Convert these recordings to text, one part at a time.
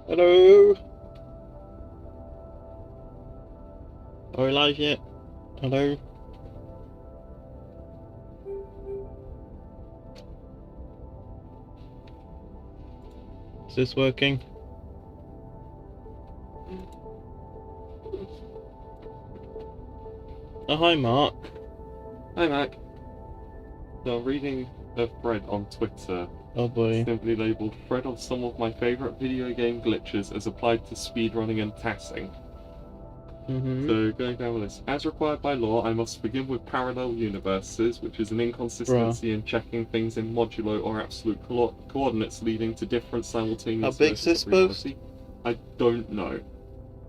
Hello? Are we live yet? Hello? Is this working? Oh, hi Mark. Hi Mac. So I'm reading a thread on Twitter, Oh boy. simply labelled "Thread on some of my favourite video game glitches as applied to speedrunning and tassing." So going down the list. As required by law, I must begin with parallel universes, which is an inconsistency in checking things in modulo or absolute coordinates leading to different simultaneous How big's this versus boost? I don't know.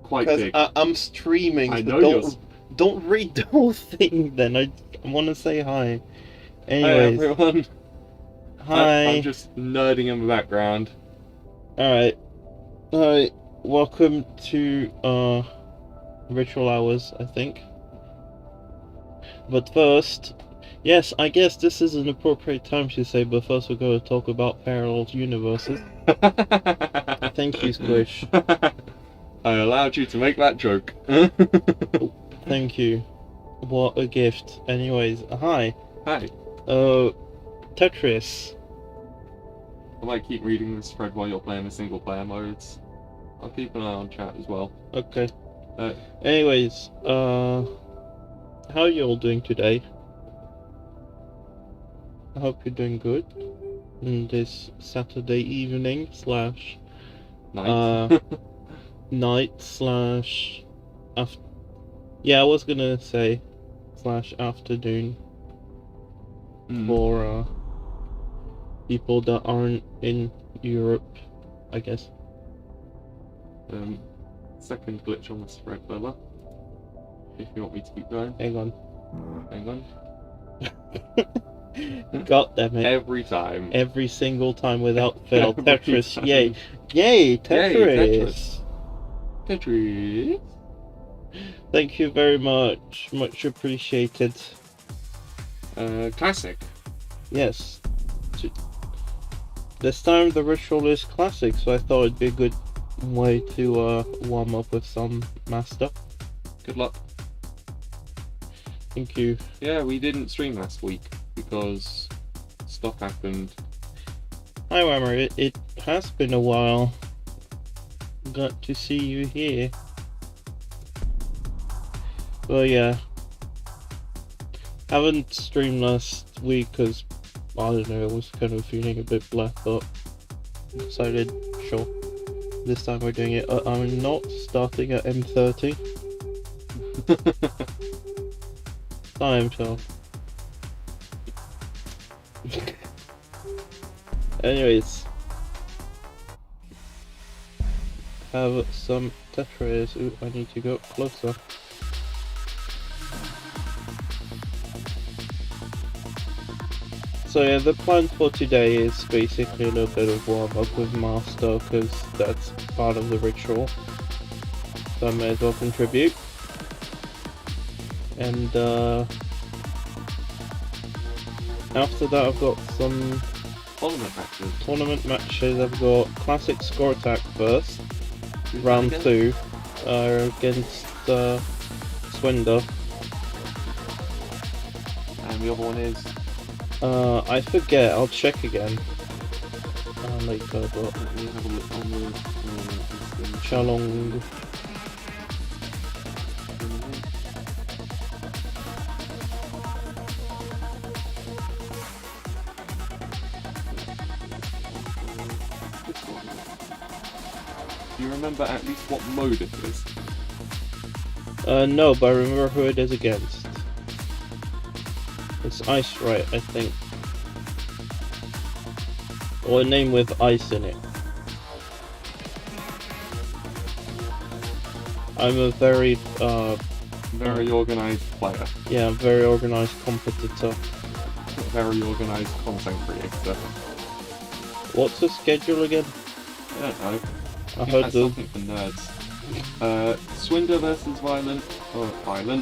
Quite Because big. I'm streaming, I so know don't read the whole thing then. I want to say hi. Hi Anyways. everyone. Hi. I'm just nerding in the background. Alright. Alright. Welcome to Ritual Hours, I think. But first, yes, I guess this is an appropriate time to say, but first we're going to talk about parallel universes. Thank you, Squish. I allowed you to make that joke. Thank you. What a gift. Anyways, hi. Hi. Tetris. I might keep reading this thread while you're playing the single player modes. I'll keep an eye on chat as well. Okay. Anyways, how are you all doing today? I hope you're doing good in this Saturday evening slash night. Night slash after. Yeah, I was gonna say slash afternoon for people that aren't in Europe, I guess. Second glitch on this thread, Bella. If you want me to keep going. Hang on. Hang on. God damn it. Every time. Every single time without fail. Tetris, time. Yay. Yay, Tetris. Yay, Tetris. Thank you very much. Much appreciated. Classic. Yes. This time the ritual is classic, so I thought it'd be a good way to warm up with some master. Good luck. Thank you. Yeah, we didn't stream last week because stuff happened. Hi Whammer, it has been a while. Got to see you here. Well, yeah. Haven't streamed last week because, I don't know, I was kind of feeling a bit blah, but decided, sure. This time we're doing it. I'm not starting at M30. Time to. Anyways. Have some Tetris. Ooh, I need to go closer. So yeah, the plan for today is basically a little bit of warm up with Master, because that's part of the ritual. So I may as well contribute. And after that I've got some tournament matches. I've got Classic Score Attack first, round 2, against Swinder. And the other one is? I forget, I'll check again later, but let me have a look on the Chalong. Do you remember at least what mode it is? No, but I remember who it is against. It's Ice, right, I think. Or a name with ice in it. I'm a very organised player. Yeah, very organised competitor. Very organised content creator. What's the schedule again? I don't know. I heard that's something for nerds. Swinder versus Violet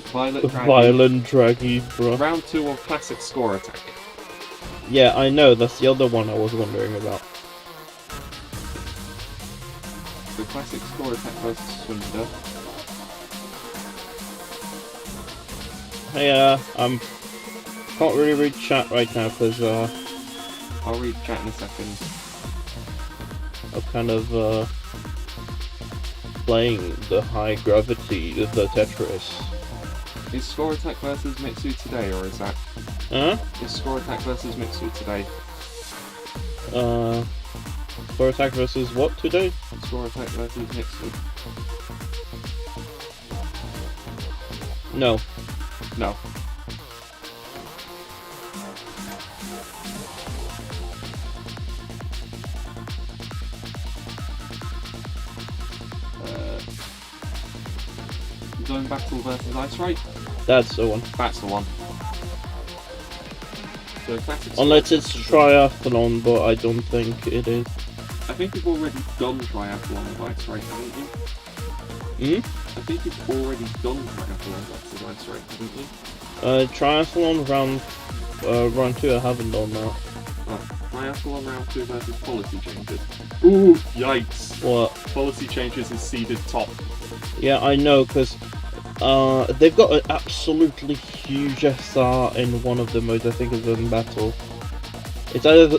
Draggy. Violent Draggy, bro. Round 2 of Classic Score Attack. Yeah, I know, that's the other one I was wondering about. The classic score attack versus Swindler. Hey, can't really read chat right now because I'll read chat in a second. I'm kind of playing the high gravity of the Tetris. Is Score Attack versus Mitsu today, or is that? Huh? Is Score Attack versus Mitsu today? Score Attack versus what today? Score Attack versus Mitsu. No. No. Zone Battle versus Ice Right? That's the one. That's the one. So classic Unless it's triathlon, but I don't think it is. I think you've already done triathlon with Ice Right, haven't you? I think you've already done triathlon versus Ice Right, haven't you? Triathlon round 2 I haven't done that. Oh, triathlon round 2 versus policy changes. Ooh, yikes. What? Policy changes is seeded top. Yeah, I know, because they've got an absolutely huge SR in one of the modes. I think it's in battle. It's either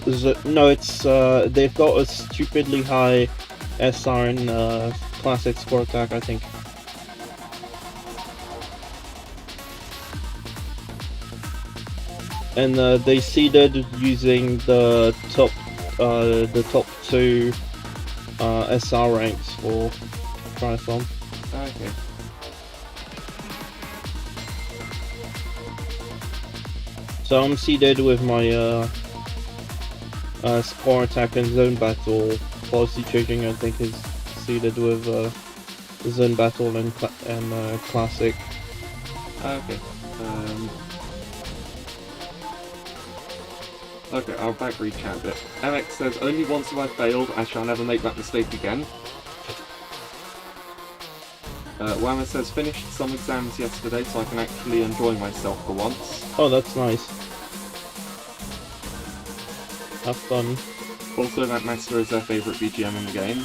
they've got a stupidly high SR in classic score attack, I think. And they seeded using the top 2 SR ranks for triathlon. Okay. So I'm seeded with my score attack and zone battle. Policy changing, I think, is seeded with zone battle and classic. Okay. Okay, I'll back read chat bit. MX says, only once have I failed, I shall never make that mistake again. Whammer says, finished some exams yesterday so I can actually enjoy myself for once. Oh, that's nice. Have fun. Also, that Master is their favourite BGM in the game.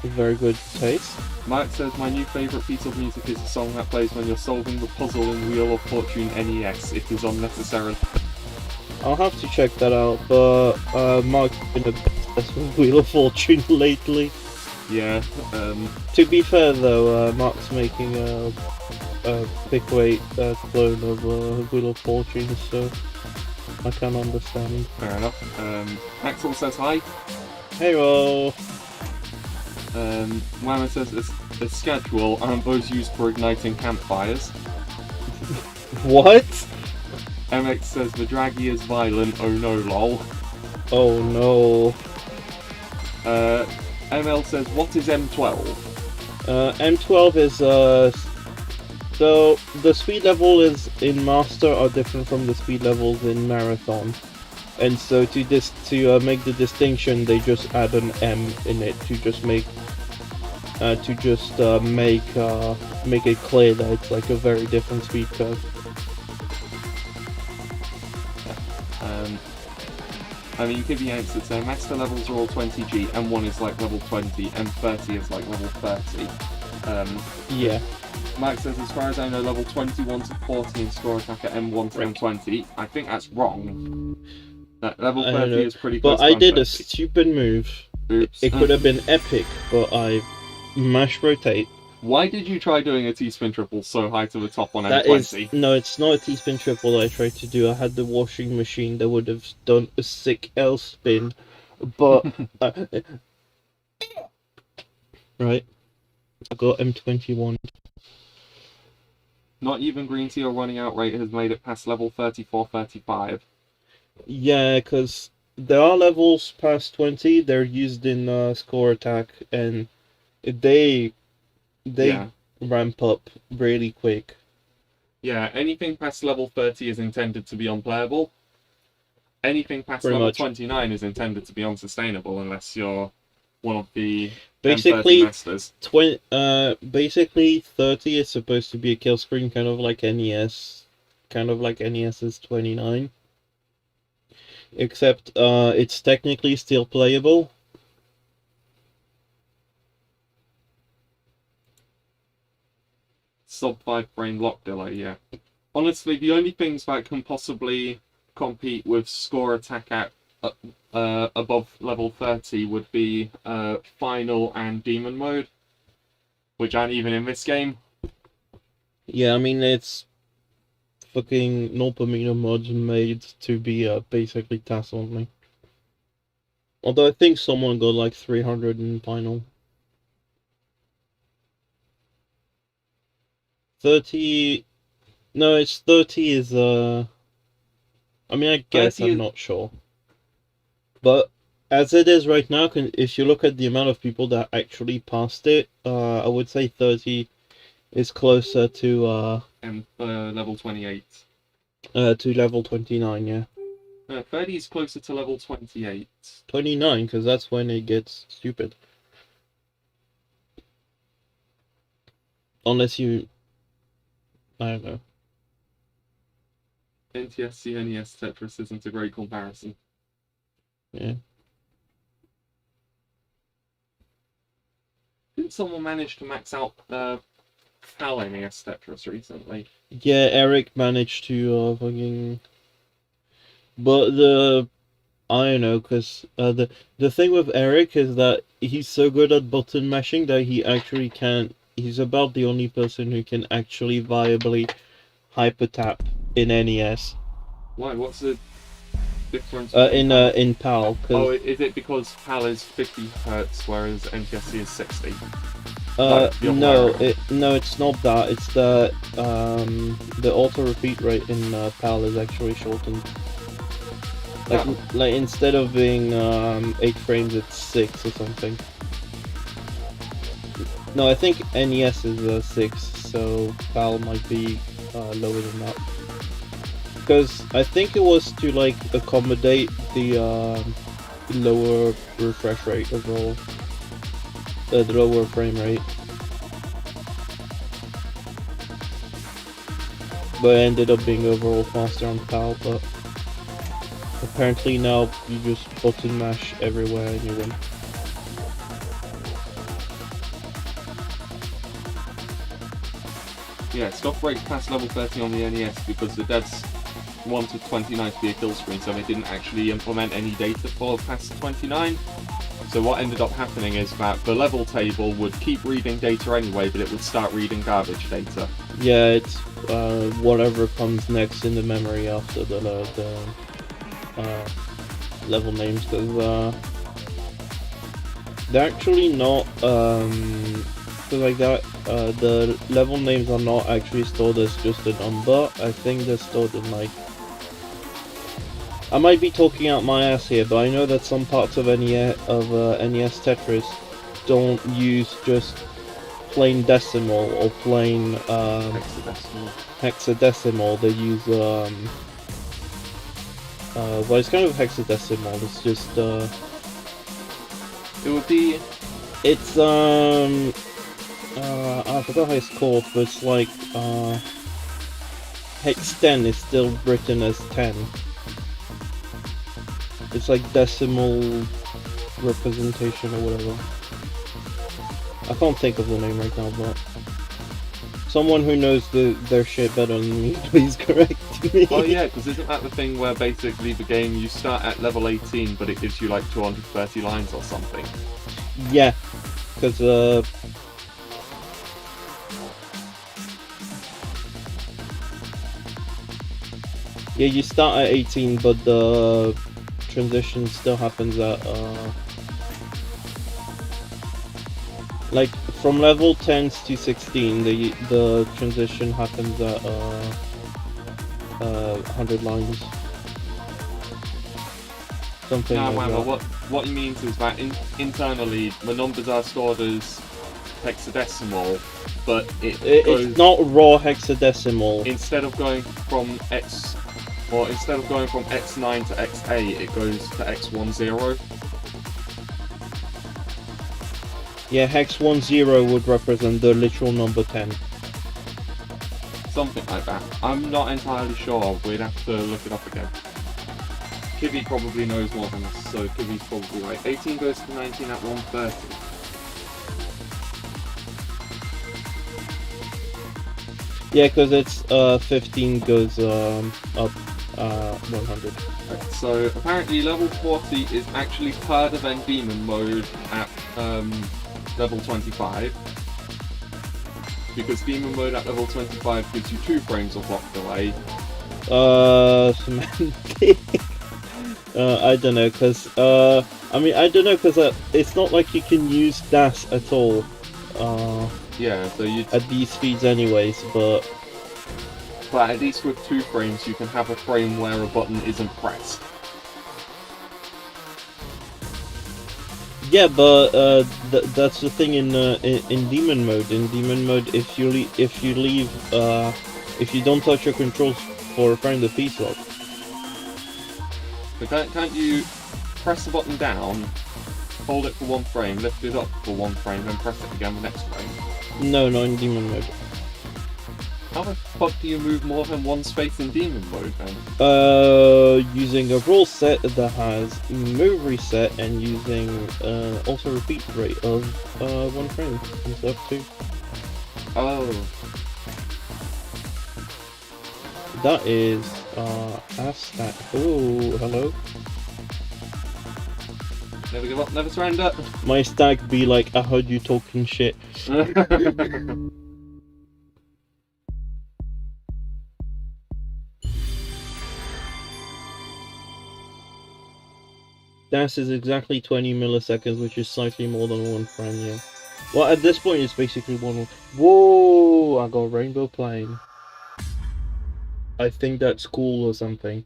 Very good taste. Mark says, my new favourite piece of music is a song that plays when you're solving the puzzle in Wheel of Fortune NES. It is unnecessary. I'll have to check that out, but Mark's been obsessed with Wheel of Fortune lately. Yeah, To be fair though, Mark's making a pick-weight clone of Wheel of Fortune, so I can understand. fair enough. Axel says hi. Hey-o! Whammer says, a schedule and those used for igniting campfires. What? MX says, the draggy is violent, oh no lol. Oh no. ML says, what is M12? M12 is so the speed level is in Master are different from the speed levels in Marathon, and so to make the distinction, they just add an M in it to just make make it clear that it's like a very different speed curve. I mean, give the answer. So master levels are all 20G, M1 is like level 20, M30 is like level 30. Yeah. Max says, as far as I know, level 21 to 40 in score attack at M1 to M20. I think that's wrong. Level 30 is pretty close. But I did a stupid move. Oops. It could have been epic, but I mash rotate. Why did you try doing a T-spin triple so high to the top on M20? No, it's not a T-spin triple that I tried to do. I had the washing machine that would have done a sick L spin, but right. I got M21. Not even Green Tea or Running Out Rate has made it past level 34, 35. Yeah, because there are levels past 20. They're used in score attack, and they ramp up really quick. Yeah, anything past level 30 is intended to be unplayable. Anything past level 29 is intended to be unsustainable unless you're one of the basically M30 masters. Basically 30 is supposed to be a kill screen, kind of like NES, NES's 29. Except it's technically still playable. sub 5 frame lock delay, yeah. Honestly, the only things that can possibly compete with score attack at above level 30 would be final and demon mode, which aren't even in this game. Yeah, I mean, it's fucking Norpamino mods made to be basically TAS only. Although I think someone got like 300 in final. 30... No, it's 30 is, I mean, I guess I'm not sure. But as it is right now, if you look at the amount of people that actually passed it, I would say 30 is closer to, level 28. To level 29, yeah. 30 is closer to level 28. 29, because that's when it gets stupid. Unless you... I don't know. NTSC NES Tetris isn't a great comparison. Yeah. Didn't someone manage to max out PAL NES Tetris recently? Yeah, Eric managed to fucking... But I don't know, because the thing with Eric is that he's so good at button mashing that he actually can't... He's about the only person who can actually viably hyper tap in NES. Why? What's the difference? In PAL. Oh, is it because PAL is 50 Hz whereas NTSC is 60? No, it's not that. It's that the auto repeat rate in PAL is actually shortened. Like instead of being 8 frames, it's 6 or something. No, I think NES is 6, so PAL might be lower than that. Because I think it was to like accommodate the lower refresh rate overall, the lower frame rate. But it ended up being overall faster on PAL, but apparently now you just button mash everywhere and you win. Yeah, stop break past level 30 on the NES because the devs wanted 29 to be a kill screen, so they didn't actually implement any data for past 29. So what ended up happening is that the level table would keep reading data anyway, but it would start reading garbage data. Yeah, it's whatever comes next in the memory after the level names, because they're actually not like that. The level names are not actually stored as just a number. I think they're stored in like... I might be talking out my ass here, but I know that some parts of NES Tetris don't use just plain decimal or plain hexadecimal. They use well, it's kind of hexadecimal. It's just it would be... It's I forgot how it's called, but it's like hex 10 is still written as 10. It's like decimal representation or whatever. I can't think of the name right now, but someone who knows their shit better than me, please correct me. Oh yeah, because isn't that the thing where basically the game, you start at level 18 but it gives you like 230 lines or something? Yeah, because yeah, you start at 18, but the transition still happens at like from level 10 to 16. The transition happens at 100 lines. Something like that. Well, what he means is that internally the numbers are stored as hexadecimal, but it's not raw hexadecimal. Instead of going from instead of going from X9 to XA, it goes to X10. Yeah, hex 10 would represent the literal number 10. Something like that. I'm not entirely sure. We'd have to look it up again. Kibby probably knows more than us, so Kibby's probably right. 18 goes to 19 at 130. Yeah, because it's 15 goes up 100. Right, so apparently level 40 is actually harder than demon mode at level 25. Because demon mode at level 25 gives you 2 frames of lock delay. Semantic. I don't know, because I mean, I don't know, because it's not like you can use dash at all. Yeah, so you at these speeds anyways, but at least with 2 frames you can have a frame where a button isn't pressed. yeah, but that's the thing in demon mode. In demon mode, if you don't touch your controls for a frame, the piece lock. But can't you press the button down, hold it for 1 frame, lift it up for 1 frame, then press it again the next frame? No, not in demon mode. How the fuck do you move more than 1 space in demon mode then? Using a rule set that has move reset and using also repeat rate of 1 frame instead of 2. Oh. That is half stack. Oh, hello. Never give up, never surrender. My stack be like, I heard you talking shit. Dash is exactly 20 milliseconds, which is slightly more than 1 frame, yeah. Well, at this point, it's basically 1. Whoa! I got rainbow plane. I think that's cool or something.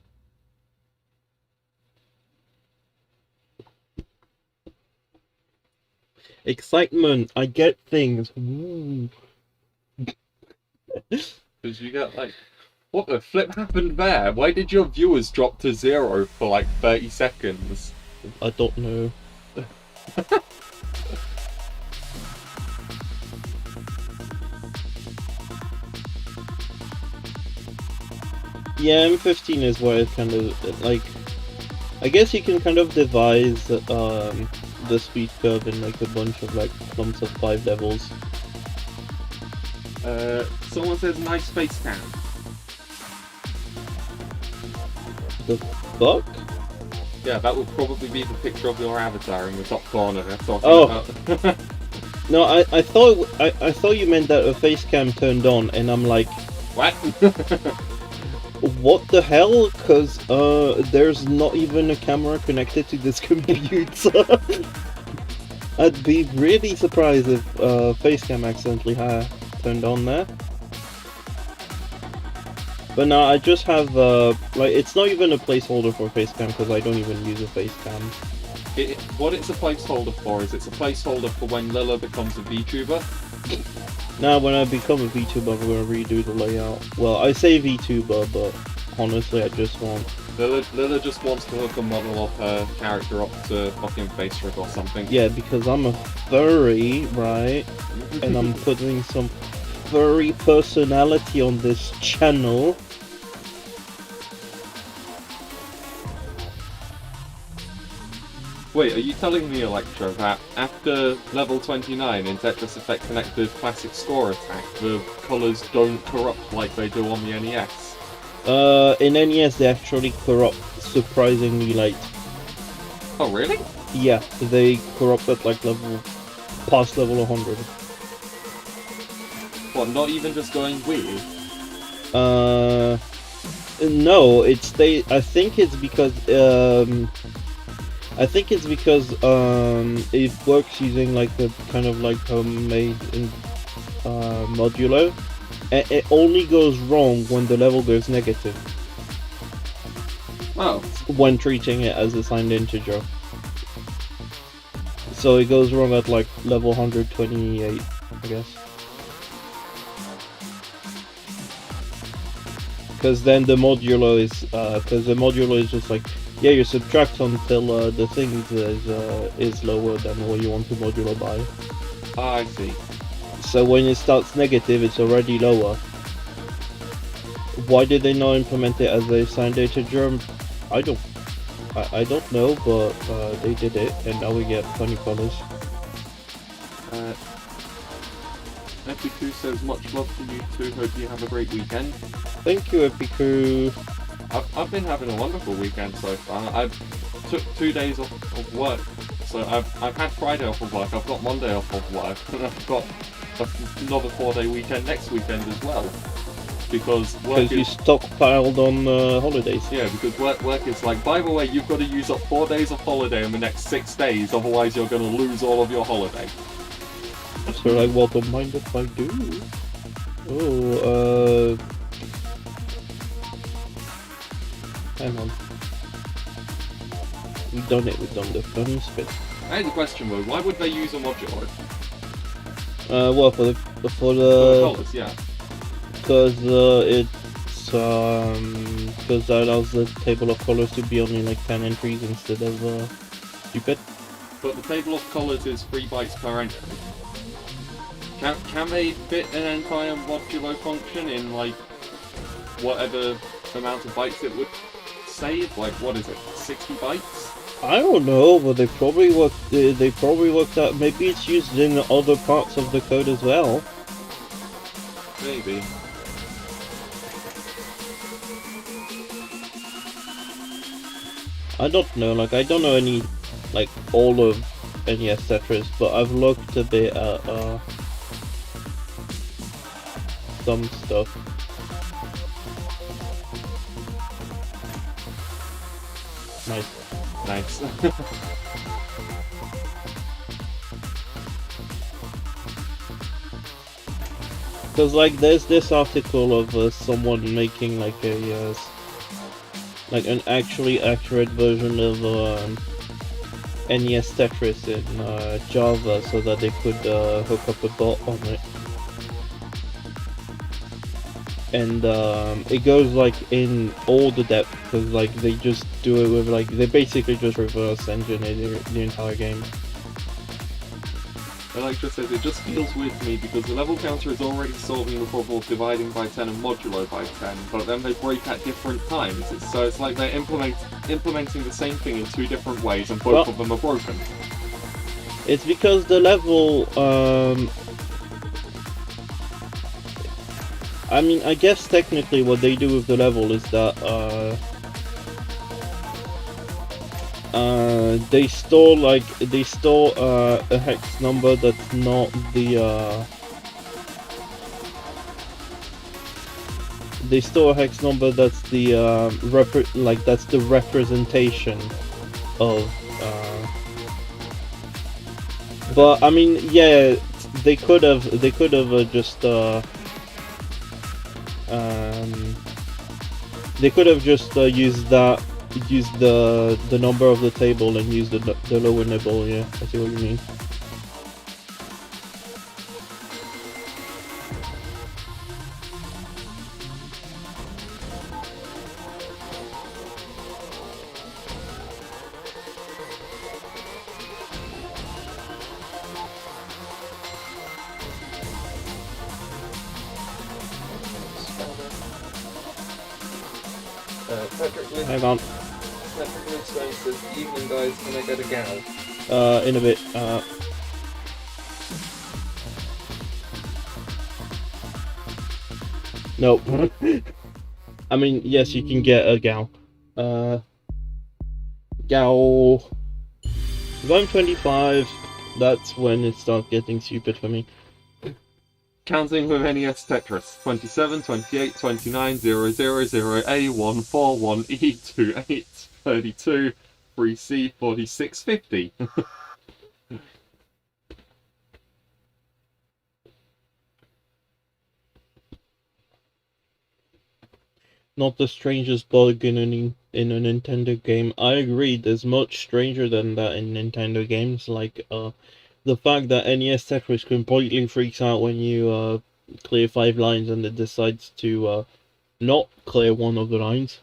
Excitement! I get things. Woo. Because you get like, what the flip happened there? Why did your viewers drop to 0 for like 30 seconds? I don't know. Yeah, M15 is where it kind of, like, I guess you can kind of devise the speed curve in like a bunch of like clumps of 5 levels. Someone says nice face cam. The fuck? Yeah, that would probably be the picture of your avatar in the top corner they're talking about. No, I thought you meant that a face cam turned on, and I'm like, what? what the hell? Because there's not even a camera connected to this computer. I'd be really surprised if face cam accidentally turned on there. But no, I just have like, it's not even a placeholder for face cam because I don't even use a face cam. What it's a placeholder for is it's a placeholder for when Lilla becomes a VTuber. Now, when I become a VTuber, I'm gonna redo the layout. Well, I say VTuber, but honestly, I just want... Lilla just wants to hook a model of her character up to fucking Facebook or something. Yeah, because I'm a furry, right? And I'm putting some furry personality on this channel. Wait, are you telling me, Electra, that after level 29 in Tetris Effect Connected Classic Score Attack, the colours don't corrupt like they do on the NES? In NES they actually corrupt surprisingly late. Oh, really? Yeah, they corrupt at like past level 100. What, not even just going weird? No, I think it's because it works using like a kind of like homemade modulo. And it only goes wrong when the level goes negative. Oh. When treating it as a signed integer. So it goes wrong at like level 128, I guess. Because then the modulo is just like, yeah, you subtract until the thing is lower than what you want to modulo by. Ah, I see. So when it starts negative, it's already lower. Why did they not implement it as a signed integer? I don't know, but they did it, and now we get funny colors. Epiku says, much love to you too, hope you have a great weekend. Thank you, Epiku. I've been having a wonderful weekend so far. I've took 2 days off of work, so I've had Friday off of work, I've got Monday off of work, and I've got another 4-day weekend next weekend as well. Because you stockpiled on holidays. Yeah, because work is like, by the way, you've got to use up 4 days of holiday in the next 6 days, otherwise you're going to lose all of your holiday. So like, well, don't mind if I do. Hang on. We've done it, we've done spit. I had a question though, why would they use a modular? Well, for the colours, yeah. Because because that allows the table of colors to be only like 10 entries instead of stupid. But the table of colours is 3 bytes per entry. Can they fit an entire modulo function in like whatever amount of bytes it would save? Like, what is it, 60 bytes? I don't know, but they probably worked out. Maybe it's used in other parts of the code as well. Maybe. I don't know. Like, I don't know any, like, all of NES Tetris, but I've looked a bit at some stuff. Nice. Nice. Because like there's this article of someone making like a like an actually accurate version of NES Tetris in Java, so that they could hook up a bot on it. And it goes like in all the depth, because like they just do it with like, they basically just reverse engineer the entire game. And like just says, it just feels weird to me because the level counter is already solving the problem of dividing by 10 and modulo by 10, but then they break at different times. So it's like they're implementing the same thing in 2 different ways, and both of them are broken. It's because the level, I mean, I guess technically what they do with the level is that they store a hex number that's not the they store a hex number that's the that's the representation of but I mean, yeah, they could have just they could have just used the number of the table and used the lower nibble. Yeah, I see what you mean. Hang on. Evening guys, can I get a gal? In a bit. Nope. I mean, yes, you can get a gal. Gal. If I'm 25, that's when it starts getting stupid for me. Counting with NES Tetris. 27, 28, 29, 0, 0, 0, A1, 4, 1, E2, 8, 32, 3C, 46, 50. Not the strangest bug in a Nintendo game. I agree, there's much stranger than that in Nintendo games, like the fact that NES Tetris completely freaks out when you clear 5 lines and it decides to not clear one of the lines.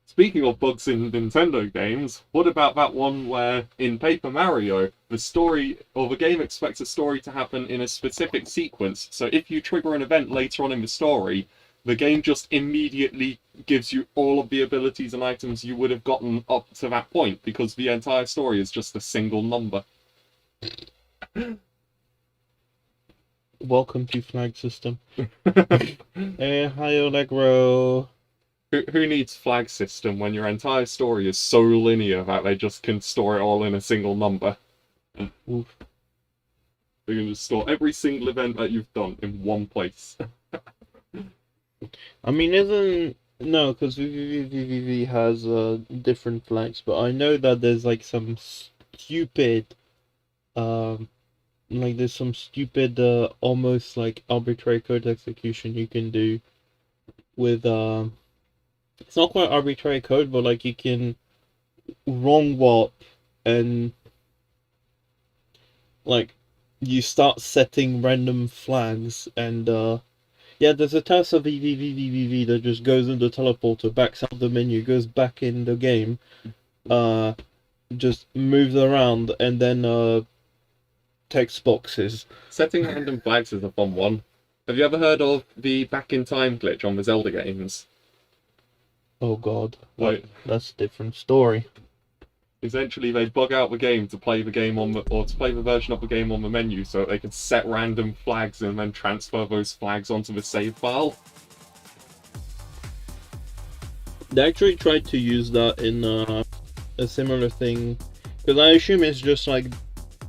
Speaking of bugs in Nintendo games, what about that one where, in Paper Mario, the story, or the game expects a story to happen in a specific sequence, so if you trigger an event later on in the story, the game just immediately gives you all of the abilities and items you would have gotten up to that point, because the entire story is just a single number. Welcome to flag system. Hey, hi Allegro. Who needs flag system when your entire story is so linear that they just can store it all in a single number? Oof. They can just store every single event that you've done in one place. I mean, no, because VVVVV has different flags, but I know that there's like some stupid, there's some stupid, almost like arbitrary code execution you can do with it's not quite arbitrary code, but like you can wrong warp and like you start setting random flags and yeah, there's a task of VVVVVV that just goes in the teleporter, backs out the menu, goes back in the game, just moves around, and then text boxes. Setting random flags is a fun one. Have you ever heard of the back in time glitch on the Zelda games? Oh god, Like, that's a different story. essentially, they bug out the game to play the game on the, or to play the version of the game on the menu, so that they can set random flags and then transfer those flags onto the save file. They actually tried to use that in a similar thing, because I assume it's just like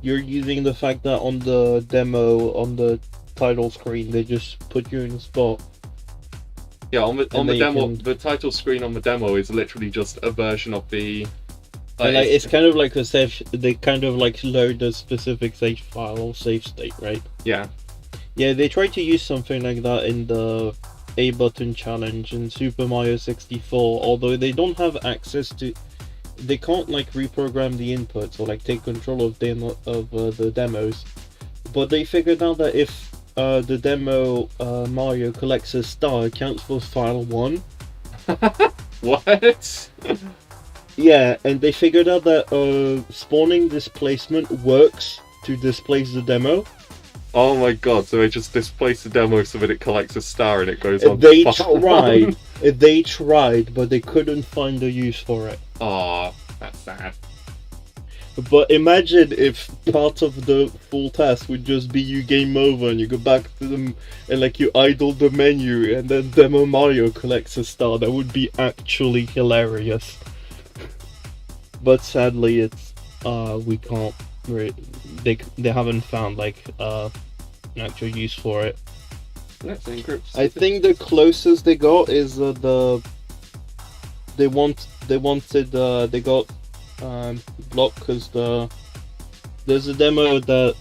you're using the fact that on the demo, on the title screen, they just put you in a spot. Yeah, on the demo, can... the title screen on the demo is literally just a version of the. And like, it's kind of like a save. They kind of like load a specific save file or save state, right? Yeah. Yeah, they tried to use something like that in the A button challenge in Super Mario 64. Although they don't have access to, they can't like reprogram the inputs or like take control of the demos. But they figured out that if the demo Mario collects a star, it counts for file 1. What? Yeah, and they figured out that spawning displacement works to displace the demo. Oh my god, so they just displace the demo so that it collects a star and it goes on. They tried. They tried, but they couldn't find a use for it. Aw, that's sad. But imagine if part of the full task would just be you game over and you go back to them and like you idle the menu and then Demo Mario collects a star. That would be actually hilarious. But sadly, it's we can't. They haven't found like an actual use for it. Let's encrypt. I think the closest they got is they got blocked because there's a demo that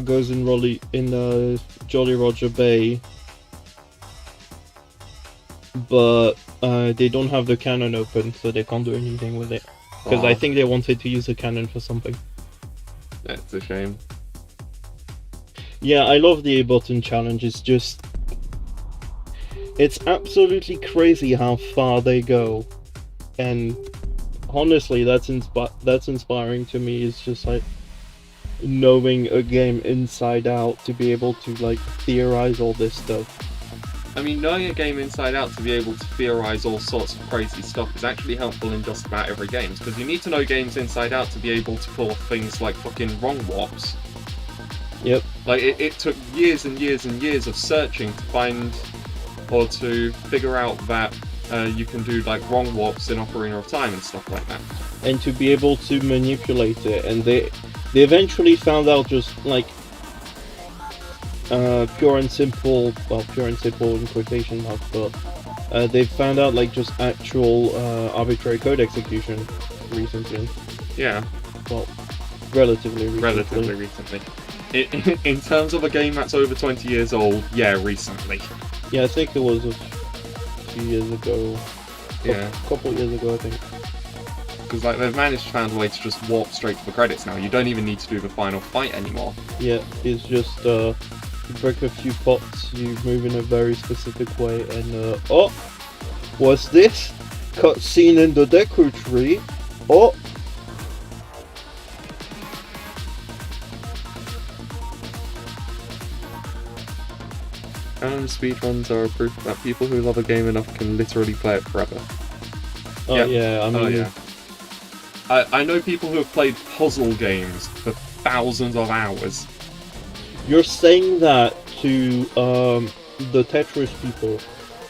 goes in Jolly Roger Bay, but they don't have the cannon open, so they can't do anything with it. Because I think they wanted to use the cannon for something. That's a shame. Yeah, I love the A button challenge. It's absolutely crazy how far they go, and honestly, that's inspiring to me. It's just like knowing a game inside out to be able to like theorize all this stuff. I mean, knowing a game inside out to be able to theorize all sorts of crazy stuff is actually helpful in just about every game, because you need to know games inside out to be able to pull off things like fucking wrong warps. Yep. Like, it took years and years and years of searching to find, or to figure out that you can do like wrong warps in Ocarina of Time and stuff like that. And to be able to manipulate it, and they eventually found out just like pure and simple in quotation marks, but they found out like just actual arbitrary code execution recently. Yeah. Well, relatively recently. Relatively recently. In terms of a game that's over 20 years old, yeah, recently. Yeah, I think it was a few years ago. Yeah. A couple years ago, I think. Because like they've managed to find a way to just warp straight to the credits now. You don't even need to do the final fight anymore. Yeah, it's just you break a few pots, you move in a very specific way, and oh, what's this? Cutscene in the Deku tree. Oh. And speedruns are a proof that people who love a game enough can literally play it forever. Oh Yep. yeah, I mean... Oh yeah. I know people who have played puzzle games for thousands of hours. You're saying that to the Tetris people.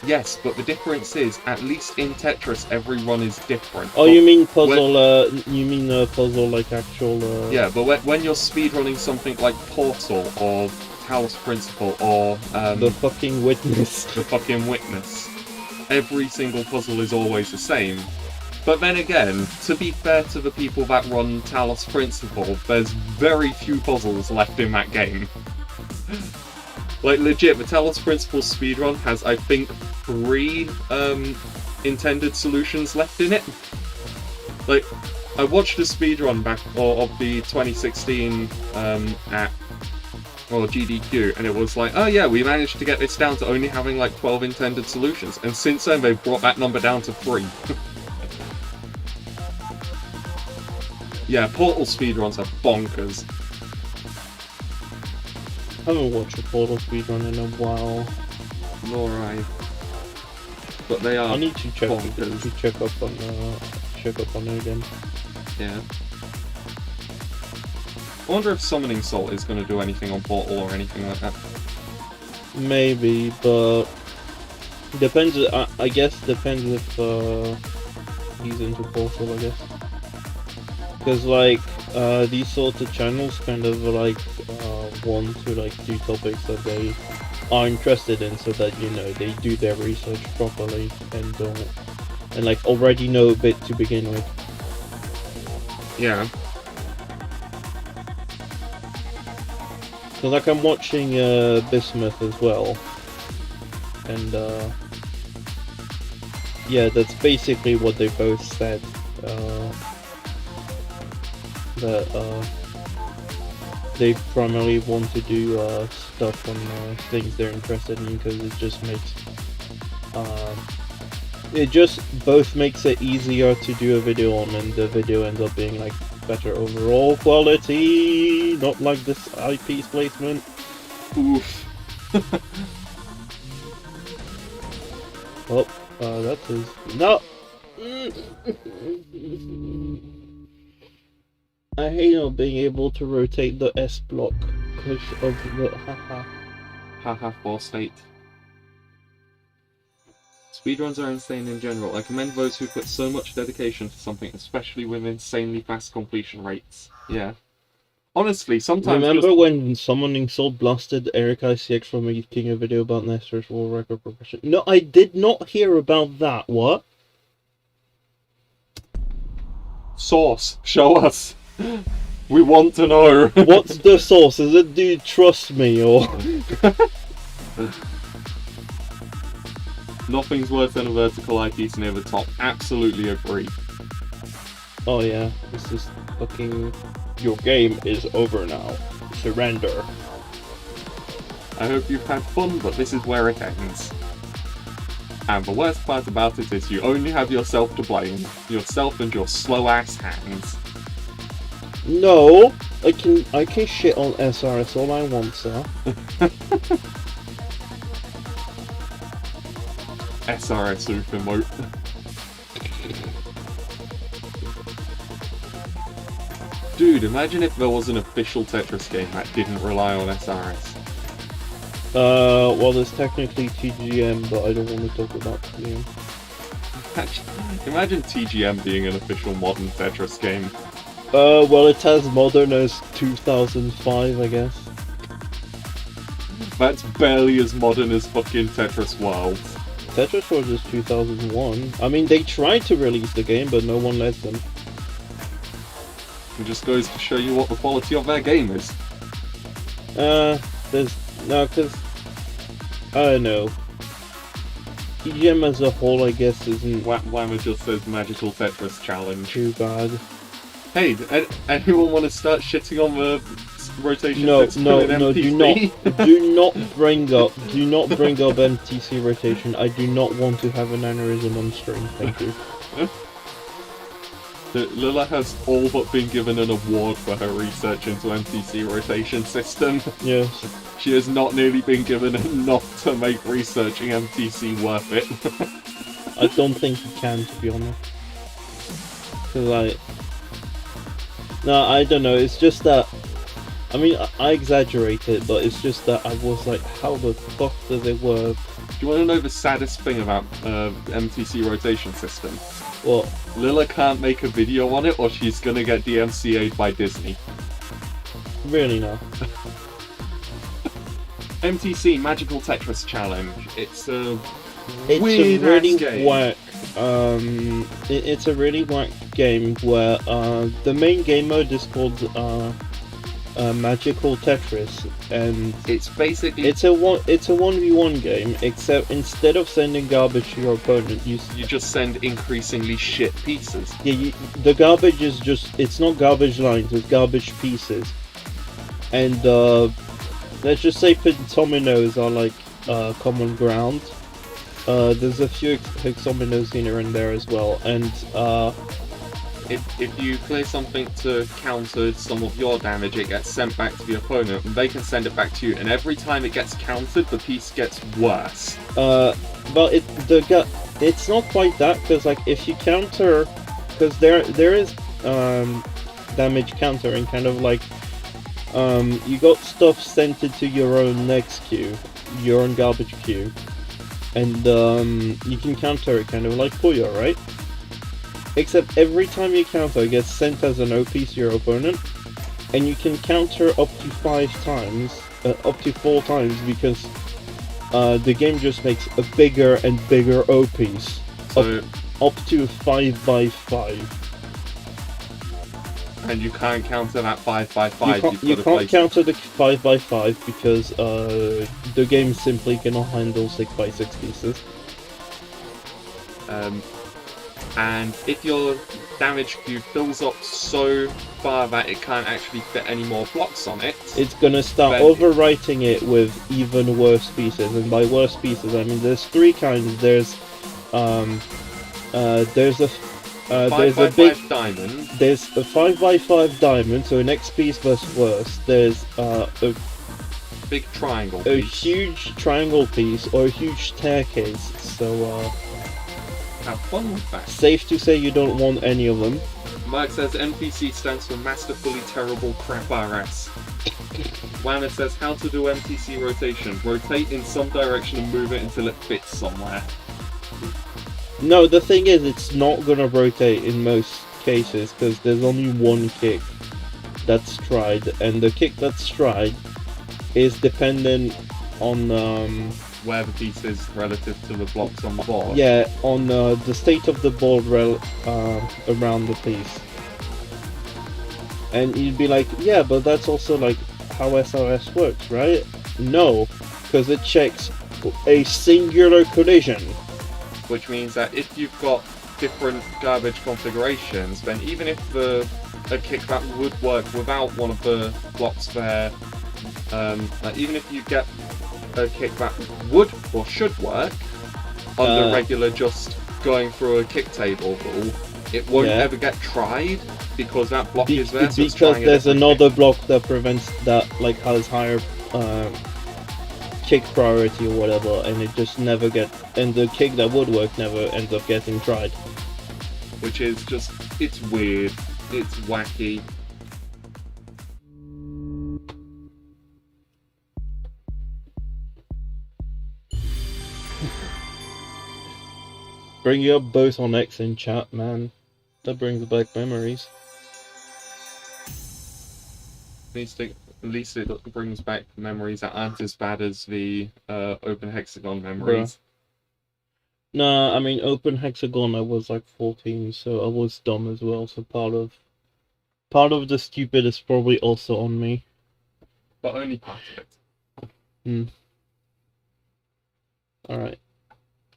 Yes, but the difference is, at least in Tetris, every run is different. Oh, you mean puzzle? You mean puzzle like actual? Yeah, but when you're speedrunning something like Portal or Talos Principle or the fucking Witness. The fucking Witness, every single puzzle is always the same. But then again, to be fair to the people that run Talos Principle, there's very few puzzles left in that game. Like, legit, the Talos Principle speedrun has, I think, 3 intended solutions left in it. Like, I watched a speedrun back of the 2016 GDQ, and it was like, oh yeah, we managed to get this down to only having like 12 intended solutions, and since then they've brought that number down to 3. Yeah, Portal speedruns are bonkers. I haven't watched a Portal speedrun in a while. Nor I. But they are. I need to check bonkers. check up on it again. Yeah. I wonder if Summoning Salt is going to do anything on Portal or anything like that. Maybe, but depends. I guess depends if he's into Portal. I guess because like these sorts of channels kind of like want to like do topics that they are interested in, so that, you know, they do their research properly and like already know a bit to begin with. Yeah. So like I'm watching Bismuth as well, and yeah, that's basically what they both said. That they primarily want to do stuff on things they're interested in, because it just makes both makes it easier to do a video on, and the video ends up being like better overall quality, not like this eyepiece placement. Oof. Oh, that is no. I hate not being able to rotate the S block because of the Haha, force state. Speedruns are insane in general. I commend those who put so much dedication to something, especially with insanely fast completion rates. Yeah. Honestly, sometimes remember when Summoning Salt blasted Eric ICX for making a video about Nestor's world record progression? No, I did not hear about that. What? Source, show us. We want to know. What's the source? Is it do you trust me or? Nothing's worse than a vertical eyepiece near the top. Absolutely agree. Oh yeah, this is fucking. Your game is over now. Surrender. I hope you've had fun, but this is where it ends. And the worst part about it is you only have yourself to blame. Yourself and your slow ass hands. No, I can shit on SRS all I want, sir. SRS oof emote. Dude, imagine if there was an official Tetris game that didn't rely on SRS. Well, there's technically TGM, but I don't want to talk about TGM. Imagine TGM being an official modern Tetris game. Well, it's as modern as 2005, I guess. That's barely as modern as fucking Tetris World. Tetris World is 2001. I mean, they tried to release the game, but no one let them. It just goes to show you what the quality of their game is. Because I don't know. TGM as a whole, I guess, isn't Whammer just says Magical Tetris Challenge. too bad. Hey, anyone want to start shitting on the rotation system No, in MTC? do not bring up MTC rotation. I do not want to have an aneurysm on stream. Thank you. Lila has all but been given an award for her research into MTC rotation system. Yes. She has not nearly been given enough to make researching MTC worth it. I don't think you can, to be honest. Cause no, I don't know. It's just that I mean, I exaggerate it, but it's just that I was like, how the fuck does it work? Do you want to know the saddest thing about MTC rotation system? Well, Lila can't make a video on it or she's gonna get DMCA'd by Disney. really no. MTC Magical Tetris Challenge. It's a It's weird a really game. whack. It's a really whack game where the main game mode is called Magical Tetris, and It's basically it's a 1v1 game. Except instead of sending garbage to your opponent, you just send increasingly shit pieces. the garbage is it's not garbage lines, it's garbage pieces. And let's just say hexominos are like common ground. There's a few hexominos here and there as well, and if you play something to counter some of your damage, it gets sent back to the opponent, and they can send it back to you. And every time it gets countered, the piece gets worse. But it's not quite that, because like if you counter, because there is damage countering, kind of like you got stuff sent into your own next queue, your own garbage queue, and you can counter it kind of like Puyo, right? Except every time you counter, it gets sent as an OP to your opponent, and you can counter up to 5 times, up to 4 times, because the game just makes a bigger and bigger OPs. So up to 5x5. And you can't counter that 5x5. You can't counter the 5x5 because the game simply cannot handle 6x6 pieces. And if your damage cube fills up so far that it can't actually fit any more blocks on it, it's gonna start overwriting it with even worse pieces. And by worse pieces, I mean there's 3 kinds. There's a big diamond. There's a 5x5 diamond, so an X piece versus worse. There's a big triangle a piece. huge triangle piece, or a huge staircase. So have fun with that. Safe to say you don't want any of them. Mark says MTC stands for Masterfully Terrible Crap RS. Wanna says how to do MTC rotation. Rotate in some direction and move it until it fits somewhere. No, the thing is, it's not gonna rotate in most cases because there's only one kick that's tried, and the kick that's tried is dependent on where the piece is relative to the blocks on the board. Yeah, on the state of the board around the piece. And you'd be like, yeah, but that's also like how SRS works, right? No, because it checks a singular collision. Which means that if you've got different garbage configurations, then even if a kickback would work without one of the blocks there, like even if you get a kickback would or should work under regular just going through a kick table rule, it won't ever get tried because that block is there. So because there's another block that prevents that, like has higher kick priority or whatever, and it just never and the kick that would work never ends up getting tried. Which is just, it's weird, it's wacky. Bring you up both on X in chat, man. That brings back memories. At least it brings back memories that aren't as bad as the open hexagon memories. Nah, I mean open hexagon I was like 14, so I was dumb as well, so part of the stupid is probably also on me. But only part of it. Alright.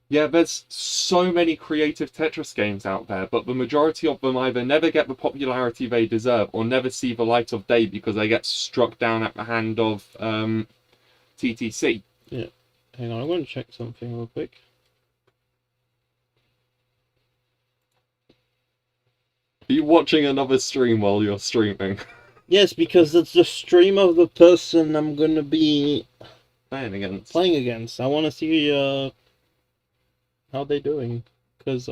Yeah, there's so many creative Tetris games out there, but the majority of them either never get the popularity they deserve or never see the light of day because they get struck down at the hand of TTC. Yeah. Hang on, I'm going to check something real quick. Are you watching another stream while you're streaming? Yes, because it's the stream of the person I'm going to be playing against. I want to see how they doing, because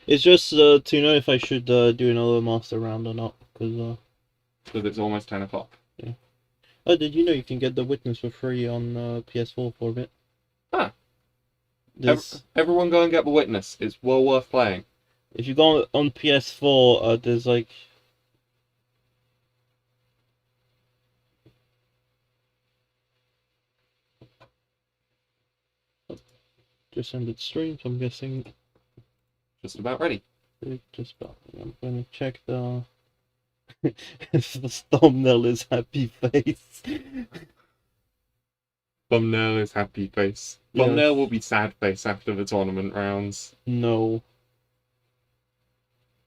it's just to know if I should do another master round or not, because it's almost 10 o'clock. yeah. Oh, did you know you can get The Witness for free on PS4 for a bit? Ah. There's, Everyone go and get The Witness. It's well worth playing. if you go on PS4, there's like... Just ended stream, so I'm guessing... Just about ready. Just about. I'm gonna check the... The thumbnail is happy face. Thumbnail is happy face. Yeah. Thumbnail will be sad face after the tournament rounds. No.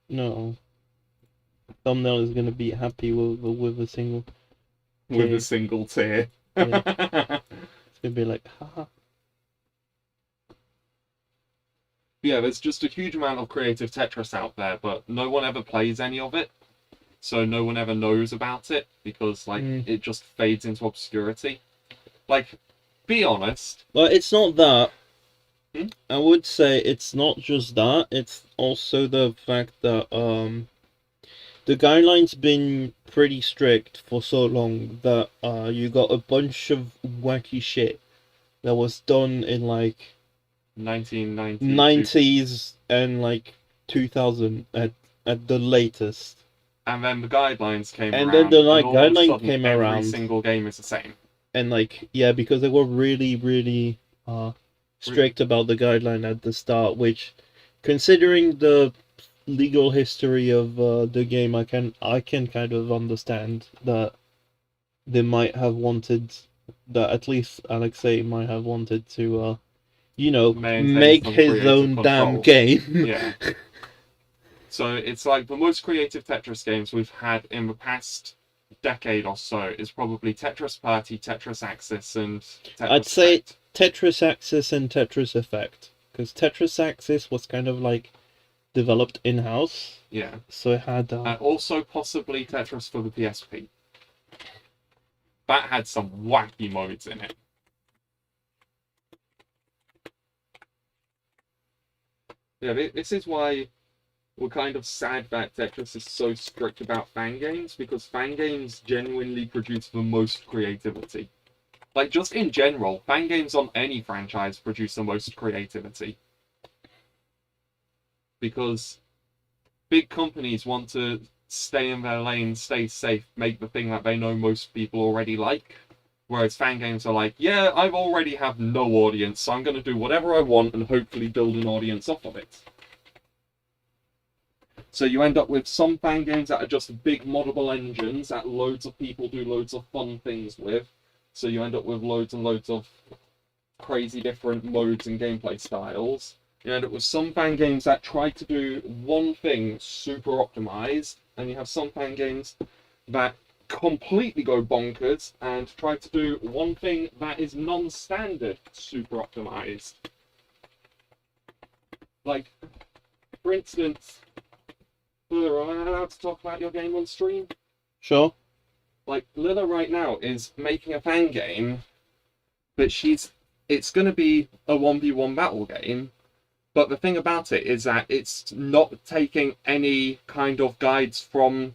No. Thumbnail is gonna be happy with a single... With tear. a single tear. Yeah. It's gonna be like, haha. Yeah, there's just a huge amount of creative Tetris out there, but no one ever plays any of it. So no one ever knows about it, because, like, it just fades into obscurity. Like, be honest. Well, it's not that. I would say it's not just that, it's also the fact that, the guidelines been pretty strict for so long that, you got a bunch of wacky shit that was done in, like... 90s and like 2000 at the latest. And then the guidelines came around. And then the like and all of a guideline sudden, came every around. single game is the same. And like, yeah, because they were really strict about the guideline at the start, which, considering the legal history of the game, I can kind of understand that they might have wanted, that at least Alexei might have wanted to you know, Maintain make some his creative own damn control. game. Yeah. So it's like the most creative Tetris games we've had in the past decade or so is probably Tetris Party, Tetris Axis, and Tetris I'd say Effect. Tetris Axis and Tetris Effect, because Tetris Axis was kind of like developed in-house. Yeah. So it had... And also possibly Tetris for the PSP. That had some wacky modes in it. Yeah, this is why we're kind of sad that Tetris is so strict about fan games, because fan games genuinely produce the most creativity. Like, just in general, fan games on any franchise produce the most creativity. Because big companies want to stay in their lane, stay safe, make the thing that they know most people already like. Whereas fan games are like, yeah, I already have no audience, so I'm going to do whatever I want and hopefully build an audience off of it. So you end up with some fan games that are just big moddable engines that loads of people do loads of fun things with. So you end up with loads and loads of crazy different modes and gameplay styles. You end up with some fan games that try to do one thing super optimized, and you have some fan games that completely go bonkers and try to do one thing that is non-standard super optimized. Like, for instance, am I allowed to talk about your game on stream? Sure. Like, Lila right now is making a fan game, but it's going to be a 1v1 battle game, but the thing about it is that it's not taking any kind of guides from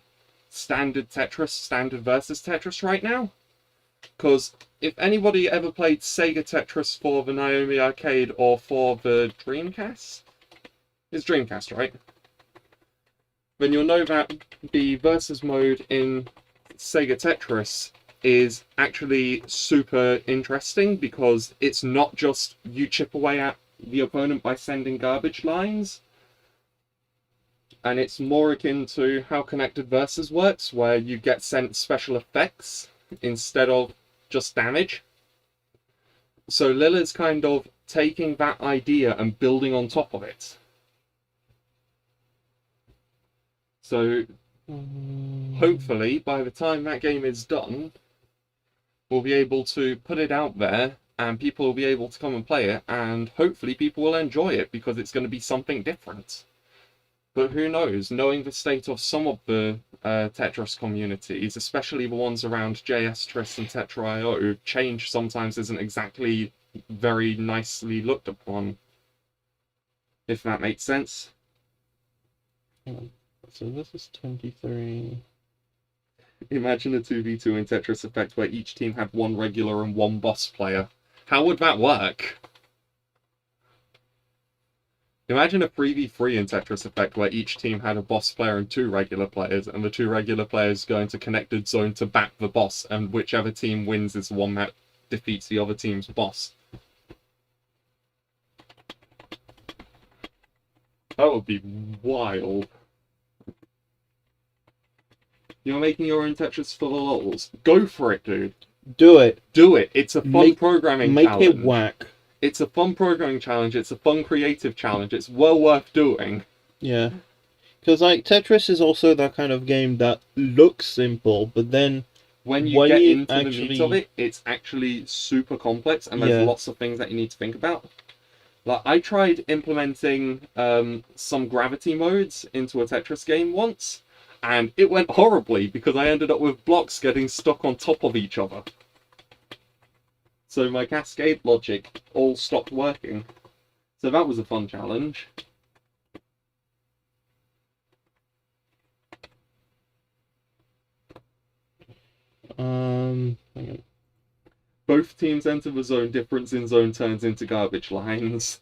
standard Tetris, standard versus Tetris right now. Because if anybody ever played Sega Tetris for the Naomi Arcade or for the Dreamcast, it's Dreamcast, right? Then you'll know that the versus mode in Sega Tetris is actually super interesting, because it's not just you chip away at the opponent by sending garbage lines, and it's more akin to how Connected Versus works, where you get sent special effects instead of just damage. So Lila's kind of taking that idea and building on top of it. So hopefully by the time that game is done, we'll be able to put it out there and people will be able to come and play it, and hopefully people will enjoy it because it's going to be something different. But who knows, knowing the state of some of the Tetris communities, especially the ones around JS and Tetra.io, change sometimes isn't exactly very nicely looked upon. If that makes sense. So this is 23. Imagine a 2v2 in Tetris Effect where each team had one regular and one boss player. How would that work? Imagine a 3v3 in Tetris Effect where each team had a boss player and two regular players, and the two regular players go into connected zone to back the boss, and whichever team wins is the one that defeats the other team's boss. That would be wild. You're making your own Tetris for the lols. Go for it, dude. Do it. Do it. It's a fun programming challenge. Make it whack. It's a fun programming challenge. It's a fun creative challenge. It's well worth doing. Yeah. Because, like, Tetris is also that kind of game that looks simple, but then when you get into the meat of it, it's actually super complex, and there's lots of things that you need to think about. Like, I tried implementing some gravity modes into a Tetris game once, and it went horribly because I ended up with blocks getting stuck on top of each other. So my cascade logic all stopped working. So that was a fun challenge. Hang on. Both teams enter the zone, difference in zone turns into garbage lines.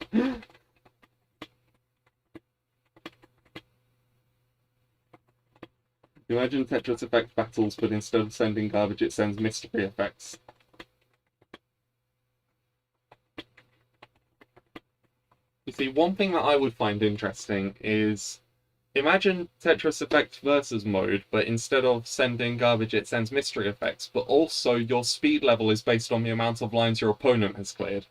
Imagine Tetris Effect battles, but instead of sending garbage, it sends mystery effects. You see, one thing that I would find interesting is, imagine Tetris Effect versus mode, but instead of sending garbage, it sends mystery effects, but also your speed level is based on the amount of lines your opponent has cleared.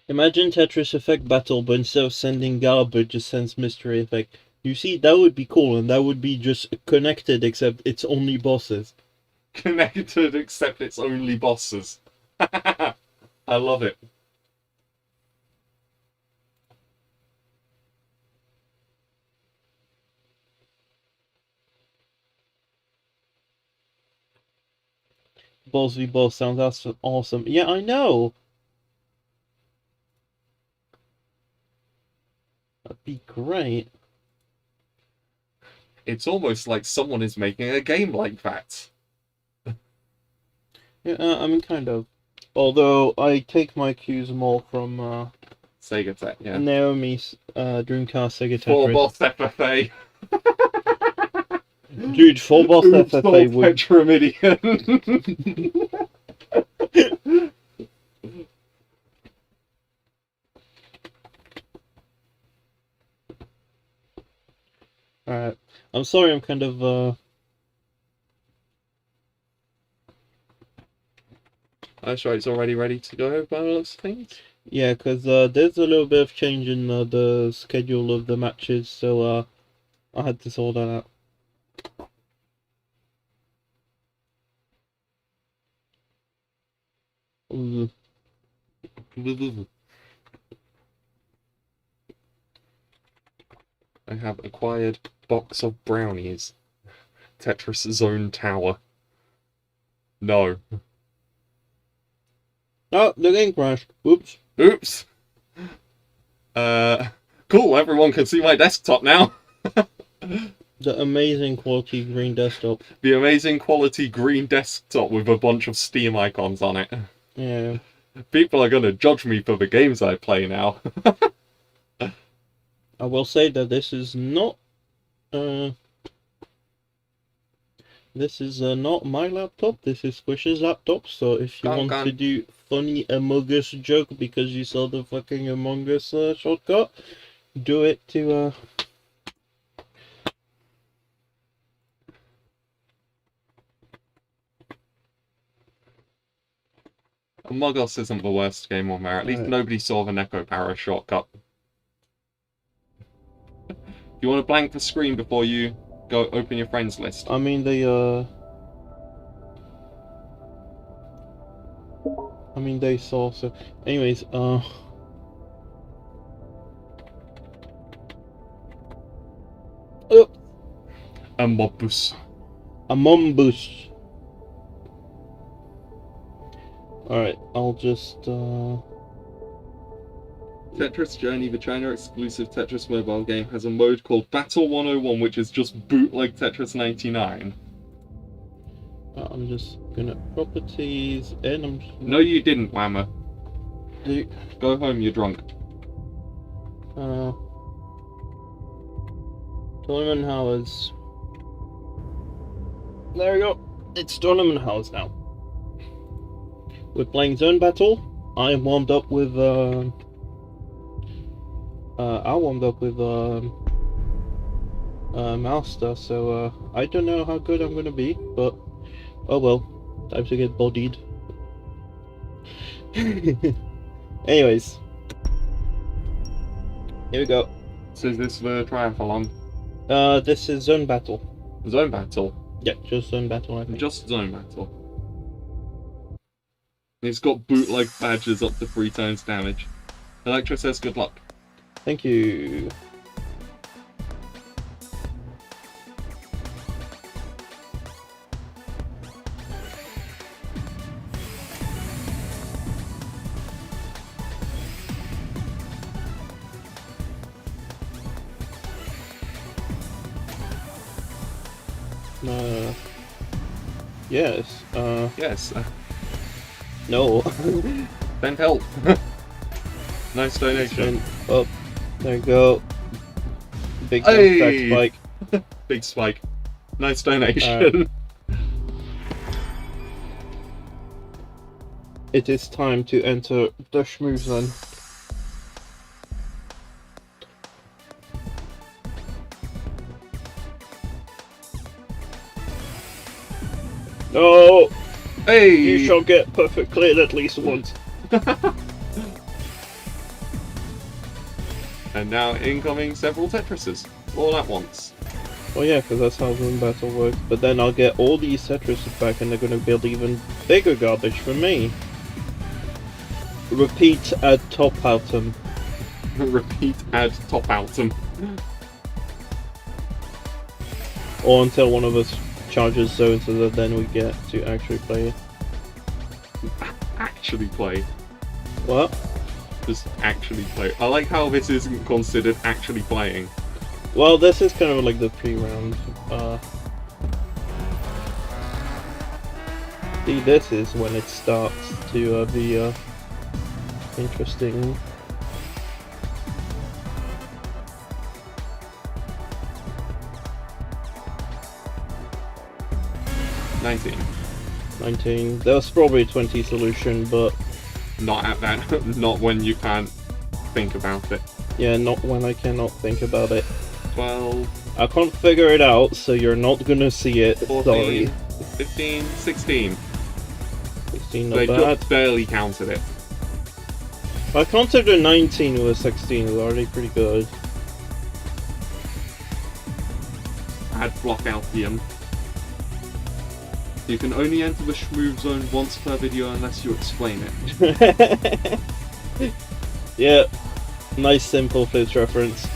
Imagine Tetris Effect battle, but instead of sending garbage, it sends mystery effect. You see, that would be cool, and that would be just connected, except it's only bosses. Connected, except it's only bosses. I love it. Boss v boss sounds awesome. Yeah, I know! That'd be great. It's almost like someone is making a game like that. Yeah, I mean, kind of. Although, I take my cues more from, Sega Tech, yeah. Naomi's, Dreamcast Sega Tetris. 4-boss FFA. Dude, 4-boss FFA would... Tetramidion. Alright. I'm sorry, I'm kind of, That's right, it's already ready to go by the looks of things. Yeah, because there's a little bit of change in the schedule of the matches, so I had to sort that out. I have acquired box of brownies. Tetris Zone Tower. No. Oh, the game crashed. Oops. Oops. Cool, everyone can see my desktop now. The amazing quality green desktop. The amazing quality green desktop with a bunch of Steam icons on it. Yeah. People are gonna judge me for the games I play now. I will say that this is not my laptop. This is Squish's laptop. So if you want to do funny Among Us joke because you saw the fucking Among Us shortcut, do it to Among Us isn't the worst game on there. At least nobody saw the Neko Para shortcut. You want to blank the screen before you go open your friends list? I mean, they saw, so... Anyways, Amombus. Amombus. Alright, I'll just, Tetris Journey, the China exclusive Tetris mobile game, has a mode called Battle 101, which is just bootleg Tetris 99. I'm just gonna properties and I'm just... No, you didn't, Whammer. Go home, you're drunk. Tournament hours. There we go. It's tournament hours now. We're playing Zone Battle. I am warmed up with I warmed up with Master, so I don't know how good I'm gonna be, but oh well. Time to get bodied. Anyways. Here we go. So is this the triathlon? This is Zone Battle. Zone Battle? Yeah, just Zone Battle, I think. Just Zone Battle. It's got bootleg badges up to 3 times damage. Electro says good luck. Thank you. Yes. Yes. No. Send help. Nice donation. Oh, there you go. Big Hey! spike. Big spike. Nice donation. It is time to enter the schmooze then. No! Hey! You shall get perfect cleared at least once. And now incoming several Tetrises, all at once. Well, yeah, because that's how Zone Battle works. But then I'll get all these Tetrises back and they're going to build even bigger garbage for me. Repeat ad top autumn. Repeat ad top autumn. Or until one of us charges zone so that then we get to actually play it. Actually play. What? Just actually play. I like how this isn't considered actually playing. Well, this is kind of like the pre-round. See, this is when it starts to be interesting. $19. 19. There's probably a 20 solution, but Not at that. Not when you can't think about it. yeah, not when I cannot think about it. 12. I can't figure it out, so you're not gonna see it. 14. Sorry. 15. 16. 16, They not bad. just barely counted it. I counted a 19 with 16, it's already pretty good. Add block Altium. You can only enter the schmooze zone once per video unless you explain it. Yeah, nice simple Flitz reference.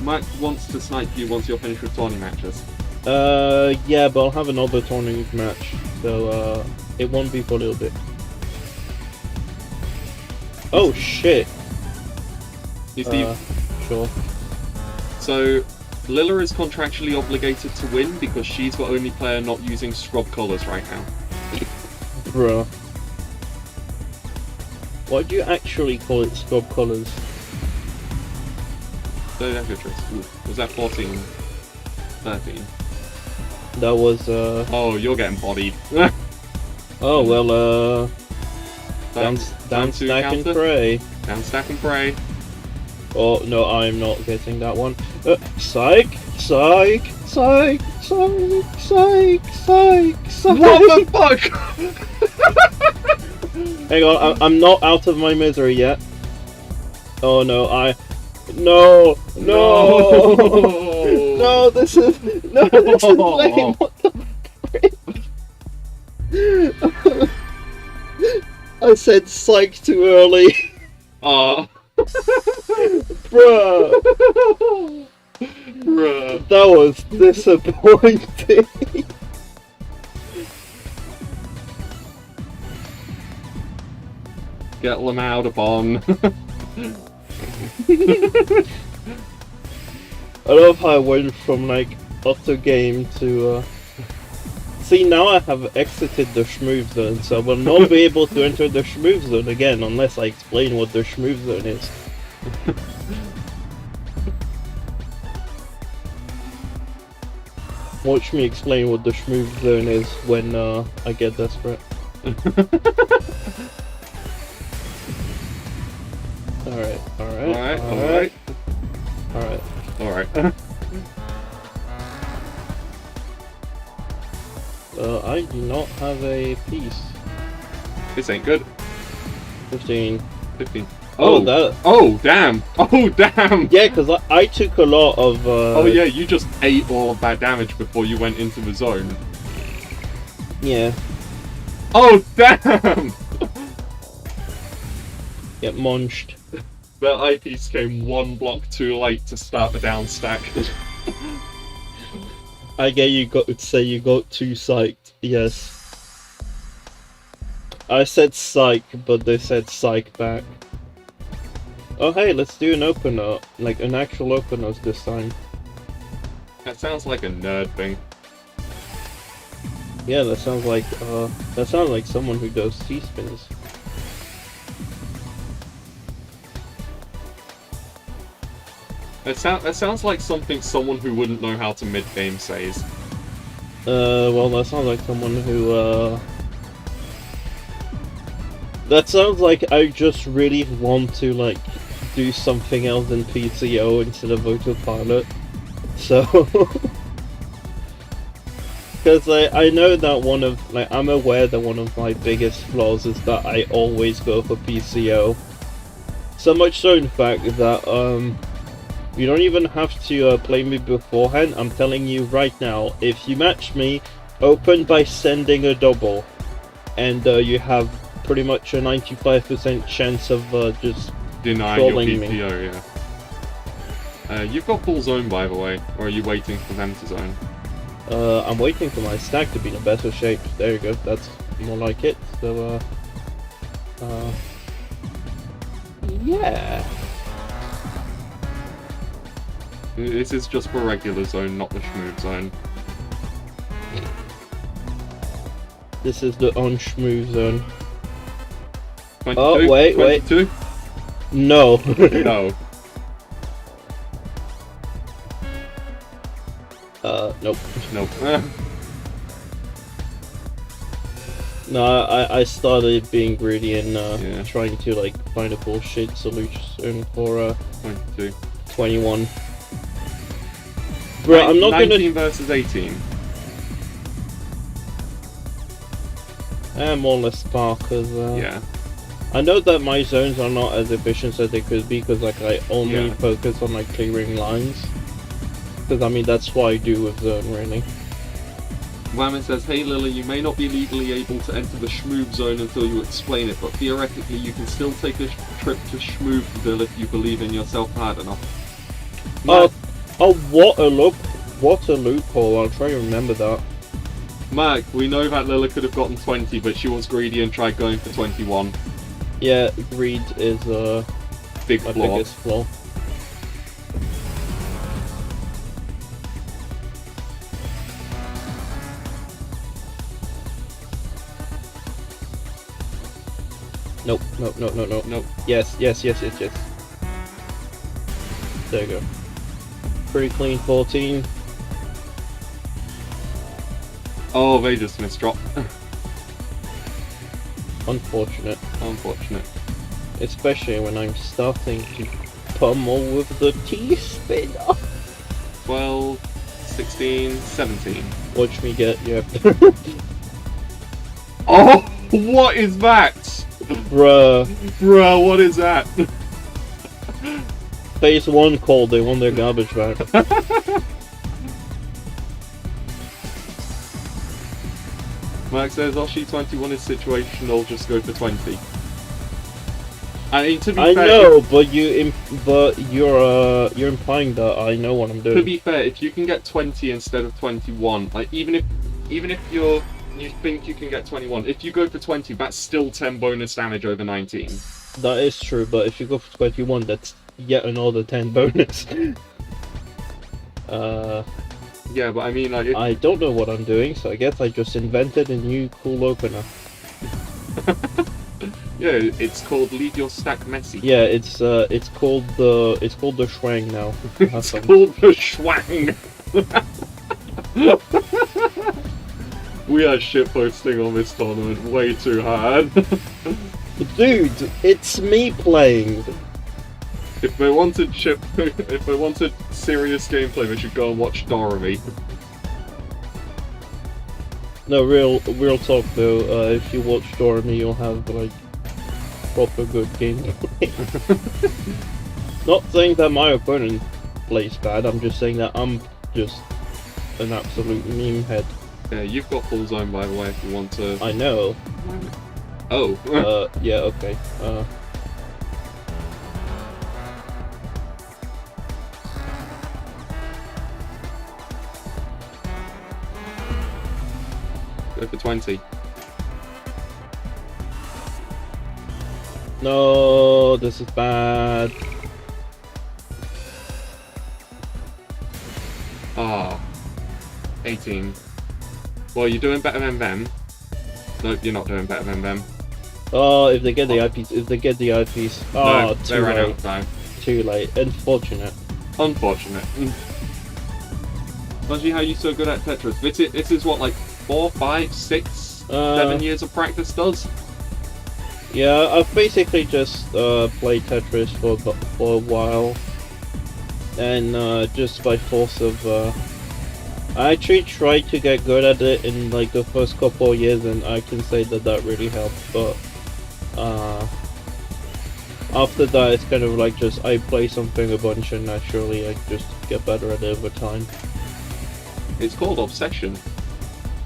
Mike wants to snipe you once you're finished with tourney matches. Yeah, but I'll have another tournament match, so it won't be for a little bit. Oh shit! You see, Sure. so Lilla is contractually obligated to win because she's the only player not using scrub colours right now. Bruh. Why do you actually call it scrub colours? So was that 14? 13? That was Oh, you're getting bodied. oh well down to stack and counter? pray. Down stack and pray. Oh no, I'm not getting that one. Psych! Psych! Psych! Psych! Psych! Psych! Psych! What the fuck? Hang on, I'm not out of my misery yet. Oh no, No! No! No, this is... No, this is lame! What the frick? I said psych too early. Oh. Bruh! Bruh. That was disappointing. Get them out of on. I love how I went from like auto game to see, now I have exited the Schmoove zone, so I will not be able to enter the Schmoove zone again unless I explain what the Schmoove zone is. Watch me explain what the Schmoove zone is when I get desperate. Alright. I do not have a piece. This ain't good. 15. Oh, that. Oh, damn! Oh, damn! Yeah, because I took a lot of. Oh, yeah, you just ate all of that damage before you went into the zone. Yeah. Oh, damn! Get munched. That eyepiece came one block too late to start the down stack. I get you got say you got too psyched. Yes. I said psych, but they said psych back. Oh hey, let's do an opener, like an actual opener this time. That sounds like a nerd thing. Yeah, that sounds like someone who does C-spins. That sounds like something someone who wouldn't know how to mid-game says. Well, that sounds like someone who, that sounds like I just really want to, like, do something else in PCO instead of autopilot. So... Because I know that I'm aware that one of my biggest flaws is that I always go for PCO. So much so, in fact, that, you don't even have to play me beforehand. I'm telling you right now, if you match me, open by sending a double, and you have pretty much a 95% chance of just denying your trolling me. PPO, yeah. You've got full zone, by the way, or are you waiting for them to zone? I'm waiting for my stack to be in a better shape. There you go, that's more like it. So, yeah. This is just for regular zone, not the Schmoove zone. This is the on-Schmoove zone. 22? Oh, wait. 22? No. No. Nope. Nope. No, I started being greedy and Yeah. trying to like find a bullshit solution for 22. 21. Bro, I'm not 19 versus 18. More or less par, because Yeah. I know that my zones are not as efficient as they could be, because like I only Yeah. focus on like clearing lines. Because I mean that's what I do with zone really. Whammon says, hey Lily, you may not be legally able to enter the Schmoove zone until you explain it, but theoretically you can still take a trip to Schmooveville if you believe in yourself hard enough. Oh, what a loophole! I'll try to remember that. Mark, we know that Lila could have gotten 20, but she was greedy and tried going for 21. Yeah, greed is Big my flaw. biggest flaw. Nope. Nope. Yes. There you go. Pretty clean 14. Oh, they just misdropped. Unfortunate. Unfortunate. Especially when I'm starting to pummel with the T-spinner. 12, 16, 17. Watch me get, yeah. Oh, what is that? Bruh. Bruh, what is that? Phase 1 called, they won their garbage back. Mark says, Oshi 21 is situational, just go for 20. I mean, to be I fair, know, but you're implying that I know what I'm doing. to be fair, if you can get 20 instead of 21, like even if you think you can get 21, if you go for 20, that's still 10 bonus damage over 19. That is true, but if you go for 21, that's yet another 10 bonus. Yeah, but I mean, like, I don't know what I'm doing, so I guess I just invented a new cool opener. yeah, it's called Leave Your Stack Messy. Yeah, it's called the Schwang now. It's called the Schwang. We are shitposting on this tournament way too hard. Dude, it's me playing. If they wanted serious gameplay, they should go and watch Dorothy. No, real talk though. If you watch Dormy, you'll have like proper good gameplay. Not saying that my opponent plays bad. I'm just saying that I'm just an absolute meme head. Yeah, you've got full zone, by the way, if you want to. I know. Oh. Yeah. Okay. Go for 20. No, this is bad. Ah. 18. Well, you're doing better than them. Nope, you're not doing better than them. Oh, if they get the eyepiece, Oh, No, too they ran out late. of time. Too late. Unfortunate. Unfortunate. Especially how you're so good at Tetris. This is what, like 4, 5, 6, 7 years of practice does? Yeah, I've basically just played Tetris for a while, and just by force of I actually tried to get good at it in like the first couple of years, and I can say that really helped. But after that, it's kind of like just I play something a bunch, and naturally I just get better at it over time. It's called obsession.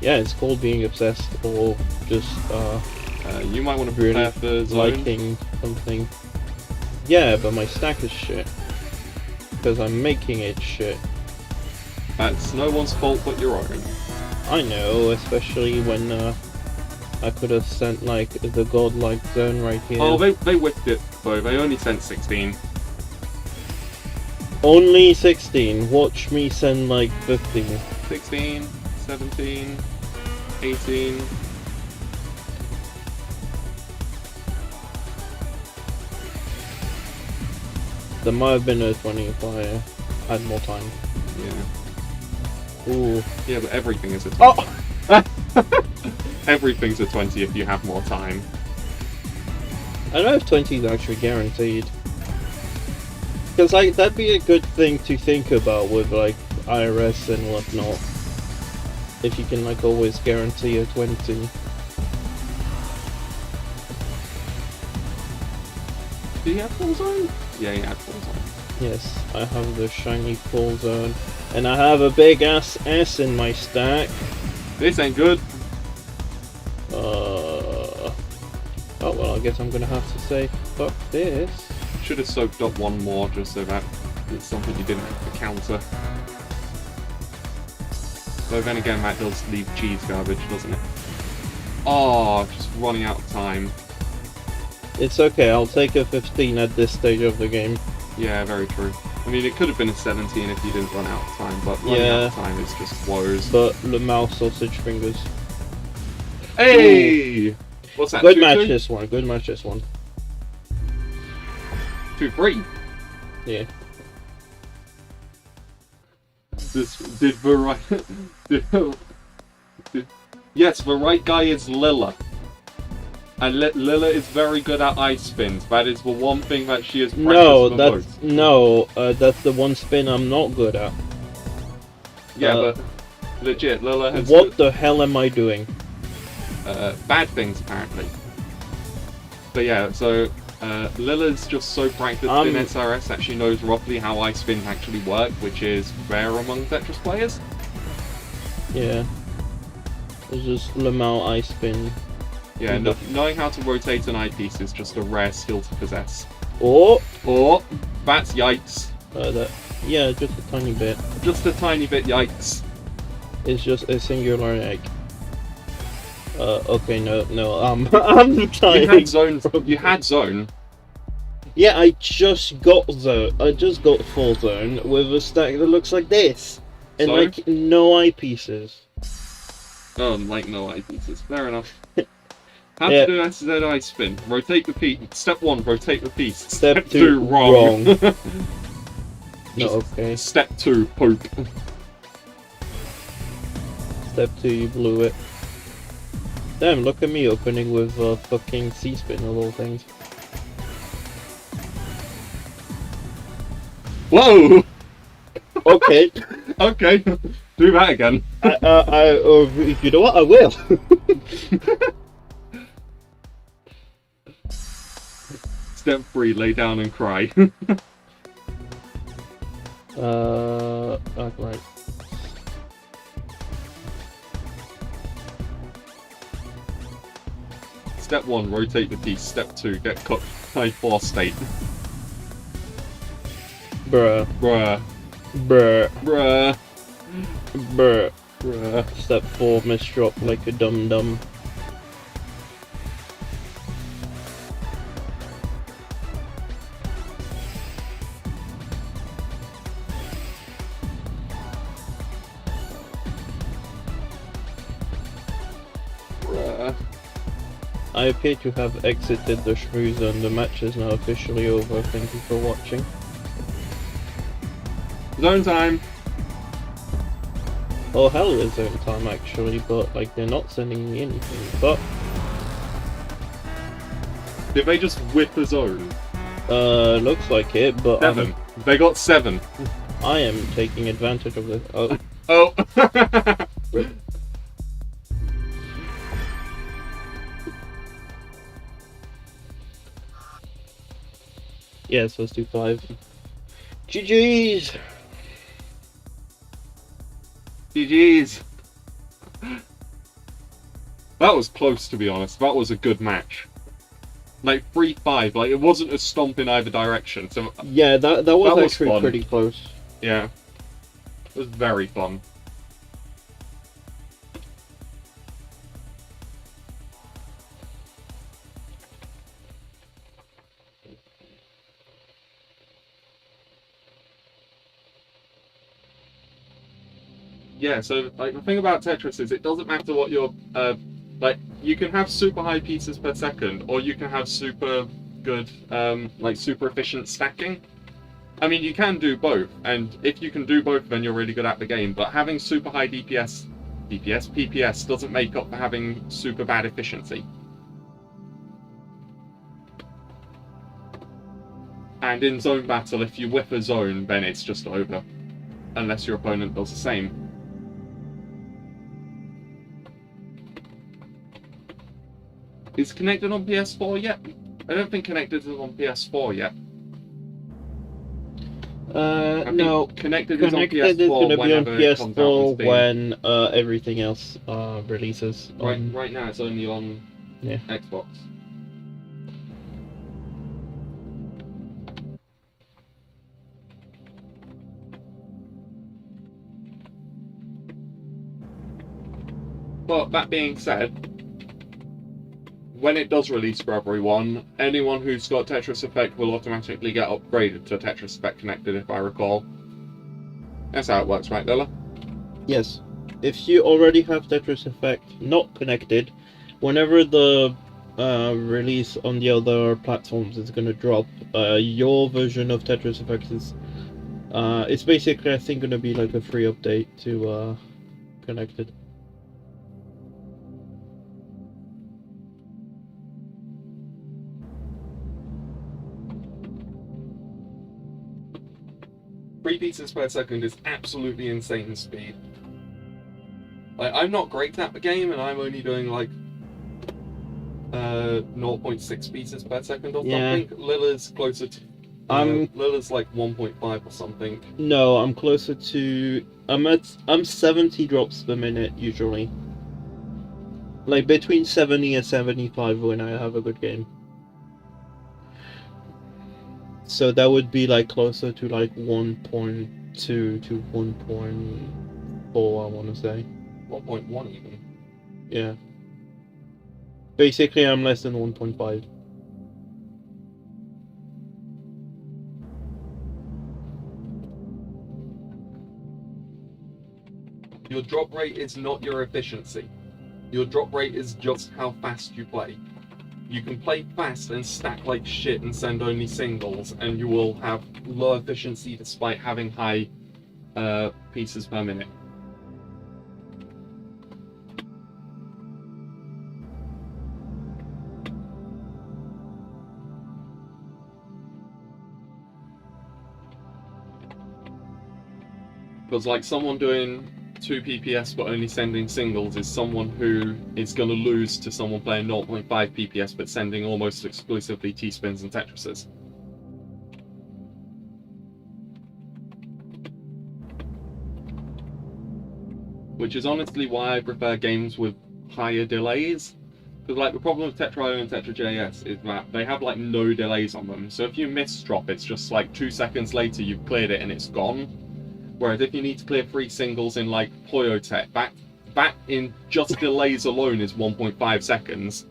Yeah, it's called being obsessed, or just you might want to prepare for zone. liking something. Yeah, but my stack is shit because I'm making it shit. That's no one's fault but your own. I know, especially when I could have sent like the godlike zone right here. Oh, they whipped it though. They only sent 16. Only 16. Watch me send like 15. 16, 17, 18. There might have been a 20 if I had more time. Yeah. Ooh. Yeah, but everything is a 20. Oh! Everything's a 20 if you have more time. I don't know if 20 is actually guaranteed. Because like that'd be a good thing to think about with like IRS and whatnot. If you can like always guarantee a 20. Do you have full zone? Yeah, you have full zone. Yes, I have the shiny full zone. And I have a big ass S in my stack. This ain't good. Oh well, I guess I'm gonna have to say fuck this. Should have soaked up one more just so that it's something you didn't have to counter. Though then again, that does leave cheese garbage, doesn't it? Oh, just running out of time. It's okay, I'll take a 15 at this stage of the game. Yeah, very true. I mean, it could have been a 17 if you didn't run out of time, but running out of time is just woes. But Le Mao sausage fingers. Hey! Ooh. What's that? Good 2-2? match this one. Good match this one. 2-3. Yeah. This did the right. Yes, the right guy is Lilla. And Lilla is very good at ice spins. That is the one thing that she has practiced that's the one spin I'm not good at. Yeah, but legit, Lilla has. What the hell am I doing? Bad things apparently. But yeah, so Lilla's just so practiced in SRS that she knows roughly how ice spins actually work, which is rare among Tetris players. Yeah. It's just Le Mao ice spin. Yeah, knowing how to rotate an eyepiece is just a rare skill to possess. Or That's yikes. Yeah, just a tiny bit. Just a tiny bit yikes. It's just a singular egg. Okay, no, I'm tired. You had zone. Yeah, I just got zone. I just got full zone with a stack that looks like this, and So? like no eyepieces. Oh, like no eyepieces. Fair enough. How to do SZI spin? Rotate the piece. Step 1, rotate the piece. Step 2, wrong. No, okay. Step 2, poke. Step 2, you blew it. Damn, look at me opening with fucking C-spin of all things. Whoa! Okay. Okay, do that again. You know what? I will. Step 3, lay down and cry. Right. Step 1, rotate the piece. Step 2, get cut by floor state. Bruh. Bruh. Bruh. Bruh. Bruh. Bruh. Step 4, misdrop like a dum-dum. I appear to have exited the schmooze and the match is now officially over. Thank you for watching. Zone time! Oh hell yeah, zone time actually, but like they're not sending me anything. But did they just whip a zone? looks like it, but 7. They got 7. I am taking advantage of this. Oh. Oh. Yeah, so let's do 5. GG's! GG's! That was close, to be honest. That was a good match. Like 3-5, like it wasn't a stomp in either direction. So yeah, that was actually fun. pretty close. Yeah, it was very fun. Yeah, so like the thing about Tetris is it doesn't matter what your like you can have super high pieces per second, or you can have super good like super efficient stacking. I mean, you can do both, and if you can do both, then you're really good at the game. But having super high PPS doesn't make up for having super bad efficiency. And in zone battle, if you whip a zone, then it's just over, unless your opponent does the same. Is connected on PS4 yet? I don't think connected is on PS4 yet. No. Connected is on PS4 is going to be on PS4 when everything else releases. Right now it's only on Yeah. Xbox. But that being said, when it does release for everyone, anyone who's got Tetris Effect will automatically get upgraded to Tetris Effect Connected, if I recall. That's how it works, right, Lila? Yes. If you already have Tetris Effect not connected, whenever the release on the other platforms is going to drop, your version of Tetris Effect is... it's basically, I think, going to be like a free update to connected. Three pieces per second is absolutely insane speed. Like, I'm not great at the game, and I'm only doing like 0.6 pieces per second or something. Lila's closer to. Lila's like 1.5 or something. No, I'm closer to. I'm 70 drops per minute usually. like between 70 and 75 when I have a good game. So that would be like closer to like 1.2 to 1.4, I want to say. 1.1 even. Yeah. Basically, I'm less than 1.5. Your drop rate is not your efficiency. Your drop rate is just how fast you play. You can play fast and stack like shit and send only singles, and you will have low efficiency despite having high pieces per minute. Because like someone doing 2 PPS but only sending singles is someone who is going to lose to someone playing 0.5 PPS but sending almost exclusively T-spins and Tetrises. Which is honestly why I prefer games with higher delays. Because like the problem with Tetra.io and Tetra.js is that they have like no delays on them. So if you miss drop, it's just like 2 seconds later you've cleared it and it's gone. Whereas if you need to clear 3 singles in like Poyotech, that in just delays alone is 1.5 seconds.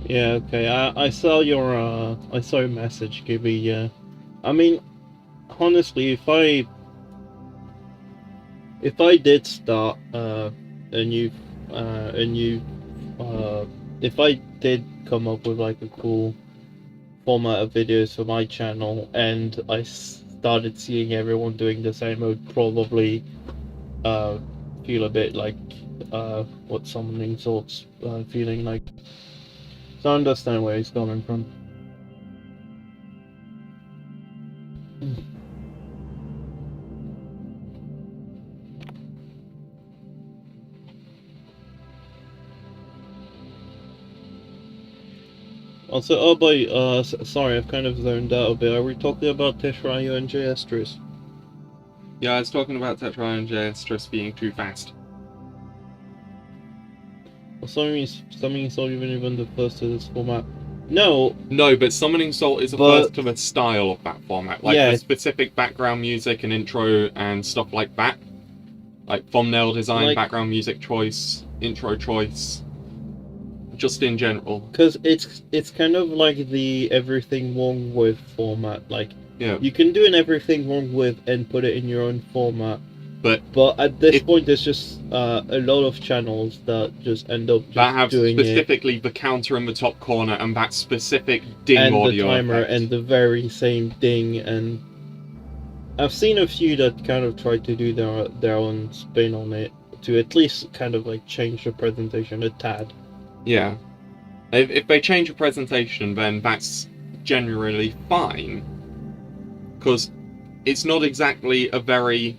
Yeah, okay. I saw your message, Gibby. Yeah, I mean, honestly, if I did start a new if I did come up with like a cool format of videos for my channel and I started seeing everyone doing the same, I would probably feel a bit like what Summoning Salt's feeling like. So I understand where he's coming from. Also, oh boy, sorry, I've kind of zoned out a bit. Are we talking about Tetris and JS? Yeah, I was talking about Tetra and JS just being too fast. Well, Summoning Salt even the first to this format. No, but Summoning Salt is the first to the style of that format. Like the specific background music and intro and stuff like that. Like thumbnail design, like, background music choice, intro choice. Just in general. Because it's kind of like the everything wrong with format. Like, yeah, you can do an everything wrong with and put it in your own format. But at this point, there's just a lot of channels that just end up just that have doing specifically the counter in the top corner and that specific ding and audio the timer effect. And the very same ding. And I've seen a few that kind of try to do their own spin on it to at least kind of like change the presentation a tad. Yeah, if they change a presentation, then that's generally fine, because it's not exactly a very,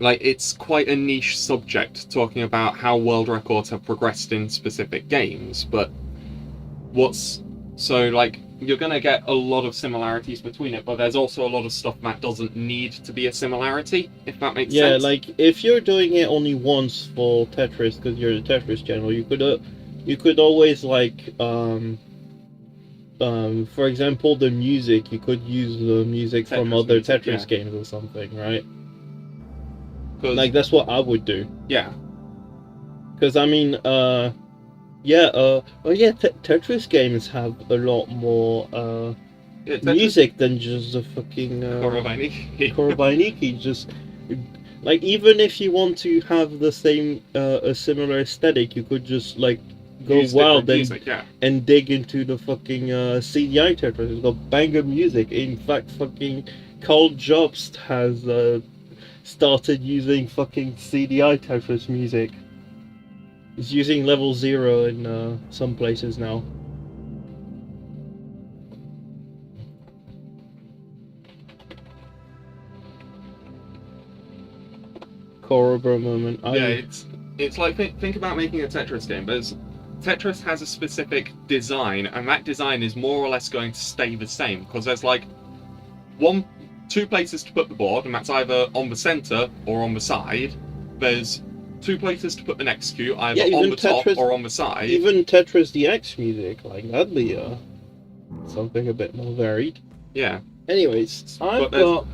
like, it's quite a niche subject talking about how world records have progressed in specific games, but so like, you're gonna get a lot of similarities between it, but there's also a lot of stuff that doesn't need to be a similarity, if that makes sense. Yeah, like, if you're doing it only once for Tetris, because you're a Tetris channel, you could always, like, for example, the music, you could use the music from other Tetris games or something, right? Like, that's what I would do. Yeah. Because, I mean, Tetris games have a lot more music than just the fucking Korobainiki. Just like, even if you want to have the same a similar aesthetic, you could just like go wild and dig into the fucking CDI Tetris. It's got banger music. In fact, fucking Carl Jobst has started using fucking CDI Tetris music. He's using level 0 in some places now. Korobra moment. Yeah, it's like think about making a Tetris game, but Tetris has a specific design, and that design is more or less going to stay the same, because there's like two places to put the board, and that's either on the center or on the side. There's 2 places to put an execute, either on the top or on the side. Even Tetris DX music, like, that'd be something a bit more varied. Yeah. Anyways, I've got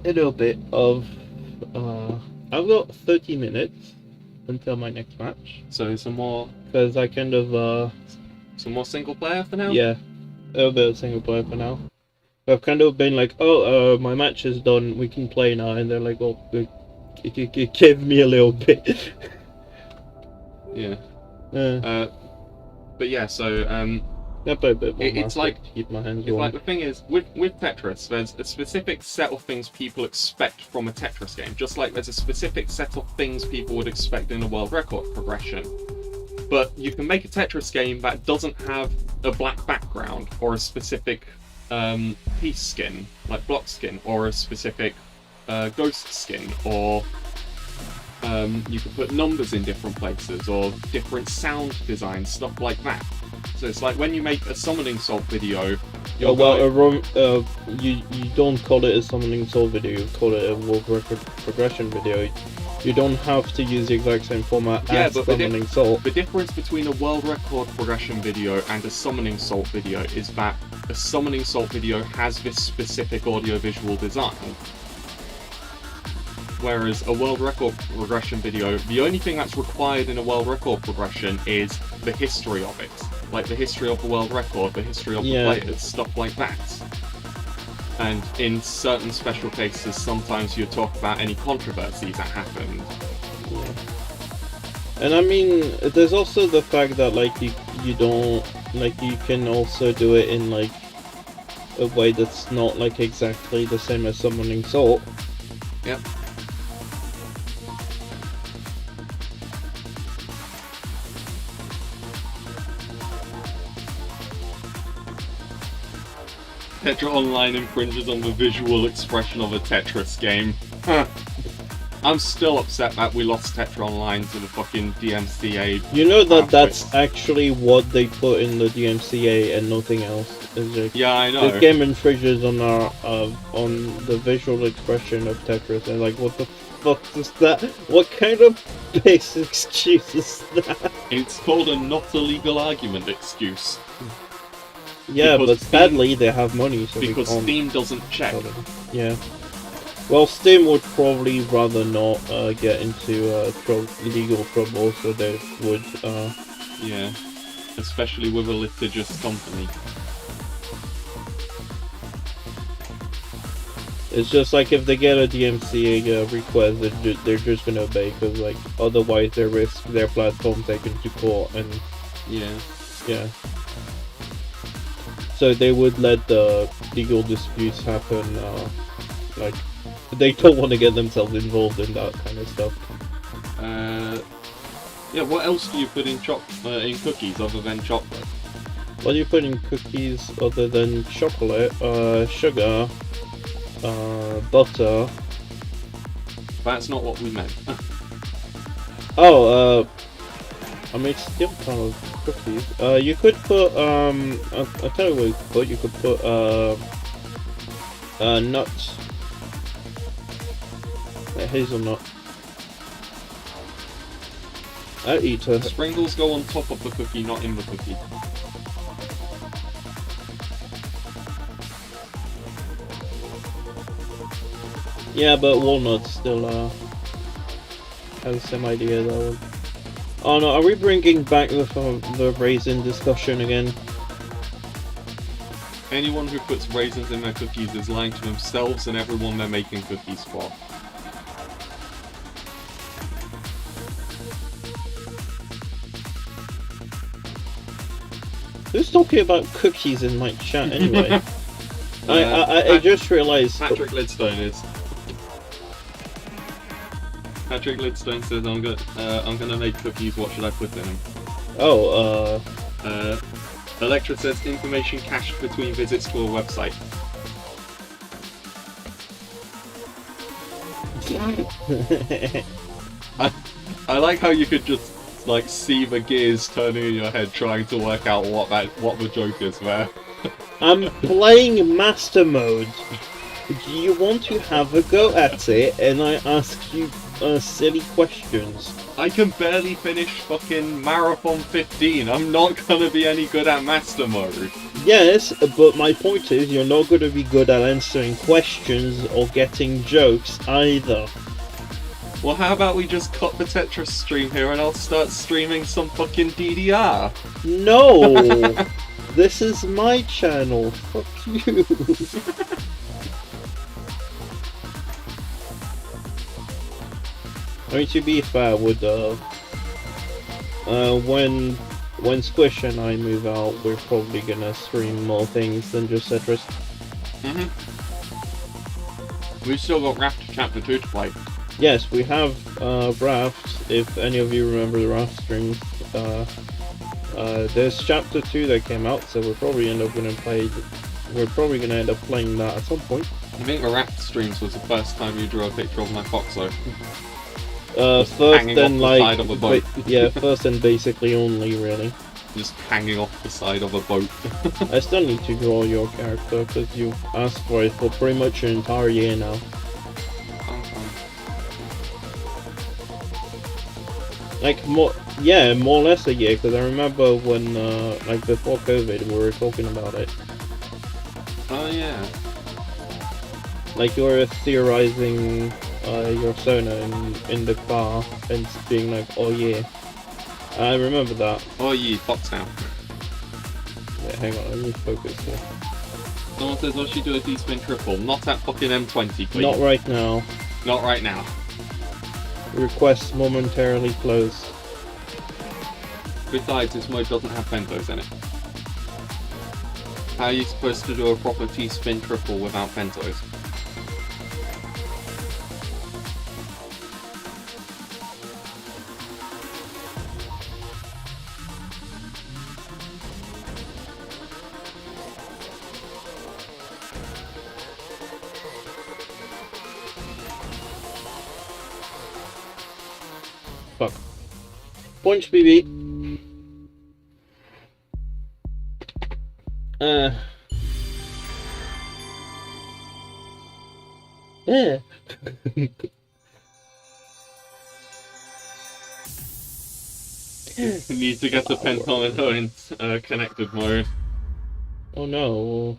a little bit of I've got 30 minutes until my next match. So some more... Because I kind of... some more single player for now? Yeah, a little bit of single player for now. I've kind of been like, oh, my match is done, we can play now. And they're like, well, give me a little bit. Yeah. But yeah, so... it's like to keep my hands warm. Like the thing is with Tetris, there's a specific set of things people expect from a Tetris game, just like there's a specific set of things people would expect in a world record progression. But you can make a Tetris game that doesn't have a black background or a specific piece skin, like block skin, or a specific ghost skin, or you can put numbers in different places, or different sound design, stuff like that. So it's like when you make a Summoning Salt video, you don't call it a Summoning Salt video, you call it a world record progression video. You don't have to use the exact same format as Summoning Salt. The difference between a world record progression video and a Summoning Salt video is that a Summoning Salt video has this specific audio-visual design. Whereas a world record progression video, the only thing that's required in a world record progression is the history of it. Like the history of the world record, the history of the players, stuff like that. And in certain special cases, sometimes you talk about any controversies that happened. Yeah. And I mean, there's also the fact that like you don't, like, you can also do it in like a way that's not like exactly the same as Summoning Salt. Yep. Tetra Online infringes on the visual expression of a Tetris game. I'm still upset that we lost Tetra Online to the fucking DMCA. You know that that's actually what they put in the DMCA and nothing else. Is it? Yeah, I know. This game infringes on our on the visual expression of Tetris, and like, what the fuck is that? What kind of base excuse is that? It's called a not illegal argument excuse. Yeah, because but sadly they have money, so because Steam doesn't check. Yeah. Well, Steam would probably rather not get into legal trouble, so they would. Yeah, especially with a litigious company. It's just like if they get a DMCA request, they're just gonna obey, because like otherwise they risk their platform taken to court, and yeah. So they would let the legal disputes happen. Like, they don't want to get themselves involved in that kind of stuff. Yeah. What else do you put in cookies other than chocolate? What do you put in cookies other than chocolate? Sugar, butter. That's not what we meant. I made still kind of cookies. You could put I'll tell you what you could put. You could put nuts. Hazelnut. I'll eat her. Sprinkles go on top of the cookie, not in the cookie. Yeah, but walnuts still have the same idea though. Oh no, are we bringing back the raisin discussion again? Anyone who puts raisins in their cookies is lying to themselves and everyone they're making cookies for. Who's talking about cookies in my chat anyway? I just realized. Patrick Lidstone is. Patrick Lidstone says I'm gonna make cookies. What should I put in them? Oh, Electra says information cached between visits to a website. I like how you could just like see the gears turning in your head trying to work out what the joke is there. I'm playing Master Mode. Do you want to have a go at it? And I ask you silly questions. I can barely finish fucking Marathon 15. I'm not gonna be any good at Master Mode. Yes, but my point is you're not going to be good at answering questions or getting jokes either. Well, how about we just cut the Tetris stream here and I'll start streaming some fucking DDR? No! This is my channel. Fuck you. I mean, to be fair, with when Squish and I move out, we're probably gonna stream more things than just Tetris. We've still got Raft Chapter 2 to play. Yes, we have Raft. If any of you remember the Raft stream, there's Chapter 2 that came out, so we're probably gonna end up playing that at some point. I think the Raft streams was the first time you drew a picture of my Foxo. First and like, yeah, first and basically only, really. Just hanging off the side of a boat. I still need to draw your character because you asked for it for pretty much an entire year now. Like more or less a year, because I remember when like before COVID we were talking about it. Oh yeah. Like you were theorizing your Sona in the car and being like, oh yeah. I remember that. Oh yeah, Fox now. Wait, hang on, let me focus here. Someone says, "Will she do a D-spin triple?" Not at fucking M20, please. Not right now. Not right now. Request momentarily closed. Besides, this mode doesn't have pentos in it. How are you supposed to do a proper T-spin triple without pentos? Fuck. Punch BB. Yeah. Need to get the pentometer in connected mode. Oh no.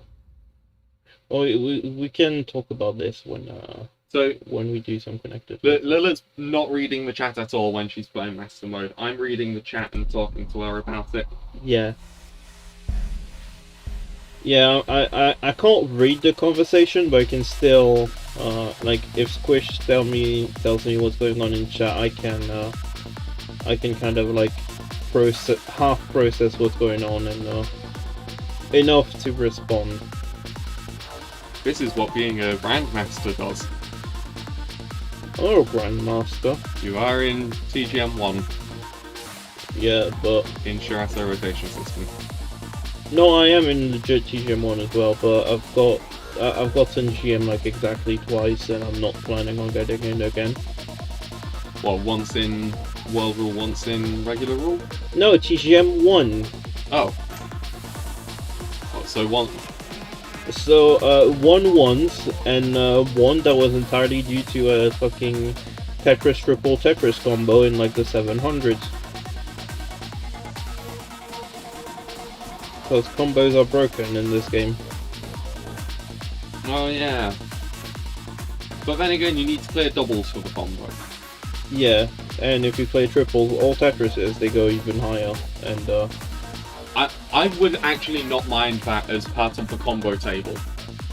Oh, we can talk about this when we do some connected. Lilith's not reading the chat at all when she's playing Master Mode. I'm reading the chat and talking to her about it. Yeah. Yeah, I can't read the conversation, but I can still like if Squish tells me what's going on in chat, I can kind of like half process what's going on and enough to respond. This is what being a Grandmaster does. Oh, Grandmaster. You are in TGM 1. Yeah, but in Shirasa rotation system. No, I am in legit TGM 1 as well, but I've gotten GM like exactly twice, and I'm not planning on getting in again. Well, once in World Rule, once in regular rule? No, TGM 1. Oh. So one. So one once, and one that was entirely due to a fucking Tetris triple Tetris combo in like the 700s. Those combos are broken in this game. Oh yeah. But then again, you need to play doubles for the combo. Yeah, and if you play triples, all Tetrises, they go even higher, and I would actually not mind that as part of the combo table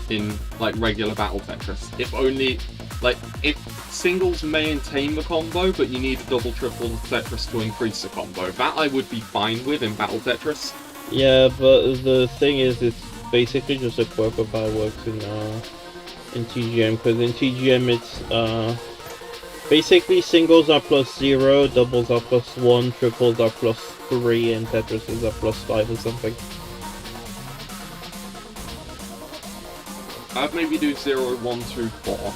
in like regular Battle Tetris. If only, like, if singles maintain the combo, but you need a double triple Tetris to increase the combo. That I would be fine with in Battle Tetris. Yeah, but the thing is, it's basically just a quirk of how it works in TGM, because in TGM it's basically singles are +0, doubles are +1, triples are +3, and Tetris are +5 or something. I'd maybe do 0, 1, 2, 4.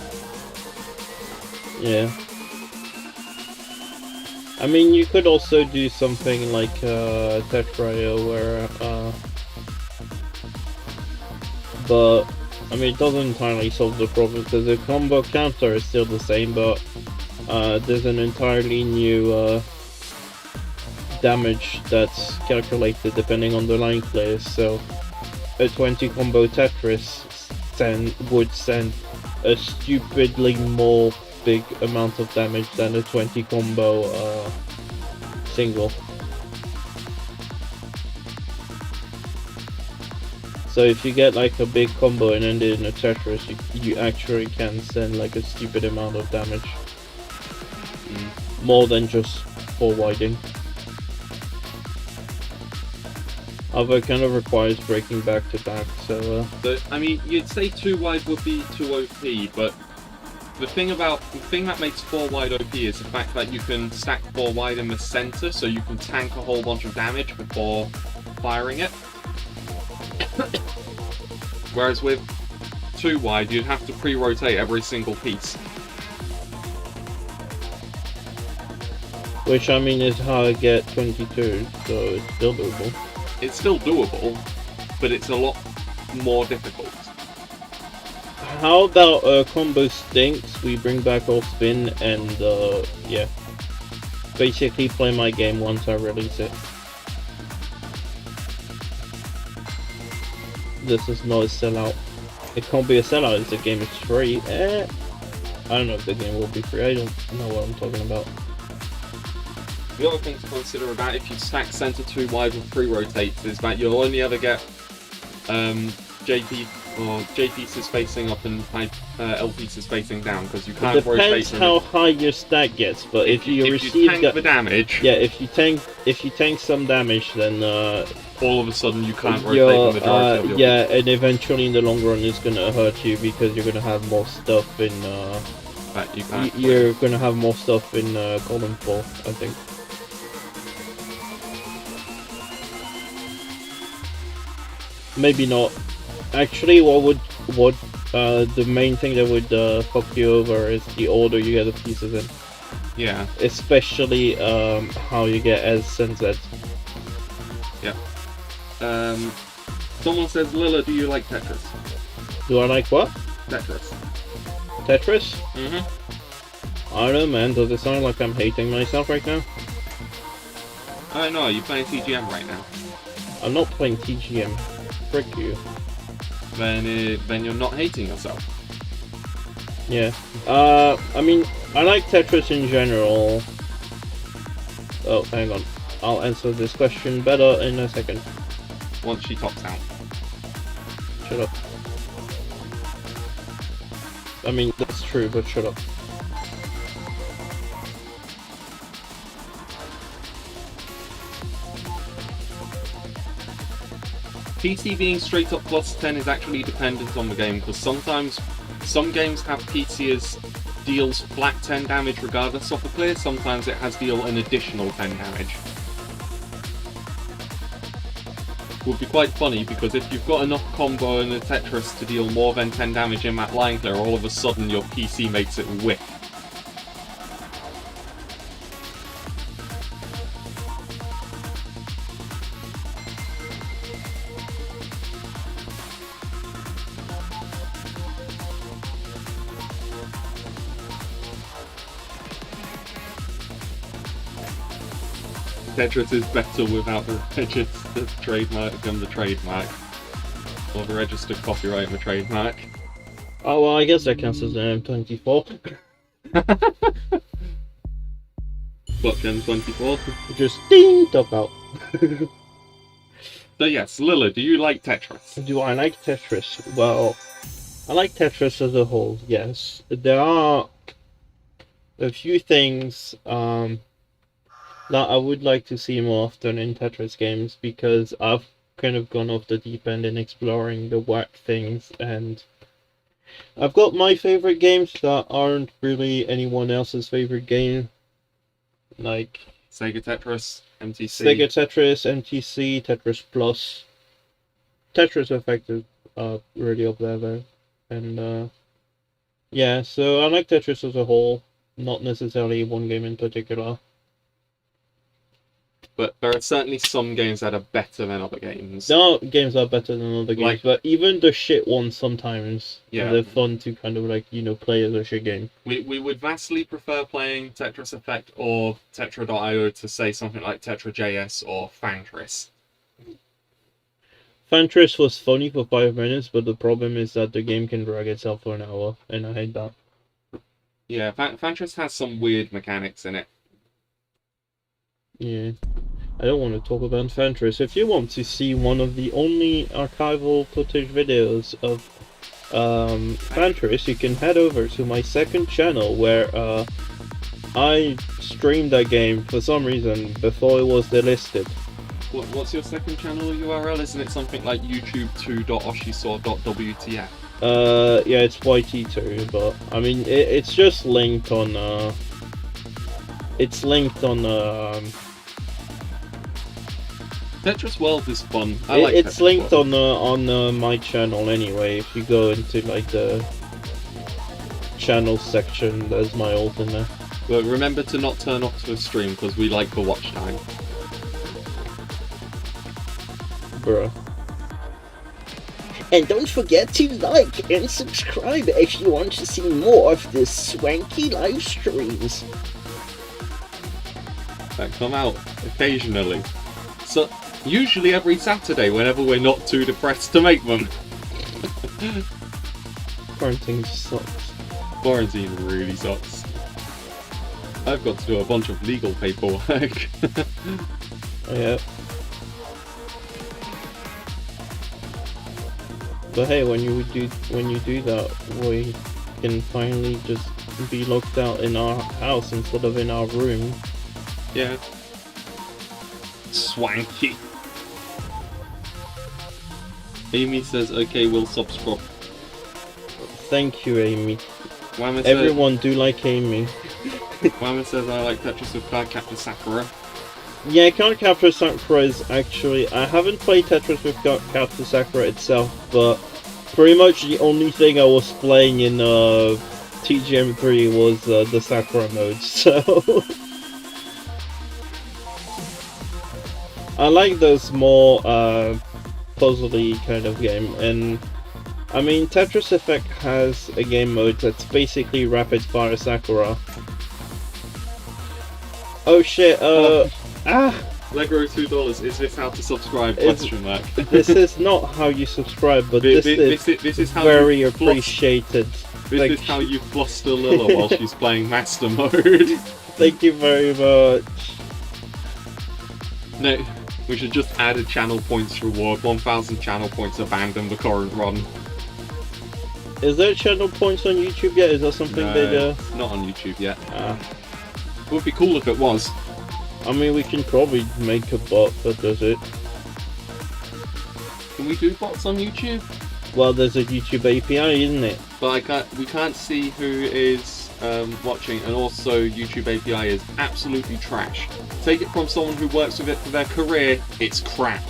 Yeah. I mean, you could also do something like Tetris where but I mean, it doesn't entirely solve the problem because the combo counter is still the same, but there's an entirely new damage that's calculated depending on the line players. So a 20 combo Tetris would send a stupidly more big amount of damage than a 20 combo single. So if you get like a big combo and end it in a Tetris, you actually can send like a stupid amount of damage. More than just forwarding. Although it kind of requires breaking back to back, so... But, I mean, you'd say 2 wide would be too OP, but the thing that makes 4 wide OP is the fact that you can stack 4 wide in the center, so you can tank a whole bunch of damage before firing it. Whereas with 2 wide, you'd have to pre-rotate every single piece. Which, I mean, is how I get 22, so it's still doable. It's still doable, but it's a lot more difficult. How about combo stinks, we bring back all spin, and yeah. Basically play my game once I release it. This is not a sellout. It can't be a sellout if the game is free. I don't know if the game will be free, I don't know what I'm talking about. The other thing to consider about if you stack center 2 wide with pre-rotates is that you'll only ever get J pieces facing up and L pieces facing down, because you can't rotate. Depends how high your stack gets, but if you tank the damage, yeah, if you tank some damage, then all of a sudden you can't rotate the majority of your yeah, and eventually in the long run it's gonna hurt you because you're gonna have more stuff in that you can't. You're gonna have more stuff in column 4, I think. Maybe not. Actually, the main thing that would fuck you over is the order you get the pieces in. Yeah. Especially how you get S and Z. Yeah. Someone says, Lila, do you like Tetris? Do I like what? Tetris. Tetris? Mm-hmm. I don't know, man. Does it sound like I'm hating myself right now? I know, you're playing TGM right now. I'm not playing TGM. Frick you. Then you're not hating yourself. Yeah. I mean, I like Tetris in general. Oh, hang on. I'll answer this question better in a second. Once she tops out. Shut up. I mean, that's true, but shut up. PC being straight up +10 is actually dependent on the game, because sometimes some games have PC as deals flat 10 damage regardless of the clear, sometimes it has deal an additional 10 damage. Would be quite funny, because if you've got enough combo in a Tetris to deal more than 10 damage in that line clear, all of a sudden your PC makes it whiff. Tetris is better without the registered trademark than the trademark. Or the registered copyright and the trademark. Oh, well, I guess that counts as an M24. What, Gen 24? Just ding, top out. So yes, Lilla, do you like Tetris? Do I like Tetris? Well, I like Tetris as a whole, yes. There are a few things that I would like to see more often in Tetris games, because I've kind of gone off the deep end in exploring the whack things, and I've got my favorite games that aren't really anyone else's favorite game, like Sega Tetris, MTC. Sega Tetris, MTC, Tetris Plus. Tetris Effect is really up there though. And yeah, so I like Tetris as a whole, not necessarily one game in particular. But there are certainly some games that are better than other games. There are games that are better than other games, but even the shit ones sometimes, they're fun to kind of like, play as a shit game. We would vastly prefer playing Tetris Effect or Tetra.io to say something like Tetra.js or Fantris. Fantris was funny for 5 minutes, but the problem is that the game can drag itself for an hour, and I hate that. Yeah, Fantris has some weird mechanics in it. Yeah. I don't want to talk about Fantris. If you want to see one of the only archival footage videos of Fantris, you can head over to my second channel where I streamed that game for some reason before it was delisted. What's your second channel URL? Isn't it something like youtube2.oshisaw.wtf? Yeah, it's YT2, but I mean it's just linked on Tetris World is fun. It's linked on my channel anyway. If you go into like the channel section, there's my alt in there. But remember to not turn off the stream because we like the watch time. Bruh. And don't forget to like and subscribe if you want to see more of this swanky live streams that come out occasionally. So usually every Saturday whenever we're not too depressed to make them. Quarantine sucks. Quarantine really sucks. I've got to do a bunch of legal paperwork. Yeah. But hey, when you do that, we can finally just be locked out in our house instead of in our room. Yeah. Swanky. Amy says, okay, we'll subscribe. Thank you, Amy. Whammer Everyone do like Amy. Whammer says, I like Tetris with Cardcaptor Sakura. Yeah, Cardcaptor Sakura is actually... I haven't played Tetris with Cardcaptor Sakura itself, but pretty much the only thing I was playing in TGM3 was the Sakura mode, so... I like those more puzzly kind of game, and I mean Tetris Effect has a game mode that's basically rapid fire Sakura. Oh shit, Legro $2, is this how to subscribe? Question mark. This is not how you subscribe, but this is how very appreciated. This is how you fluster Lilla while she's playing Master Mode. Thank you very much. No, we should just add a channel points reward. 1,000 channel points, abandon the current run. Is there channel points on YouTube yet? Is that something they do? It's not on YouTube yet. It would be cool if it was. I mean, we can probably make a bot that does it. Can we do bots on YouTube? Well, there's a YouTube API, isn't it? But we can't see who is watching, and also YouTube API is absolutely trash. Take it from someone who works with it for their career, it's crap.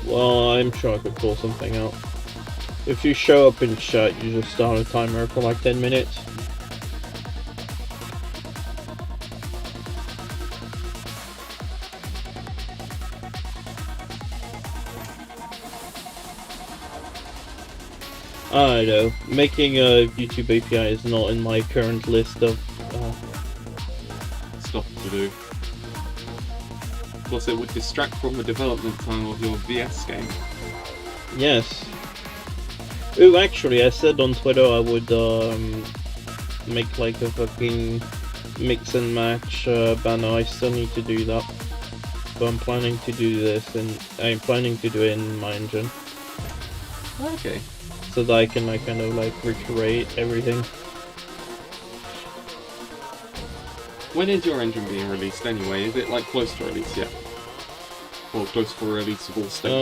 Well, I'm sure I could pull something out. If you show up in chat, you just start a timer for like 10 minutes. I know, making a YouTube API is not in my current list of stuff to do. Plus it would distract from the development time of your VS game. Yes. Ooh, actually, I said on Twitter I would make like a fucking mix and match banner. I still need to do that. but I'm planning to do this, and I'm planning to do it in my engine. Okay. So that I can like kind of like recreate everything. When is your engine being released anyway? Is it like close to release yet? Or close to a releasable state?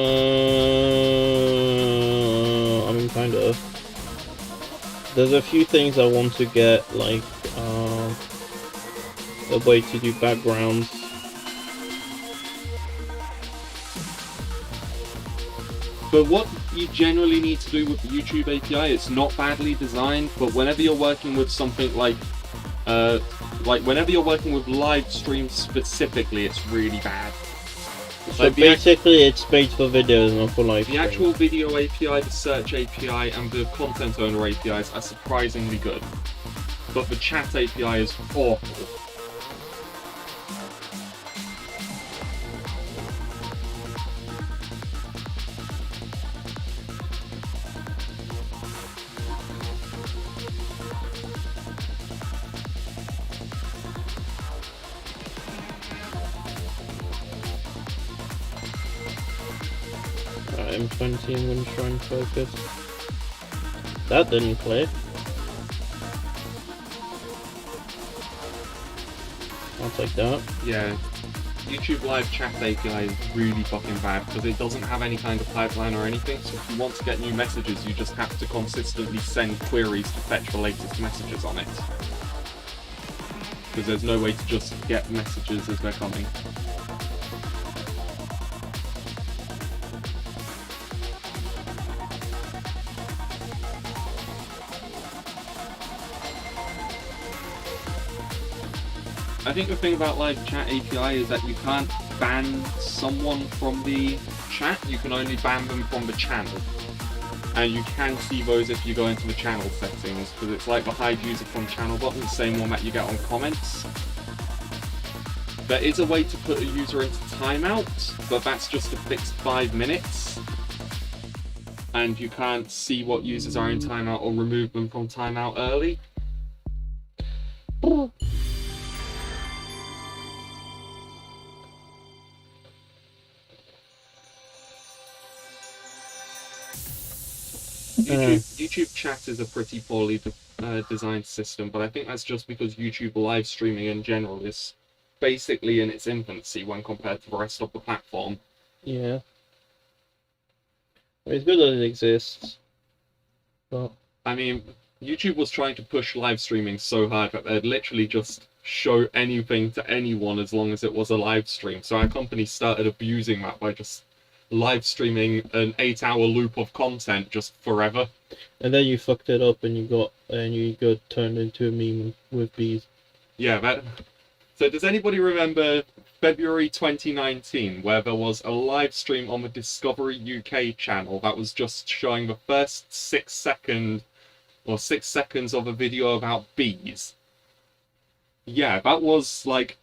I mean, kind of. There's a few things I want to get, like a way to do backgrounds. But what you generally need to do with the YouTube API, it's not badly designed, but whenever you're working with something like whenever you're working with live streams specifically, it's really bad. So Like basically, it's made for videos, not for live the stream. actual video API, the search API, and the content owner APIs are surprisingly good. But the chat API is awful. M20, I'm going to try and focus. That didn't play. I'll take that. Yeah, YouTube Live Chat API is really fucking bad because it doesn't have any kind of pipeline or anything, so if you want to get new messages, you just have to consistently send queries to fetch the latest messages on it. Because there's no way to just get messages as they're coming. I think the thing about Live Chat API is that you can't ban someone from the chat, you can only ban them from the channel. And you can see those if you go into the channel settings, because it's like the hide user from channel button, the same one that you get on comments. There is a way to put a user into timeout, but that's just a fixed 5 minutes. And you can't see what users are in timeout or remove them from timeout early. YouTube chat is a pretty poorly designed system, but I think that's just because YouTube live streaming in general is basically in its infancy when compared to the rest of the platform. Yeah. It's good that it exists. But I mean, YouTube was trying to push live streaming so hard that they'd literally just show anything to anyone as long as it was a live stream. So our company started abusing that by just live streaming an 8-hour loop of content just forever. and then you fucked it up and you got turned into a meme with bees. Yeah, that. So does anybody remember February 2019 where there was a live stream on the Discovery UK channel that was just showing the first 6 seconds of a video about bees? Yeah, that was like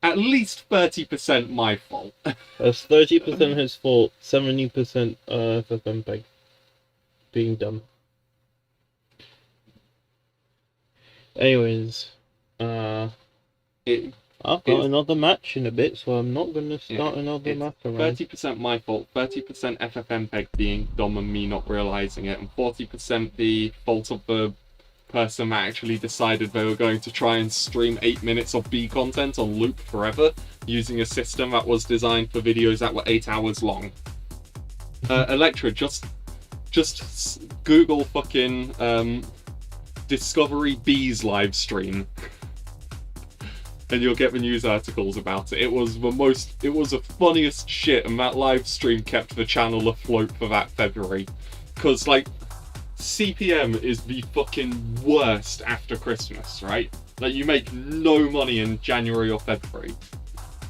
at least 30% my fault. That's 30% his fault, 70% FFmpeg being dumb. Anyways, I've got another match in a bit, so I'm not going to start another match around. 30% my fault, 30% FFmpeg being dumb and me not realising it, and 40% the fault of the person that actually decided they were going to try and stream 8 minutes of B content on loop forever using a system that was designed for videos that were 8 hours long. Electra, just Google fucking Discovery Bees live stream and you'll get the news articles about it. It was the funniest shit, and that live stream kept the channel afloat for that February. Because like CPM is the fucking worst after Christmas, right? Like you make no money in January or February.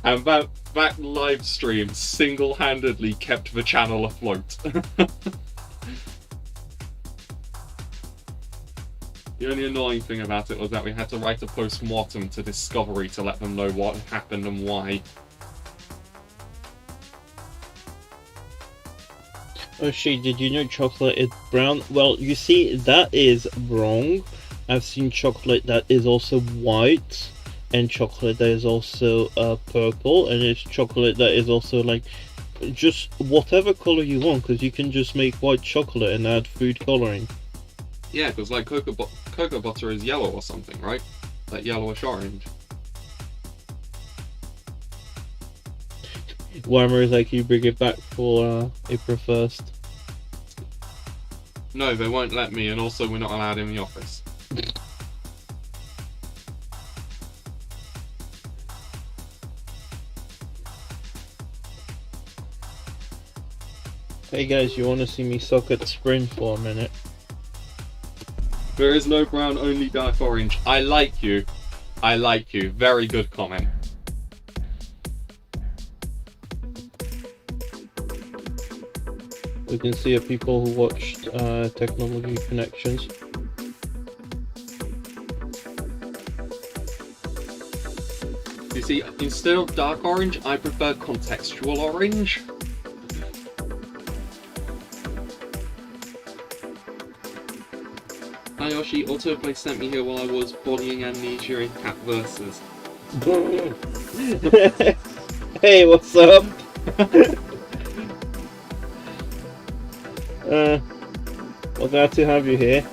And that live stream single-handedly kept the channel afloat. The only annoying thing about it was that we had to write a post-mortem to Discovery to let them know what happened and why. Oh shit, did you know chocolate is brown? Well, you see, that is wrong. I've seen chocolate that is also white, and chocolate that is also purple, and it's chocolate that is also like just whatever color you want, because you can just make white chocolate and add food coloring. Yeah, because like cocoa butter is yellow or something, right? Like yellowish orange. Warmer is like, you bring it back for April 1st. No, they won't let me, and also we're not allowed in the office. Hey guys, you want to see me suck at Sprint for a minute? There is no brown, only dark orange. I like you. I like you. Very good comment. We can see people who watched Technology Connections. You see, instead of dark orange, I prefer contextual orange. Hi Yoshi, autoplay sent me here while I was bodying amnesia in Cat Versus. Hey, what's up? We're glad to have you here.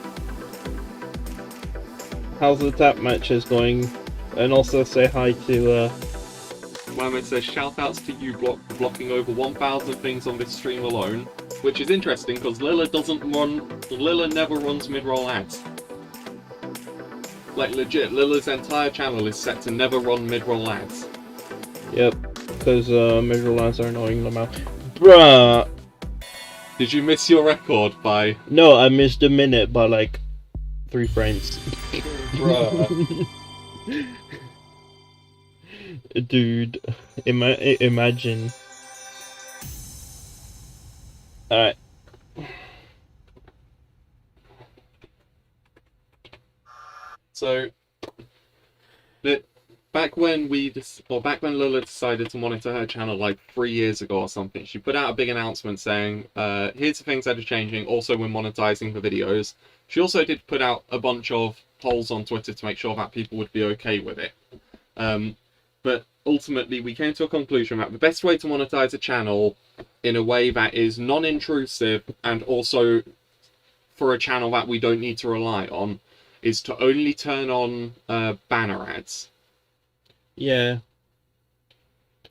How's the tap matches going? And also say hi to Mohammed says, shoutouts to you blocking over 1,000 things on this stream alone. Which is interesting because Lilla never runs mid-roll ads. Like legit, Lilla's entire channel is set to never run mid-roll ads. Yep, because mid-roll ads are annoying them out. Bruh! Did you miss your record by... No, I missed a minute by like 3 frames. Bruh. Dude, imagine. Alright. So, back when Lila decided to monitor her channel like 3 years ago or something, she put out a big announcement saying, here's the things that are changing, also we're monetizing the videos. She also did put out a bunch of polls on Twitter to make sure that people would be okay with it. But ultimately we came to a conclusion that the best way to monetize a channel in a way that is non-intrusive and also for a channel that we don't need to rely on is to only turn on banner ads. Yeah.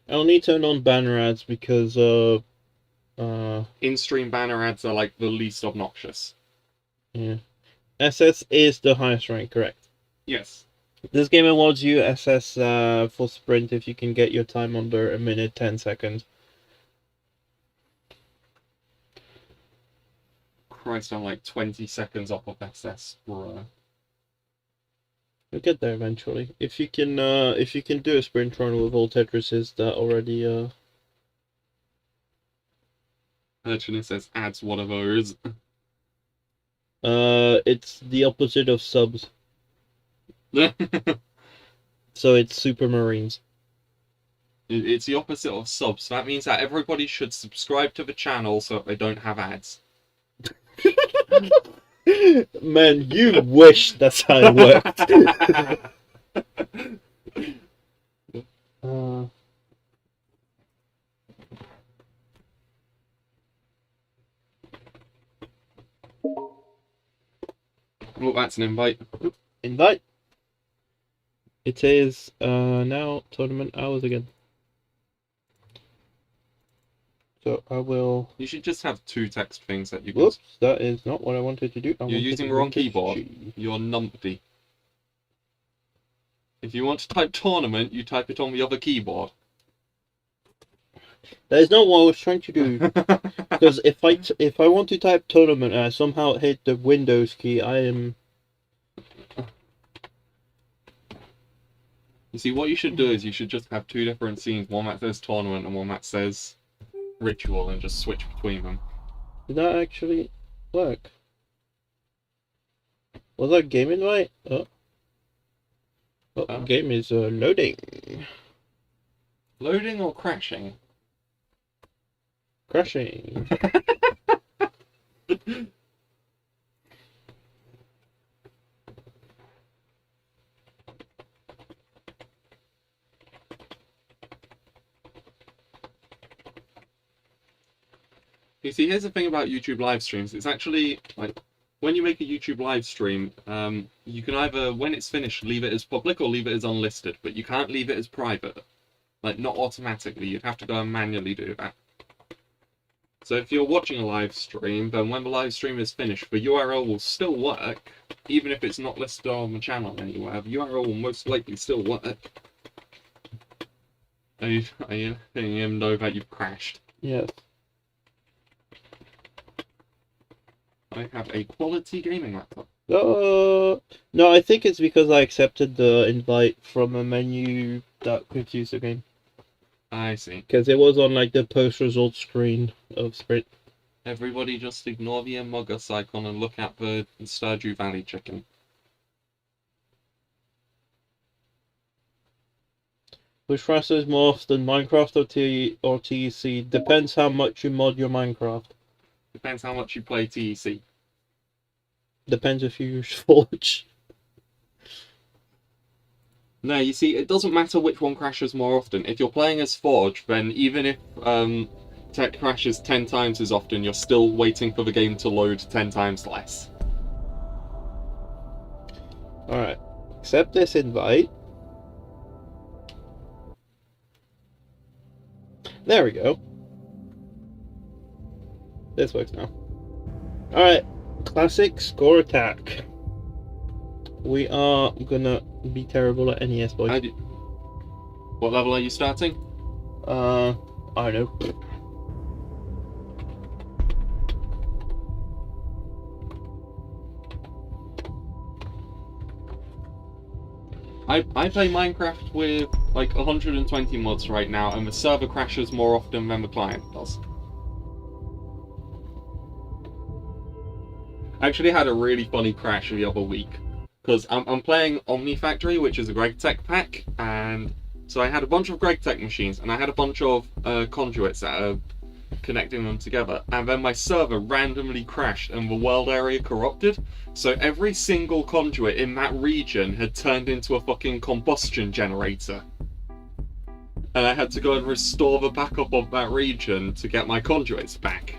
I only turn on banner ads because in-stream banner ads are like the least obnoxious. Yeah. SS is the highest rank, correct? Yes. This game awards you SS for sprint if you can get your time under 1 minute 10 seconds. Christ, I'm like 20 seconds off of SS, bruh. You'll get there eventually. If you can do a sprint run with all Tetrises that already Actually says ads, what are those? it's the opposite of subs. So it's Super Marines. It's the opposite of subs. That means that everybody should subscribe to the channel so that they don't have ads. Man, you wish that's how it worked. Well, that's an invite. Invite. It is now tournament hours again. So I will... You should just have 2 text things that you can... Whoops, that is not what I wanted to do. You're using the wrong keyboard. You're numpty. If you want to type tournament, you type it on the other keyboard. That is not what I was trying to do. Because if I want to type tournament and I somehow hit the Windows key, I am... You see, what you should do is you should just have 2 different scenes, one that says tournament and one that says ritual, and just switch between them. Did that actually work? Was that game invite? Oh, game is loading. Loading or crashing? Crashing. You see, here's the thing about YouTube live streams. It's actually, like, when you make a YouTube live stream, you can either, when it's finished, leave it as public or leave it as unlisted, but you can't leave it as private. Like, not automatically. You'd have to go and manually do that. So if you're watching a live stream, then when the live stream is finished, the URL will still work, even if it's not listed on the channel anywhere. The URL will most likely still work. Are you letting him know that you've crashed? Yes. I have a quality gaming laptop. No, I think it's because I accepted the invite from a menu that confused the game. I see. Because it was on like the post result screen of Sprint. Everybody just ignore the Among Us icon and look at the Stardew Valley chicken. Which crashes more often, Minecraft or TEC? Depends how much you mod your Minecraft. Depends how much you play TEC. Depends if you use Forge. No, you see, it doesn't matter which one crashes more often. If you're playing as Forge, then even if tech crashes 10 times as often, you're still waiting for the game to load 10 times less. Alright, accept this invite. There we go. This works now. Alright, classic score attack. We are gonna be terrible at NES, boys. What level are you starting? I don't know. I play Minecraft with like 120 mods right now, and the server crashes more often than the client does. I actually had a really funny crash the other week, because I'm playing Omni Factory, which is a GregTech pack, and so I had a bunch of GregTech machines, and I had a bunch of conduits that are connecting them together, and then my server randomly crashed and the world area corrupted, so every single conduit in that region had turned into a fucking combustion generator. And I had to go and restore the backup of that region to get my conduits back.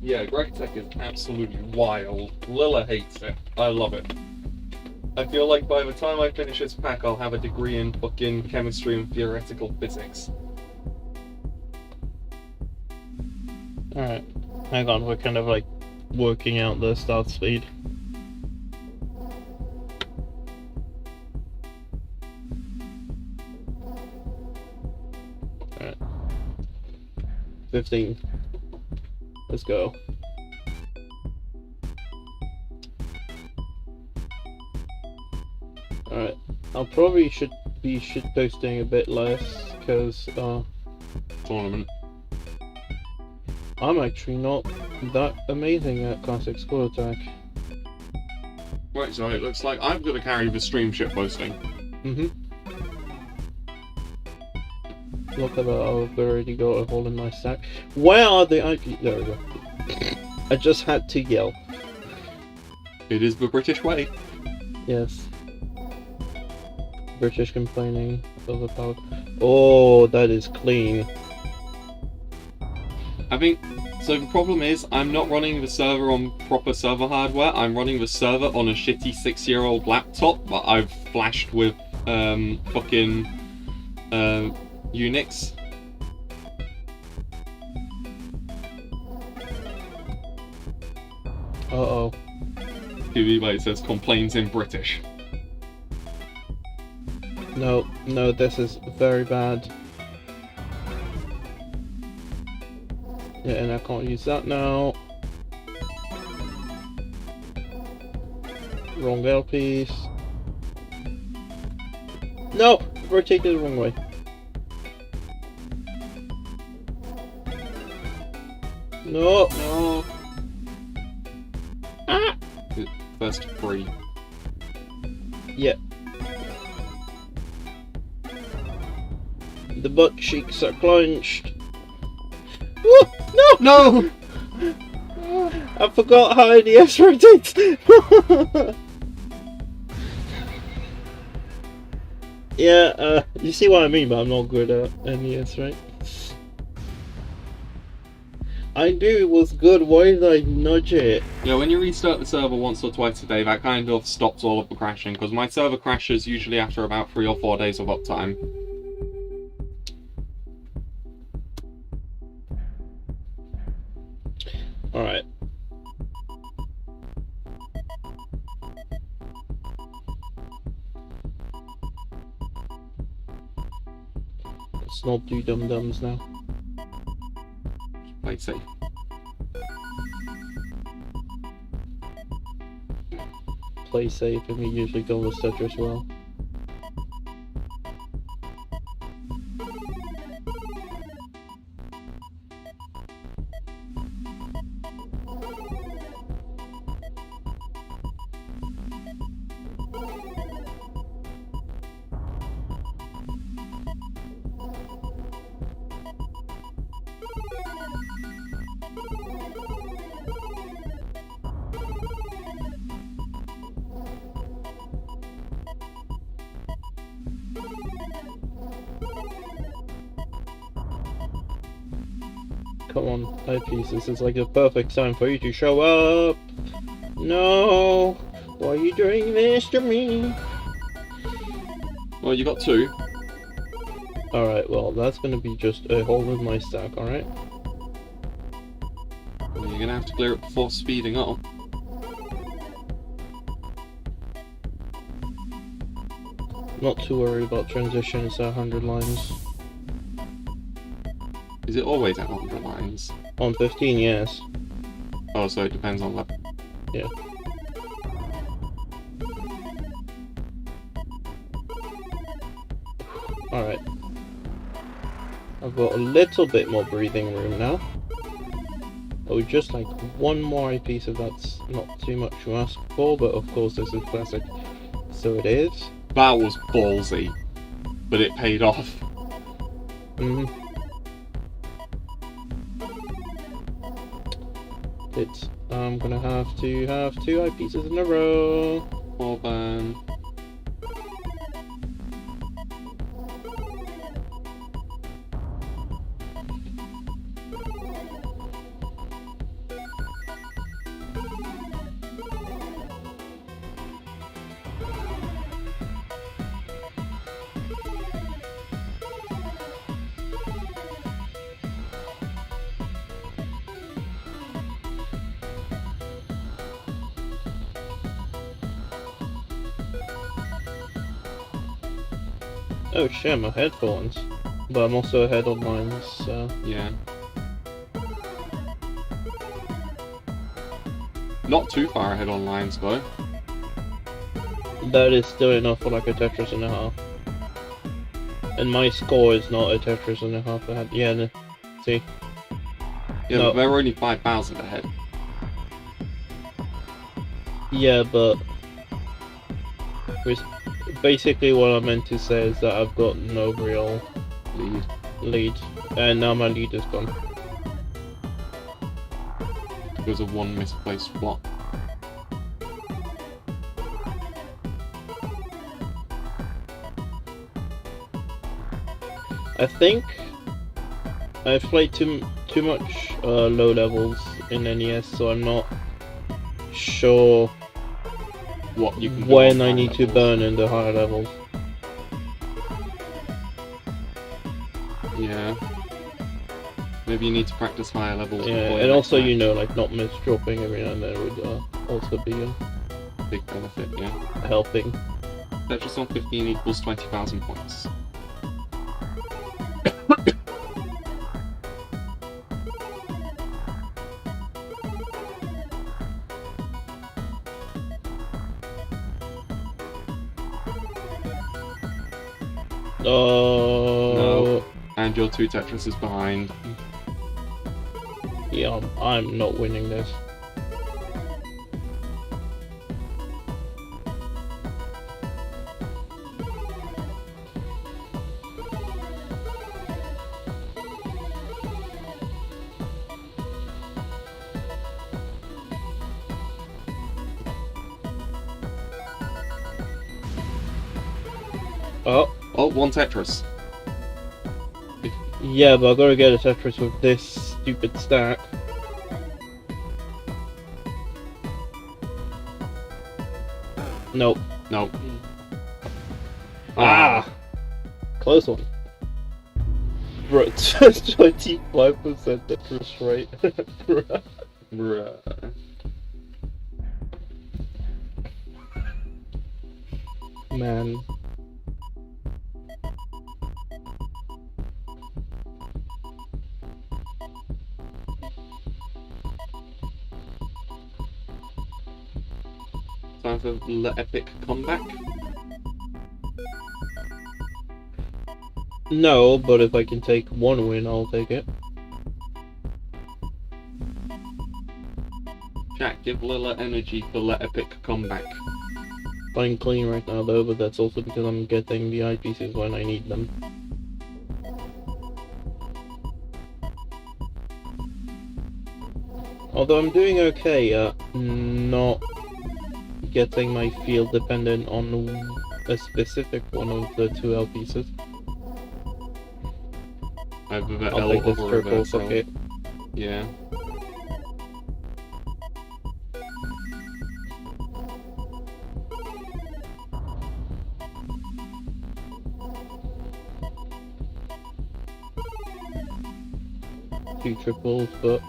Yeah, GregTech is absolutely wild. Lilla hates it. I love it. I feel like by the time I finish this pack, I'll have a degree in fucking chemistry and theoretical physics. Alright, hang on, we're kind of like working out the start speed. Alright. 15. Let's go. Alright, I'll probably should be shitposting a bit less, because Tournament. I'm actually not that amazing at classic score attack. Right, so it looks like I'm gonna carry the stream shitposting. Look at that, I've already got a hole in my stack. Where are the IP? There we go. I just had to yell. It is the British way. Yes. British complaining, overpowered. Oh, that is clean. I think, so the problem is, I'm not running the server on proper server hardware, I'm running the server on a shitty 6-year-old laptop that I've flashed with fucking Unix. Uh-oh. TV mate says complains in British. No, this is very bad. Yeah, and I can't use that now. Wrong L piece. No! I've rotated the wrong way. No! No. Ah! First free. Yeah. The butt cheeks are clenched. Woo! No! No! I forgot how NES rotates. Yeah, you see what I mean, but I'm not good at NES, right? I knew it was good, why did I nudge it? Yeah, when you restart the server once or twice a day, that kind of stops all of the crashing, because my server crashes usually after about 3 or 4 days of uptime. Alright. Let's not do dum-dums now. Play safe. Play safe, and we usually go with Tetris well. Come on, eyepiece, this is like the perfect time for you to show up! No! Why are you doing this to me? Well, you got 2. Alright, well, that's gonna be just a hole in my stack, alright? Well, you're gonna have to clear it before speeding up. Not too worried about transitions at 100 lines. Is it always at 100 lines? On 15, yes. Oh, so it depends on level. Yeah. Alright. I've got a little bit more breathing room now. Oh, just like one more eyepiece if that's not too much to ask for, but of course this is classic, so it is. That was ballsy, but it paid off. I'm gonna have to have 2 eyepieces in a row. Well then. Oh shit, my headphones. But I'm also ahead on mine, so... Yeah. Not too far ahead on lines, though. That is still enough for like a Tetris and a half. And my score is not a Tetris and a half ahead. Yeah, no. See? Yeah, No. but they're only 5,000 ahead. Yeah, but... Basically what I meant to say is that I've got no real lead. And now my lead is gone. Because of one misplaced flop. I think I've played too much low levels in NES, so I'm not sure What you can do when on I higher need to levels. burn in the higher levels. Yeah. Maybe you need to practice higher levels. Yeah, before and your also, next you match. know, like not miss dropping every now and then would also be Big benefit, yeah. helping. Tetris on 15 equals 20,000 points. Oh, And your 2 Tetris is behind. yeah, I'm not winning this. Oh. Oh, one Tetris. Yeah, but I gotta get a Tetris with this stupid stack. Nope. Nope. Ah! Close one. Bro, 25% Tetris rate. Bruh. Man. Time for the epic comeback. No, but if I can take one win, I'll take it. Jack, give Lilla energy for the epic comeback. I'm clean right now though, but that's also because I'm getting the eye pieces when I need them. Although I'm doing okay at not getting my field dependent on a specific one of the 2L pieces. Either the I'll L take or this the triple, reverse fuck L. it. Yeah. Two triples, but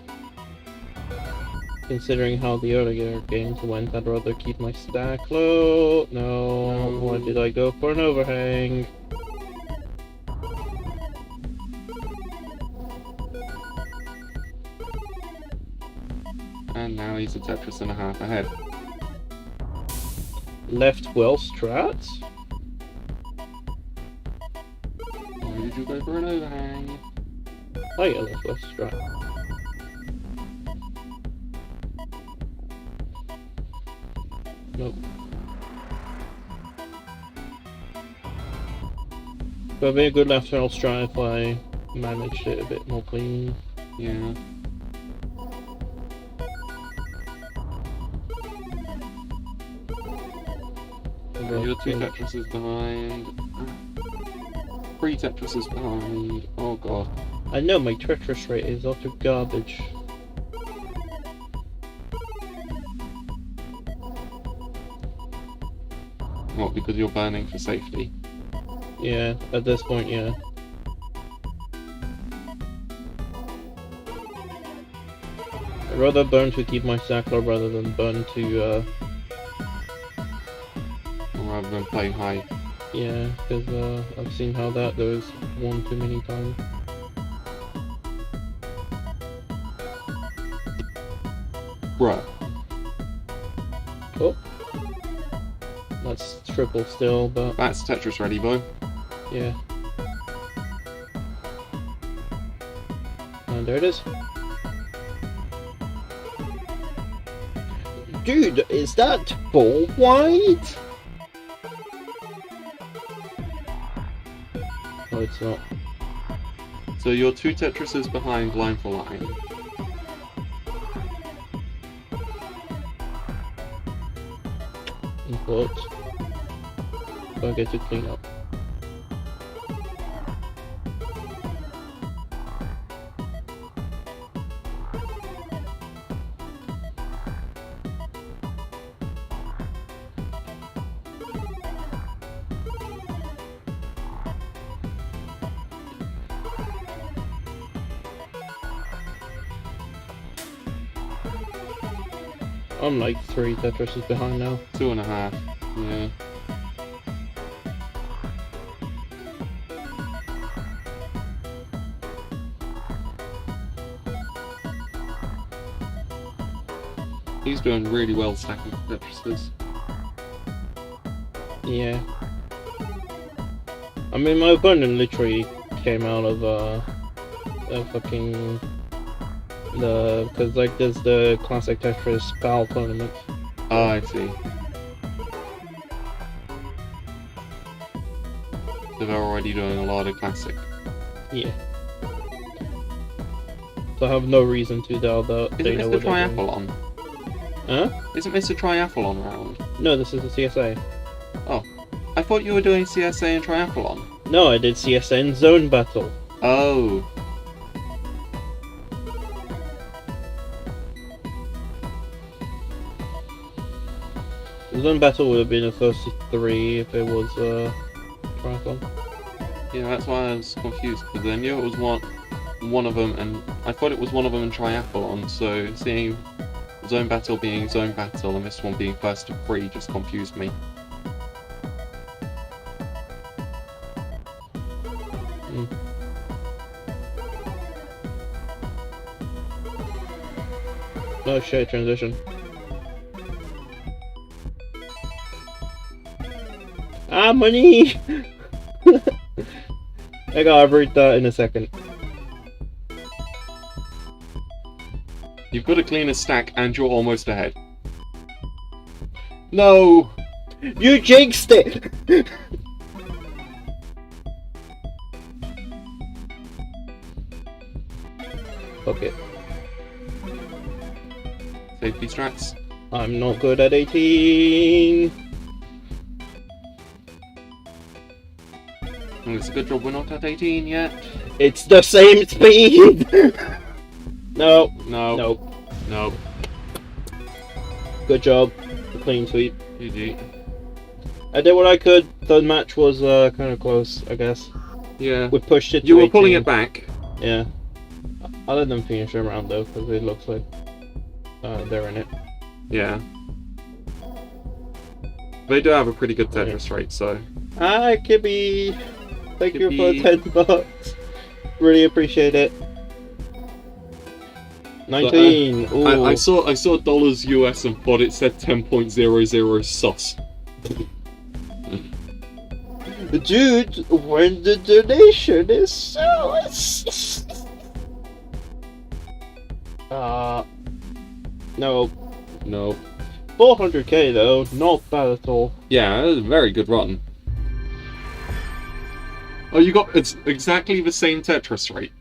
considering how the earlier games went, I'd rather keep my stack low. No, why did I go for an overhang? And now he's a Tetris and a half ahead. Left well strats? Why did you go for an overhang? Oh yeah, left well strat. Nope. But be a good left well strat if I managed it a bit more clean. Yeah. You're two Tetrises behind. 3 Tetrises behind. Oh god. I know my Tetris rate is utter garbage. What, because you're burning for safety? Yeah, at this point, yeah. I'd rather burn to keep my stack low rather than burn to, Rather than play high. yeah, because I've seen how that goes one too many times. Bruh. Oh. That's triple still, but That's Tetris ready, boy. yeah. And there it is. Dude, is that ball wide? No, it's not. So you're 2 Tetrises behind line for line. But I get to clean up. I'm like 3 Tetrises behind now. 2.5. Yeah. He's doing really well stacking Tetrises. Yeah. I mean, my opponent literally came out of a fucking because like there's the classic Tetris PAL tournament. Oh, I see. So they're already doing a lot of classic. Yeah. So I have no reason to doubt that they know Isn't this the what they're doing. triathlon? Huh? Isn't this a triathlon round? No, this is the CSA. I thought you were doing CSA and Triathlon. No, I did CSN Zone Battle. Oh. Zone Battle would have been a 33 if it was Triathlon. Yeah, that's why I was confused, because I knew it was one of them, and I thought it was one of them in Triathlon, so seeing Zone Battle being Zone Battle and this one being first to 3 just confused me. Oh shit, transition. Ah, money! I gotta read that in a second. You've got to clean a stack and you're almost ahead. No! You jinxed it! Fuck it. Safety strats. I'm not good at 18. And it's a good job we're not at 18 yet. It's the same speed! No. No. Nope. No. Good job. Clean sweep. GG. I did what I could. The match was kind of close, I guess. Yeah. We pushed it to You were 18. pulling it back. Yeah. I let them finish their round though, because it looks like they're in it. Yeah. They do have a pretty good Tetris rate, so. Hi, Kibby! Thank you Kibby. for 10 bucks. Really appreciate it. 19. Ooh. I saw dollars US and thought it said 10.00 sus. Dude, when the donation is so... no. No. 400k though, not bad at all. Yeah, that was a very good run. Oh, you got it's exactly the same Tetris rate.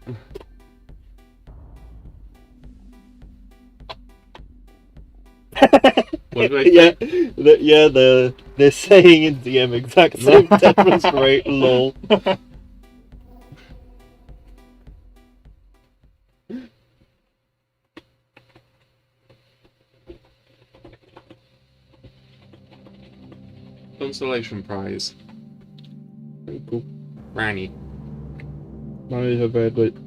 What did I say? They're saying in DM exact same Tetris rate, lol. Consolation prize. Very cool. Granny. Mine is a very good.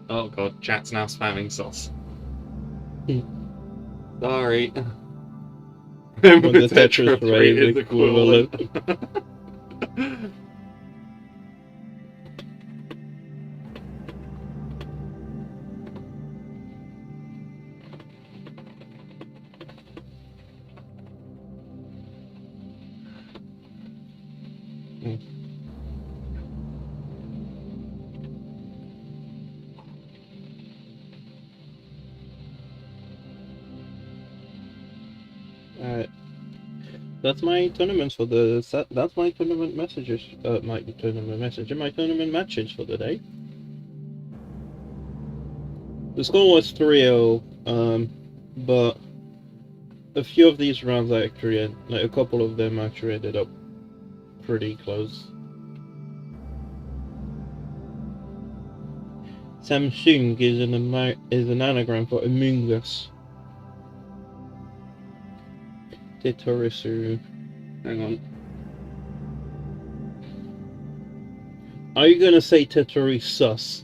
Oh god, chat's now spamming sauce. Hmm. Sorry. Remember When the Tetris rate is equivalent. Alright. That's my tournaments for the set. That's my tournament messages. My tournament matches for the day. The score was 3-0, but a few of these rounds I actually had, like a couple of them actually ended up pretty close. Samsung is an anagram for Among Us. Tetorisu. Hang on. Are you gonna say Tetorisus?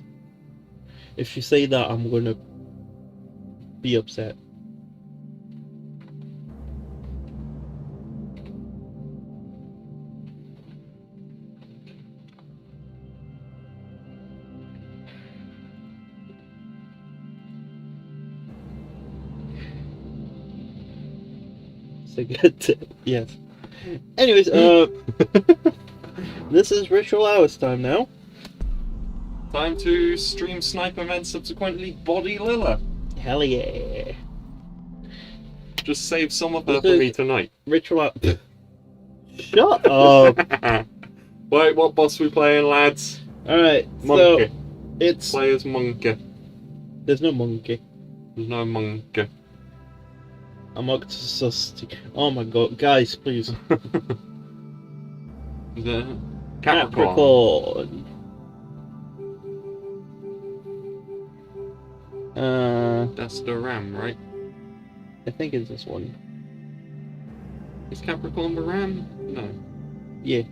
If you say that, I'm gonna be upset. It's a good tip. Yes. Anyways, this is Ritual Hours time now. Time to stream Sniper and then subsequently body Lilla. Hell yeah. Just save some of her for me tonight. Ritual Hours. Shut up. Wait, what boss we playing, lads? Alright, Monkey. so it's... Play as Monkey. There's no monkey. There's no monkey. Amok Susty. Oh my god, guys, please. The Capricorn. Capricorn. That's the ram, right? I think it's this one. Is Capricorn the ram? No. Yeah.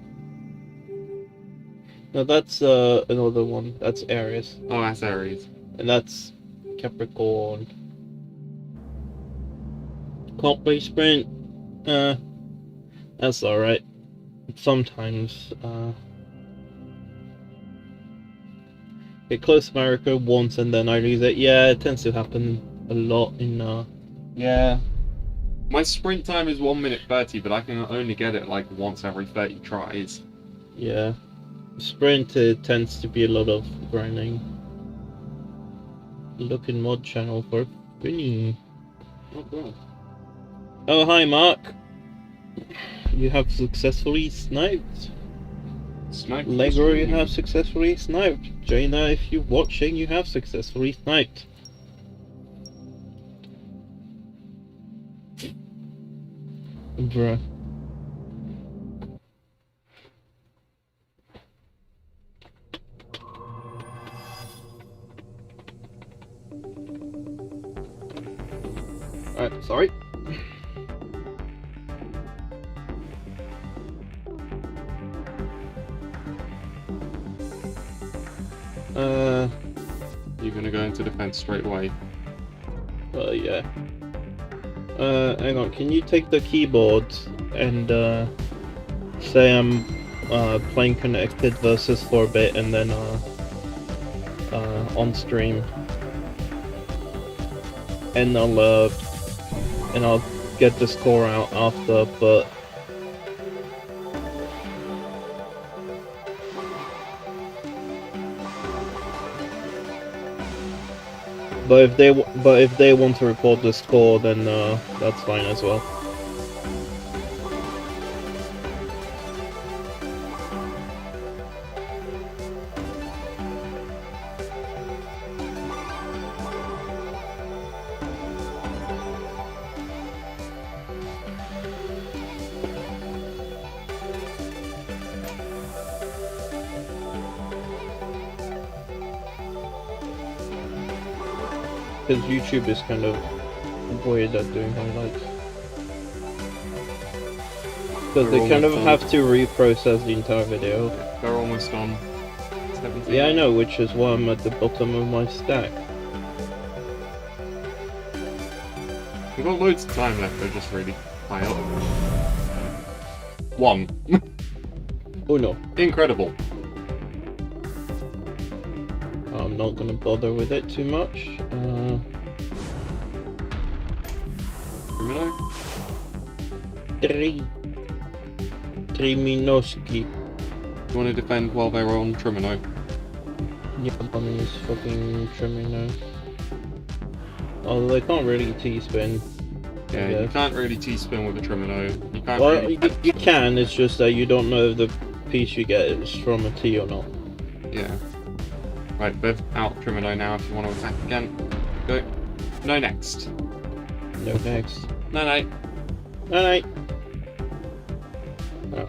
No, that's another one. That's Aries. Oh, that's Aries. And that's Capricorn. Can't play sprint. That's alright. Sometimes, get close to my record once and then I lose it. Yeah, it tends to happen a lot in, Yeah. My sprint time is 1 minute 30, but I can only get it like once every 30 tries. yeah. Sprint tends to be a lot of grinding. Look in mod channel for Vinny. Oh god. Oh, hi Mark. You have successfully sniped. Snipe. Lego, you have successfully sniped. Jaina, if you're watching, you have successfully sniped. Bruh. Alright, sorry. You're gonna go into defense straight away. Yeah. Hang on, can you take the keyboard and, say I'm, playing connected versus for a bit and then, on stream. And I'll get the score out after, but... But if they want to report the score, then that's fine as well. Because YouTube is kind of weird at doing highlights. Because they kind of have to reprocess the entire video. They're almost on 17. Yeah, I know, which is why I'm at the bottom of my stack. We've got loads of time left, they're just really high up. 1. Oh no. Incredible. I'm not gonna bother with it too much. Termino? Triminoski. You want to defend while they're on Termino? Yeah, bunnies fucking Trimino. Although they can't really T-spin. Yeah, you can't really T-spin with a Termino. You can't Well, really... you can, it's just that you don't know if the piece you get is from a T or not. Yeah. Right, Bev, out Termino now if you want to attack again. Go. No next. No next. No, no. Alright. Oh.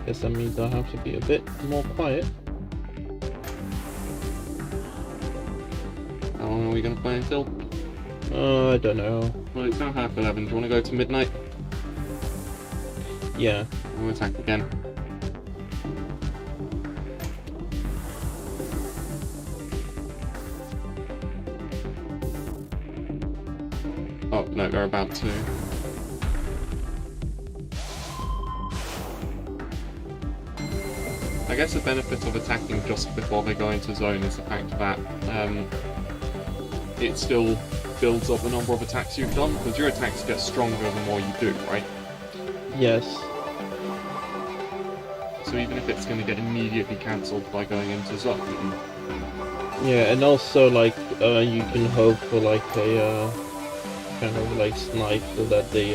Guess that means I have to be a bit more quiet. How long are we going to play until? I don't know. Well, it's now 11:30. Do you want to go to midnight? Yeah. We'll attack again. Oh, no, they're about to. I guess the benefit of attacking just before they go into zone is the fact that it still builds up the number of attacks you've done, because your attacks get stronger the more you do, right? Yes. So even if it's going to get immediately cancelled by going into zone... Yeah, and also, like, you can hope for, like, a, kind of, like, snipe so that they,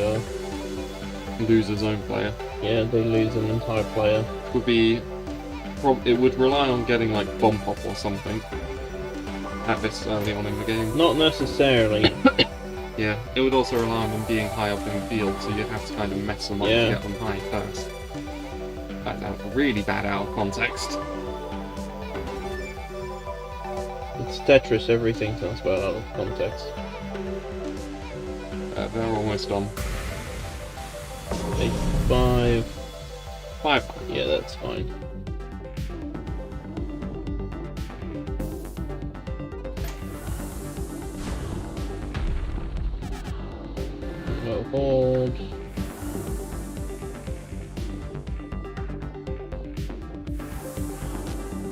lose a zone player. yeah, they lose an entire player. Would be... it would rely on getting, like, bump up or something. at this early on in the game. Not necessarily. Yeah, it would also rely on them being high up in the field, so you'd have to kind of mess them up to get them high first. That's really bad out of context. It's Tetris, everything sounds bad out of context. They're almost done. 5. 5. Yeah, that's fine. No hold.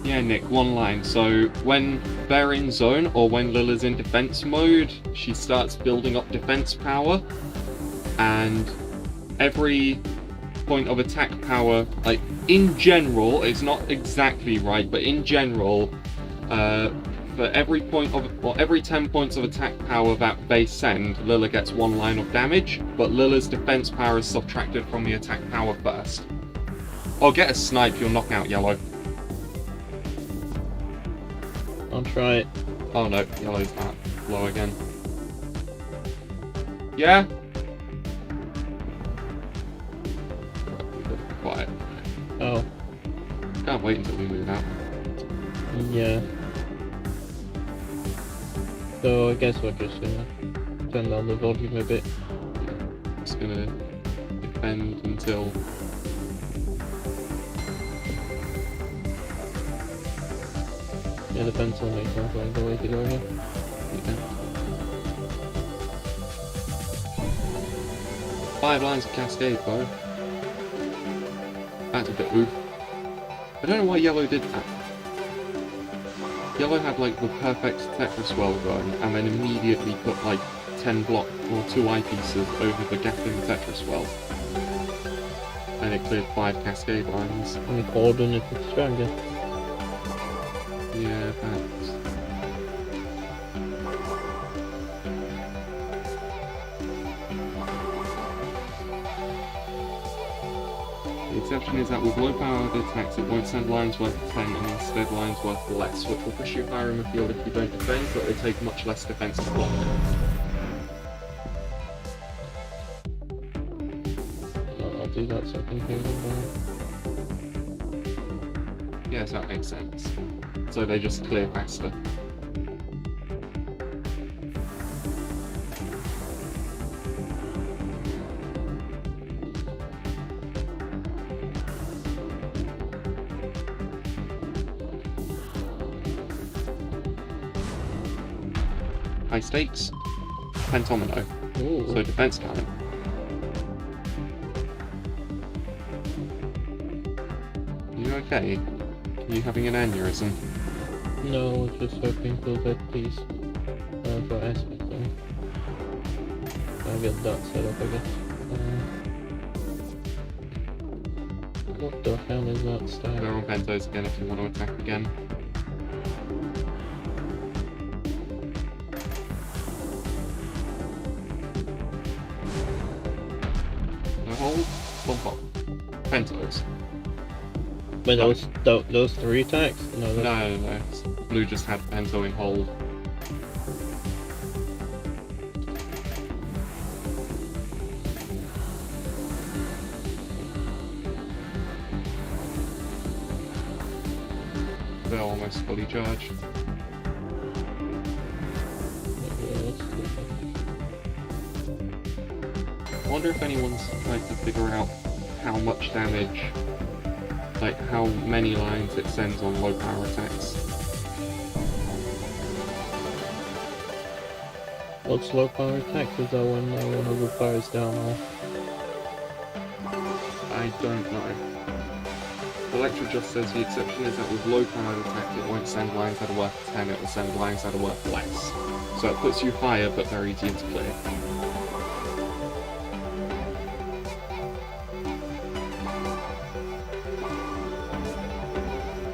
Yeah, Nick, one line. So, when they're in zone, or when Lila's in defense mode, she starts building up defense power, and every point of attack power, like, in general, it's not exactly right, but in general, for every point of, or every 10 points of attack power that they send, Lila gets 1 line of damage, but Lila's defense power is subtracted from the attack power first. Or get a snipe, you'll knock out Yellow. I'll try it. Oh no, Yellow's that low again. Yeah? Quiet. Oh. Can't wait until we move out. Yeah. So I guess we're just gonna turn down the volume a bit. Just gonna defend until... Yeah, the pencil makes sounds like the way to go here. Yeah. 5 lines of cascade though. That's a bit oof. I don't know why Yellow did that. Yellow had like the perfect Tetris well run and then immediately put like 10 block or 2 eyepieces over the gap in the Tetris well. And it cleared 5 cascade lines. And Gordon is the stronger. Yeah, perhaps. The exception is that with low powered attacks it won't send lines worth 10 and instead lines worth less, which will push you higher in the field if you don't defend, but they take much less defense to block. I'll do that so I can hear you. Yes, that makes sense. So they just clear faster. High stakes, pentomino. Ooh. So defense cannon. You okay? You having an aneurysm? No, I was just hoping for that piece. For aspect thing. I'll get that set up, I guess. What the hell is that stack? They're on pentos again if you want to attack again. No hold, bump up. Pentos. Wait, those 3 attacks? No, that's... No. Blue just had pento in hold. They're almost fully charged. I wonder if anyone's tried to figure out how much damage, like how many lines it sends on low power attacks. What's low power attack? Is that when one of the fires down or... I don't know. The lecture just says the exception is that with low powered attack it won't send lines that are worth 10, it will send lines that are worth less. So it puts you higher but very easy to clear.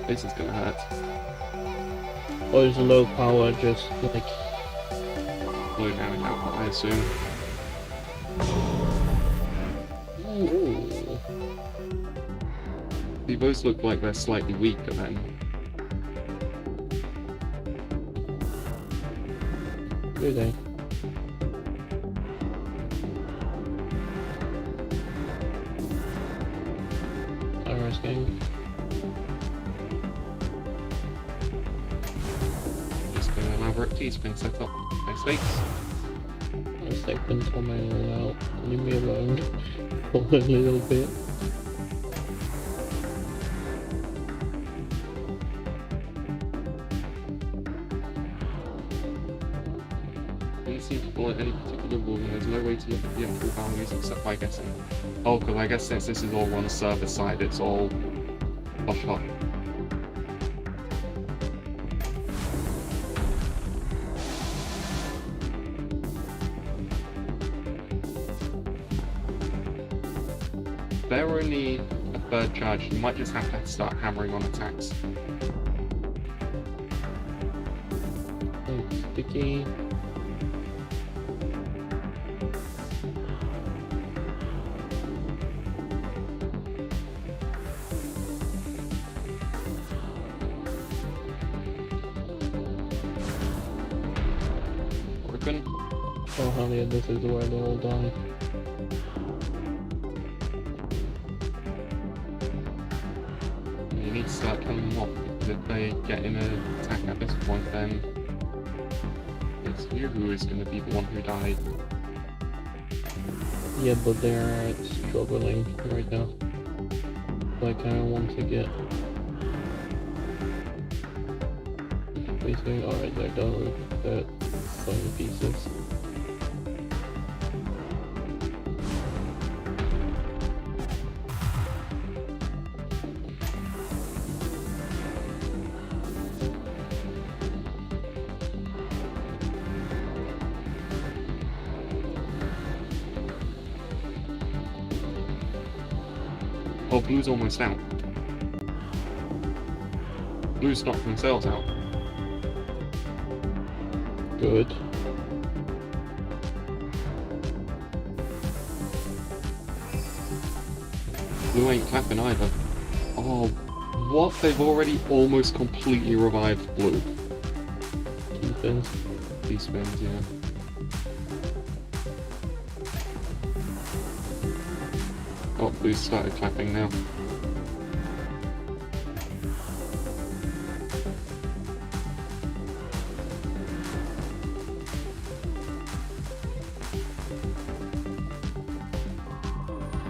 This is gonna hurt. Or is low power just like... Low damage output, I assume. Ooh. They both look like they're slightly weaker then. Do they? Iris game. Just an elaborate T-spin setup. High stakes. A second tomato out. Leave me alone for a little bit. Didn't seem to follow any particular rule, and there's no way to look at the actual values except by guessing. Oh, because I guess since this is all on server side, it's all hush hush. If they're only a third charge, you might just have to start hammering on attacks. Sticky. Oregon. Oh hell yeah, this is where they all die. You need to start killing them off, because if they get in an attack at this point, then it's you who is going to be the one who died. Yeah, but they're struggling right now. Like I want to get. Basically, alright, they're done with that. Tiny pieces. Oh, blue's almost out. Blue's knocked themselves out. Good. Blue ain't clapping either. Oh, what? They've already almost completely revived blue. T-spins. T-spins, yeah. Oh, blue's started clapping now.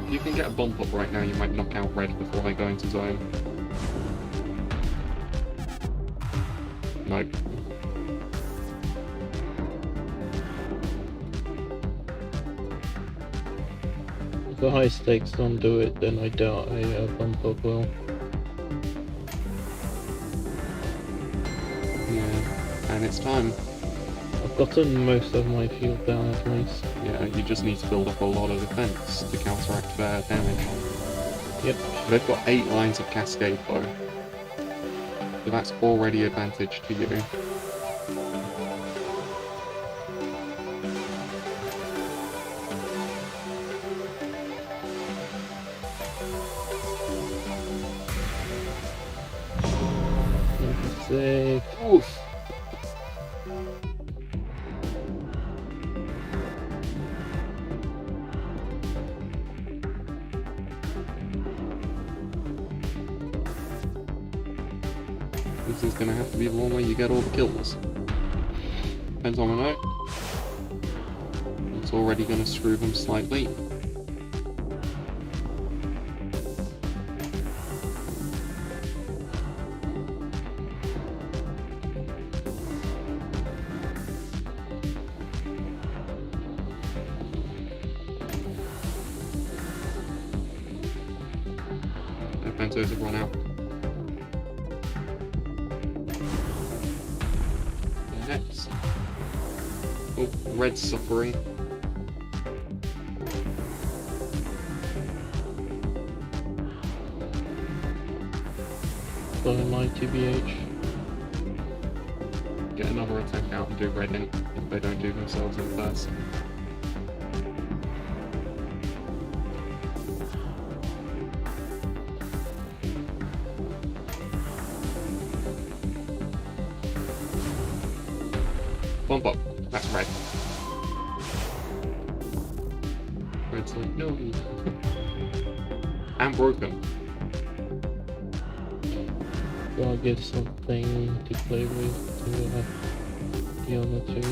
You can get a bump up right now, you might knock out red before they go into zone. Nope. If the high stakes don't do it, then I doubt a bump up will. Yeah, and it's time. I've gotten most of my field down at least. Yeah, you just need to build up a lot of defense to counteract their damage. Yep. They've got 8 lines of cascade though. So that's already advantage to you. Sick. Oof! This is gonna have to be the one where you get all the kills. Depends on the note. It's already gonna screw them slightly. Their Pentos have run out. Next. Oh, red suffering. So my TBH. Get another attack out and do red in if they don't do themselves in first. Bump up. That's red. Red's like, no. And broken. So I'll get something to play with to the other two.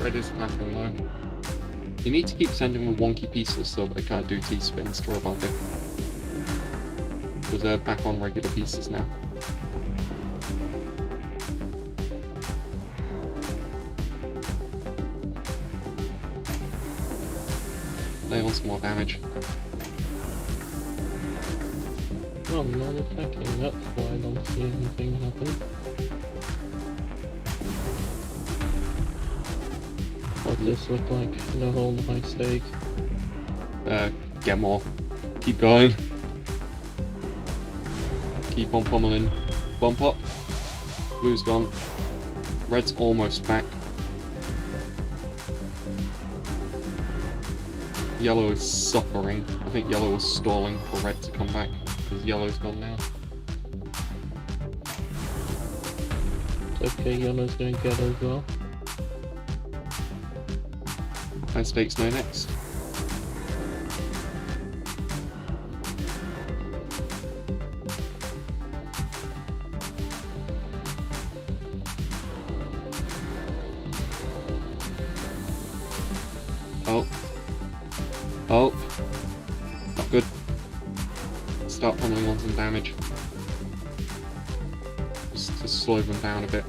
Red is attacking low. You need to keep sending them wonky pieces so they can't do T-spins to revive it. Because they're back on regular pieces now. Lay on some more damage. Oh, I'm not attacking, that's why I don't see anything happen. What does this look like? The whole high stakes. Get more. Keep going. Keep on pummeling. Bump up. Blue's gone. Red's almost back. Yellow is suffering. I think yellow was stalling for red to come back, because yellow's gone now. It's okay, yellow's gonna get as well. High stakes no next. Oh. Oh. Not good. Start pummeling on some damage. Just to slow them down a bit.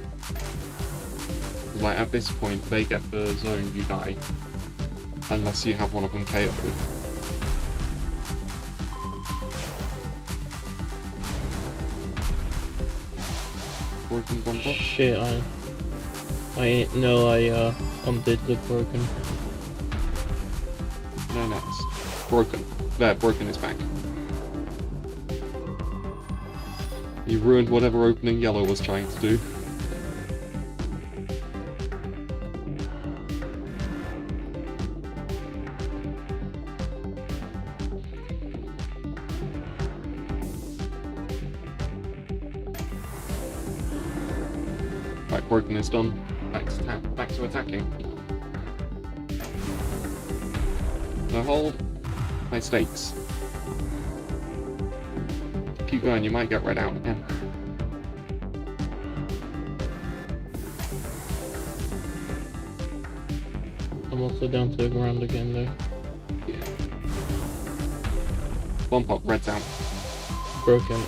Like at this point, they get the zone, you die. Unless you have one of them KO'd. Broken one bot. Shit, I undid the broken. No, next. Broken. There, broken is back. You ruined whatever opening yellow was trying to do. Right, broken is done. Back to attacking. No hold. High stakes. Keep going, you might get red out again. I'm also down to the ground again though. Yeah. Bump up, red's out. Broken.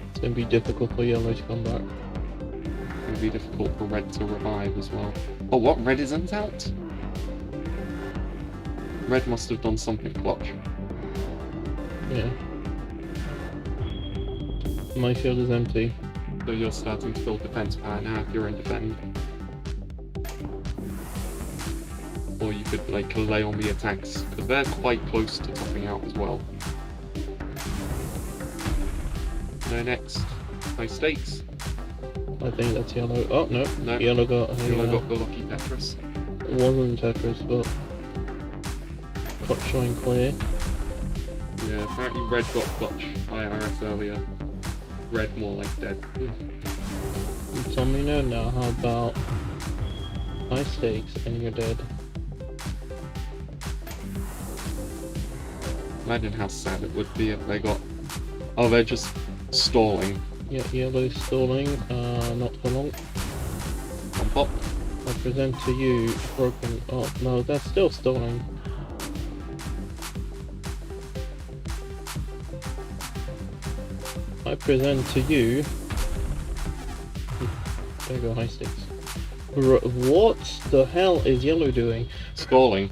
It's gonna be difficult for yellow to come back. It would be difficult for red to revive as well. Oh, what? Red isn't out? Red must have done something clutch. Yeah. My shield is empty. So you're starting to build defense power now if you're in defend. Or you could like lay on the attacks, because they're quite close to topping out as well. No next. High stakes. I think that's yellow. Oh no, No. Yellow got Yellow got the lucky Tetris. It wasn't Tetris, but clock showing clear. Yeah, apparently red got clutch IRS earlier. Red more like dead. You tell me no now. How about high stakes and you're dead? Imagine how sad it would be if they got... Oh, they're just stalling. Yeah, yellow's stalling. Not for long. On pop. I present to you broken. Oh no, that's still stalling. I present to you. There you go, high stakes. What the hell is yellow doing? Stalling.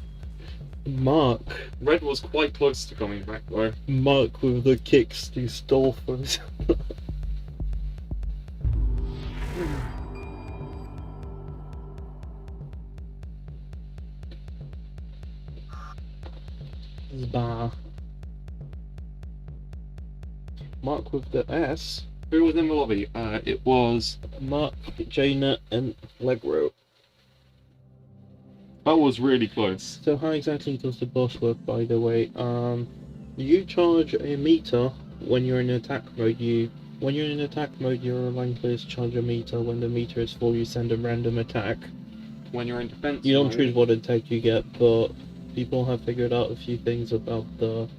Mark. Red was quite close to coming back though. Mark with the kicks to stall for us. Bah. Mark with the S. Who was in the lobby? It was... Mark, Jaina, and Legro. That was really close. So how exactly does the boss work, by the way? You charge a meter when you're in attack mode. You When you're in attack mode, your line players charge a meter. When the meter is full, you send a random attack. When you're in defense You don't mode, choose what attack you get, but people have figured out a few things about the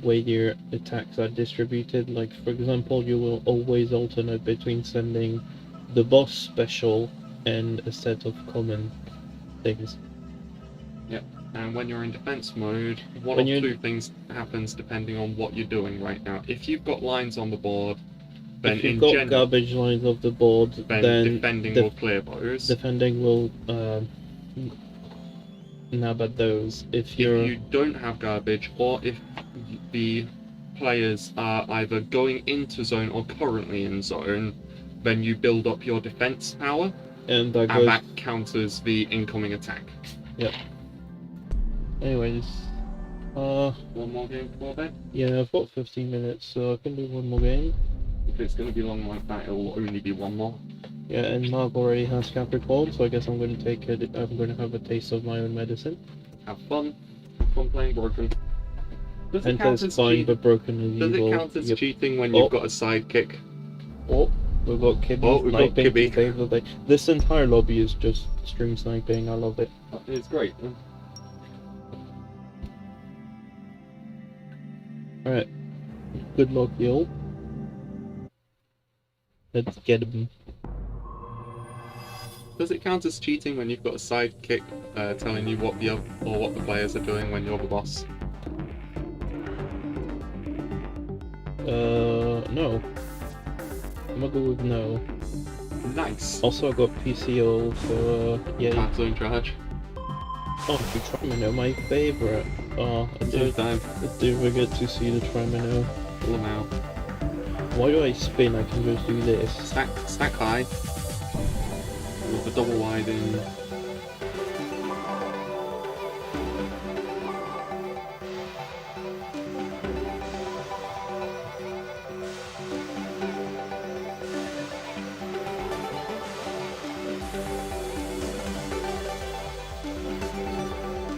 way your attacks are distributed. Like, for example, you will always alternate between sending the boss special and a set of common things. Yep. And when you're in defense mode, one When of you're- two things happens depending on what you're doing right now. If you've got lines on the board, then If you've in got general, garbage lines off the board, then defending will clear those. defending will nab at those. If If you're you don't have garbage, or if the players are either going into zone or currently in zone, then you build up your defense power, and that and goes. that counters the incoming attack. Yep. Anyways, One more game before bed? yeah, I've got 15 minutes, so I can do one more game. If it's going to be long like that, it will only be one more. Yeah, and Mark already has Capricorn, so I guess I'm going to take it. I'm going to have a taste of my own medicine. Have fun. Have fun playing Broken. Does it count Penta's as fine, cheating? but Broken is Does evil. it count as Yep. cheating when Oh. you've got a sidekick? Oh, we've got Kibby Oh, we've got sniping Kibby. to save the day. This entire lobby is just stream sniping. I love it. It's great. Alright. Good luck, y'all. Let's get him. Does it count as cheating when you've got a sidekick telling you what the players are doing when you're the boss? No. I'm gonna go with no. Nice. Also, I got PCO, so, yeah. Cancel in charge. Oh, the Trimino, my favorite. Oh, I No did, time. I did forget to see the Trimino. Pull them out. Why do I spin? I can just do this. Stack high. With the double wide in.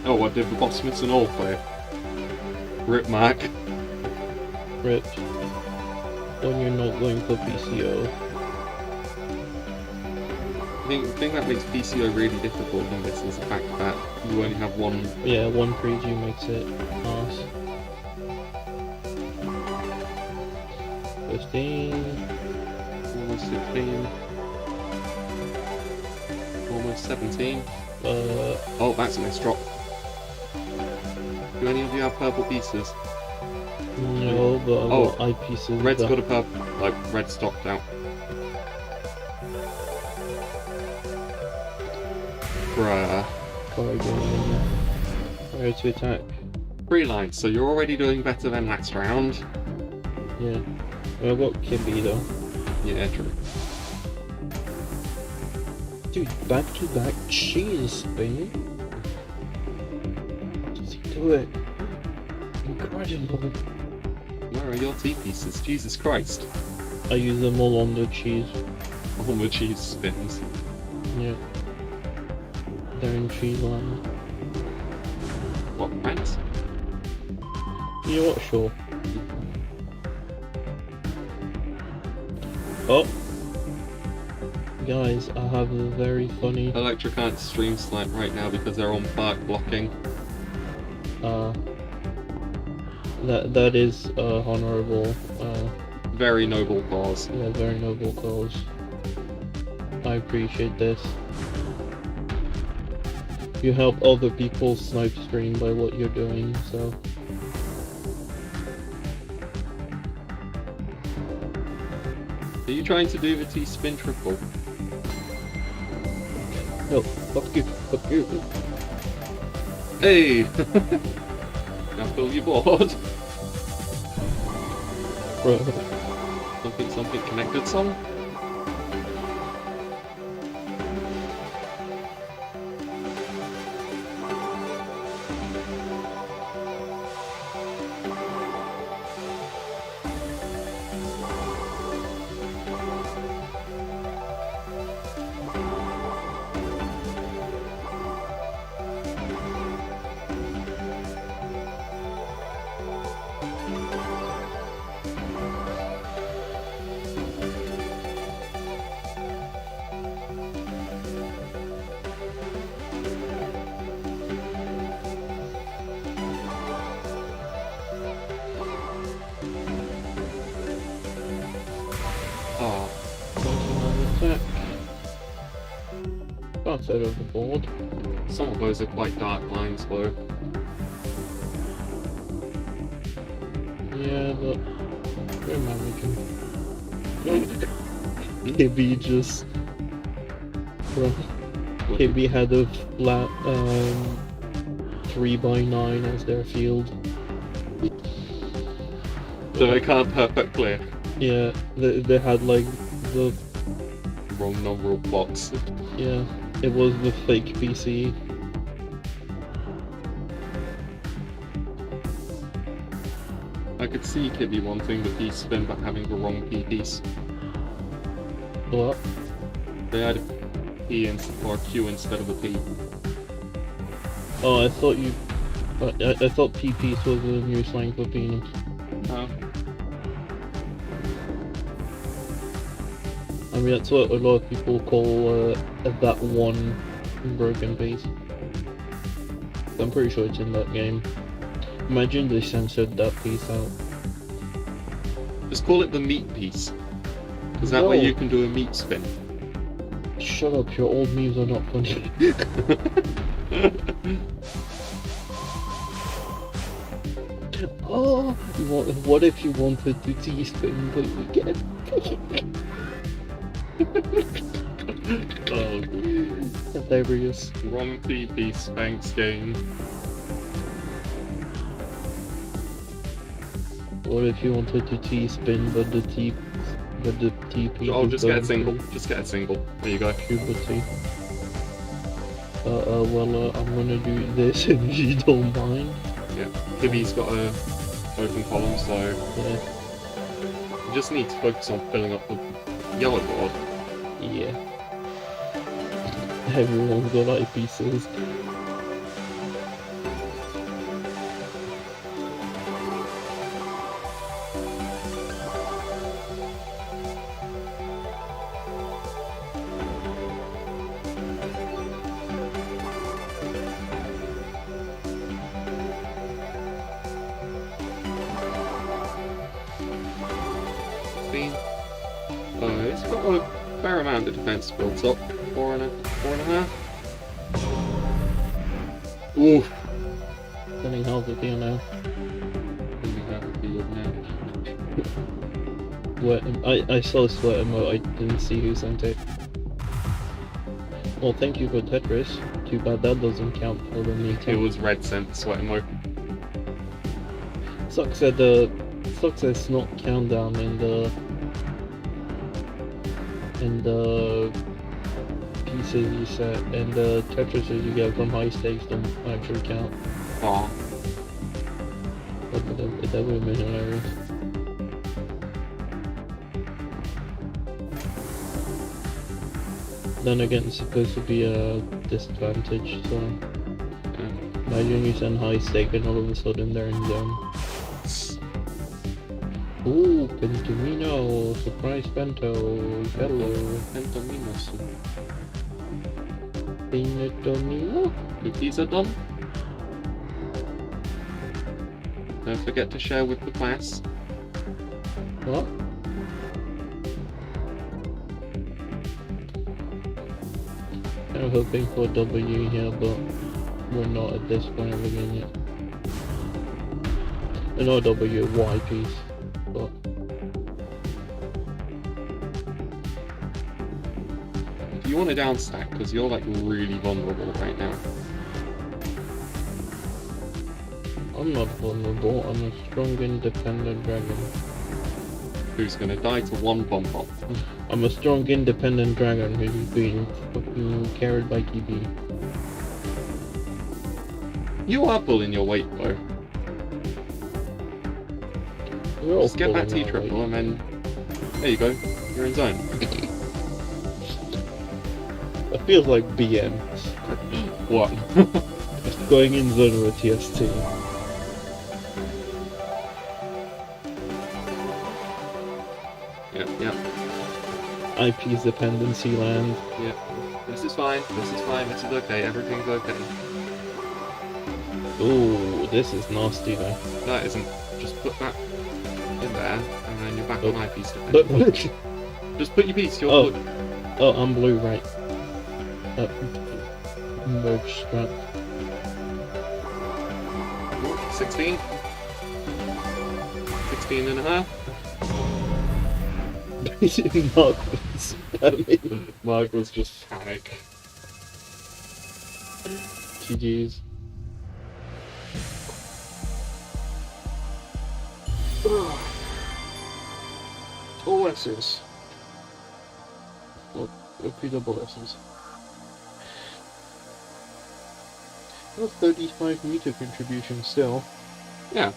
Oh, what did the boss miss an all play? Rip Mark. Rip. When you're not going for PCO. The thing that makes PCO really difficult in this is the fact that you only have one. Yeah, one preview makes it pass. 15. Almost 16. Almost 17. Oh, that's a nice drop. Do any of you have purple pieces? No, but I've Oh, got eyepieces. Red's that- got a purple. Like, red stopped out. Bruh. Card game. Where to attack. 3 lines, so you're already doing better than last round. Yeah. Well, I've got Kibby though. Yeah, true. Dude, back to back cheese spin. Does he do it? Incredible. Where are your tea pieces? Jesus Christ. I use them all on the cheese. All the cheese spins. Yeah. They're in cheese line. What, thanks? You know what? Sure. Oh! Guys, I have a very funny. Electra can't stream snipe right now because they're on park blocking. That is honorable. Very noble cause. Yeah, very noble cause. I appreciate this. You help other people snipe stream by what you're doing, so. Are you trying to do the T-spin triple? No, fuck you, fuck you. Hey! Now fill your board. Bro. Something connected song? side of the board. Some of those are quite dark lines, though. Yeah, but we're managing. Kibby just... Well, Kibby had a flat 3x9 as their field. So they can't perfectly. Yeah, they had like the... Wrong number of blocks. Yeah, it was the fake PC. I could see Kibby wanting the piece spin but having the wrong P piece. What? They had a P or a Q instead of a P. Oh, I thought you... I thought P-piece was a new slang for penis. Oh. I mean, that's what a lot of people call that one broken piece. I'm pretty sure it's in that game. Imagine they censored that piece out. Just call it the meat piece. Because that way No. you can do a meat spin. Shut up, your old memes are not funny. Oh, what if you wanted to T-spin, but you get... Oh, hilarious. wrong P piece, thanks game. What if you wanted to T-spin, but the T piece... Oh, is just get a going single. through Just get a single. There you go. puberty. Well, I'm gonna do this if you don't mind. Yeah. Kibby's got a open column, so Yeah. you just need to focus on filling up the yellow board. Yeah. Everyone's got eyepieces. It's got a fair amount of defense built up. 4.5. Oof. Getting half of you now. I saw sweat emote, I didn't see who sent it. Well, thank you for Tetris. Too bad that doesn't count for the new It count. was red sent sweat emote. Sucks that it's not countdown in the pieces you set, and the Tetrises you get from high stakes don't actually count. Aw. That would have been hilarious. Then again, it's supposed to be a disadvantage, so imagine you send high stake and all of a sudden they're in zone. Ooh, Pentomino, surprise Pento, hello. Pentaminos. Pentomino? Cookies are done. Don't forget to share with the class. What? I'm hoping for W here, but we're not at this point of the game yet. Not W, Y piece, but... If you want to down stack, because you're like really vulnerable right now. I'm not vulnerable, I'm a strong independent dragon. Who's gonna die to one bomb pop? I'm a strong independent dragon who's being fucking carried by Kibi. You are pulling your weight though. We're all Just get that pulling T our triple weight. and then there you go. You're in zone. It feels like BN. What? Going in zone with TST. Yeah. IP's dependency land. Yeah. This is fine. This is fine. This is okay. Everything's okay. Ooh, this is nasty though. That isn't. Just put that in there, and then you're back Oh. on my piece. But Just put your piece. You're Oh. good. oh, I'm blue, right? merge scrap. 16. 16 and a half. Mark was spamming. Mark was just panic. GG's. All S's. Well, a few double S's. Well, 35 meter contribution still. Yeah.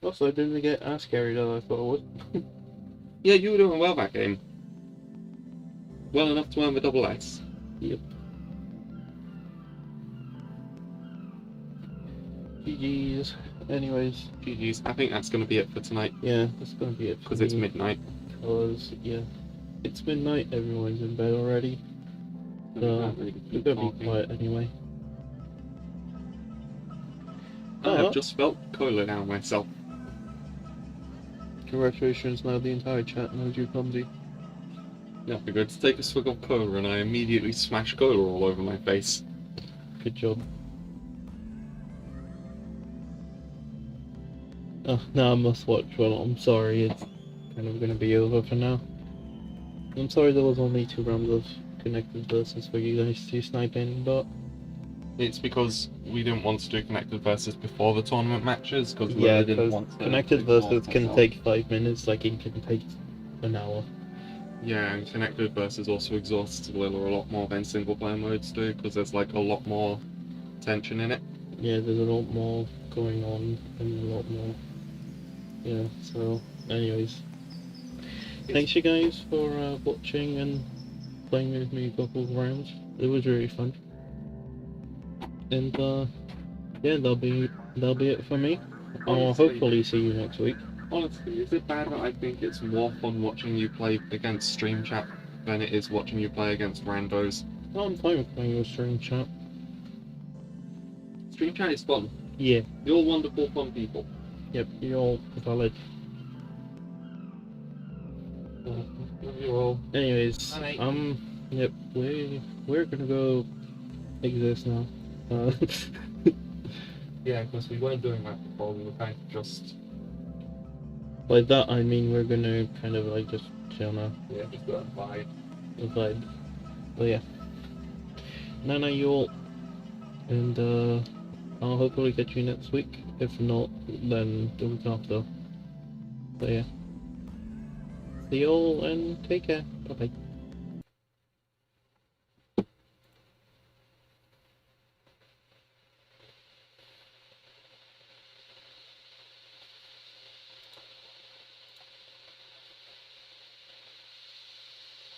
Also, I didn't get as scary as I thought I would. Yeah, you were doing well that game. Well enough to earn the double S. Yep. GG's. Anyways. GG's. I think that's going to be it for tonight. Yeah, that's gonna be it. Because it's midnight. Because, yeah. It's midnight, everyone's in bed already. So, we're gonna be quiet anyway. I have just spelt cola down myself. Congratulations, now the entire chat knows you're clumsy. Yeah, I figured to take a swig of cola and I immediately smashed cola all over my face. Good job. Oh, now I must watch. Well, I'm sorry, it's kind of gonna be over for now. I'm sorry there was only 2 rounds of connected versus for you guys to snipe in, but It's because we didn't want to do connected versus before the tournament matches, because we yeah, didn't because want to connected exhaust versus can myself. take 5 minutes, like it can take an hour. Yeah, and connected versus also exhausts Lilla a lot more than single player modes do, because there's like a lot more tension in it. Yeah, there's a lot more going on and a lot more. Yeah, so, anyways. Thanks you guys for watching and playing with me a couple of rounds. It was really fun. And yeah, that'll be it for me. I'll Honestly. hopefully see you next week. Honestly, is it bad that I think it's more fun watching you play against stream chat than it is watching you play against randos? Oh, I'm fine with playing with stream chat. Stream chat is fun. Yeah, You're all wonderful, fun people. yep, you're all valid. You're all. Anyways, Bye. yep, we're gonna go exist now. Yeah, because we weren't doing that before. We were kind of just. By that I mean we're gonna kind of like just chill now. Yeah, just go and vibe. The vibe. But yeah. Nana you all. And I'll hopefully catch you next week. If not, then the week after. But yeah. See you all and take care. Bye bye.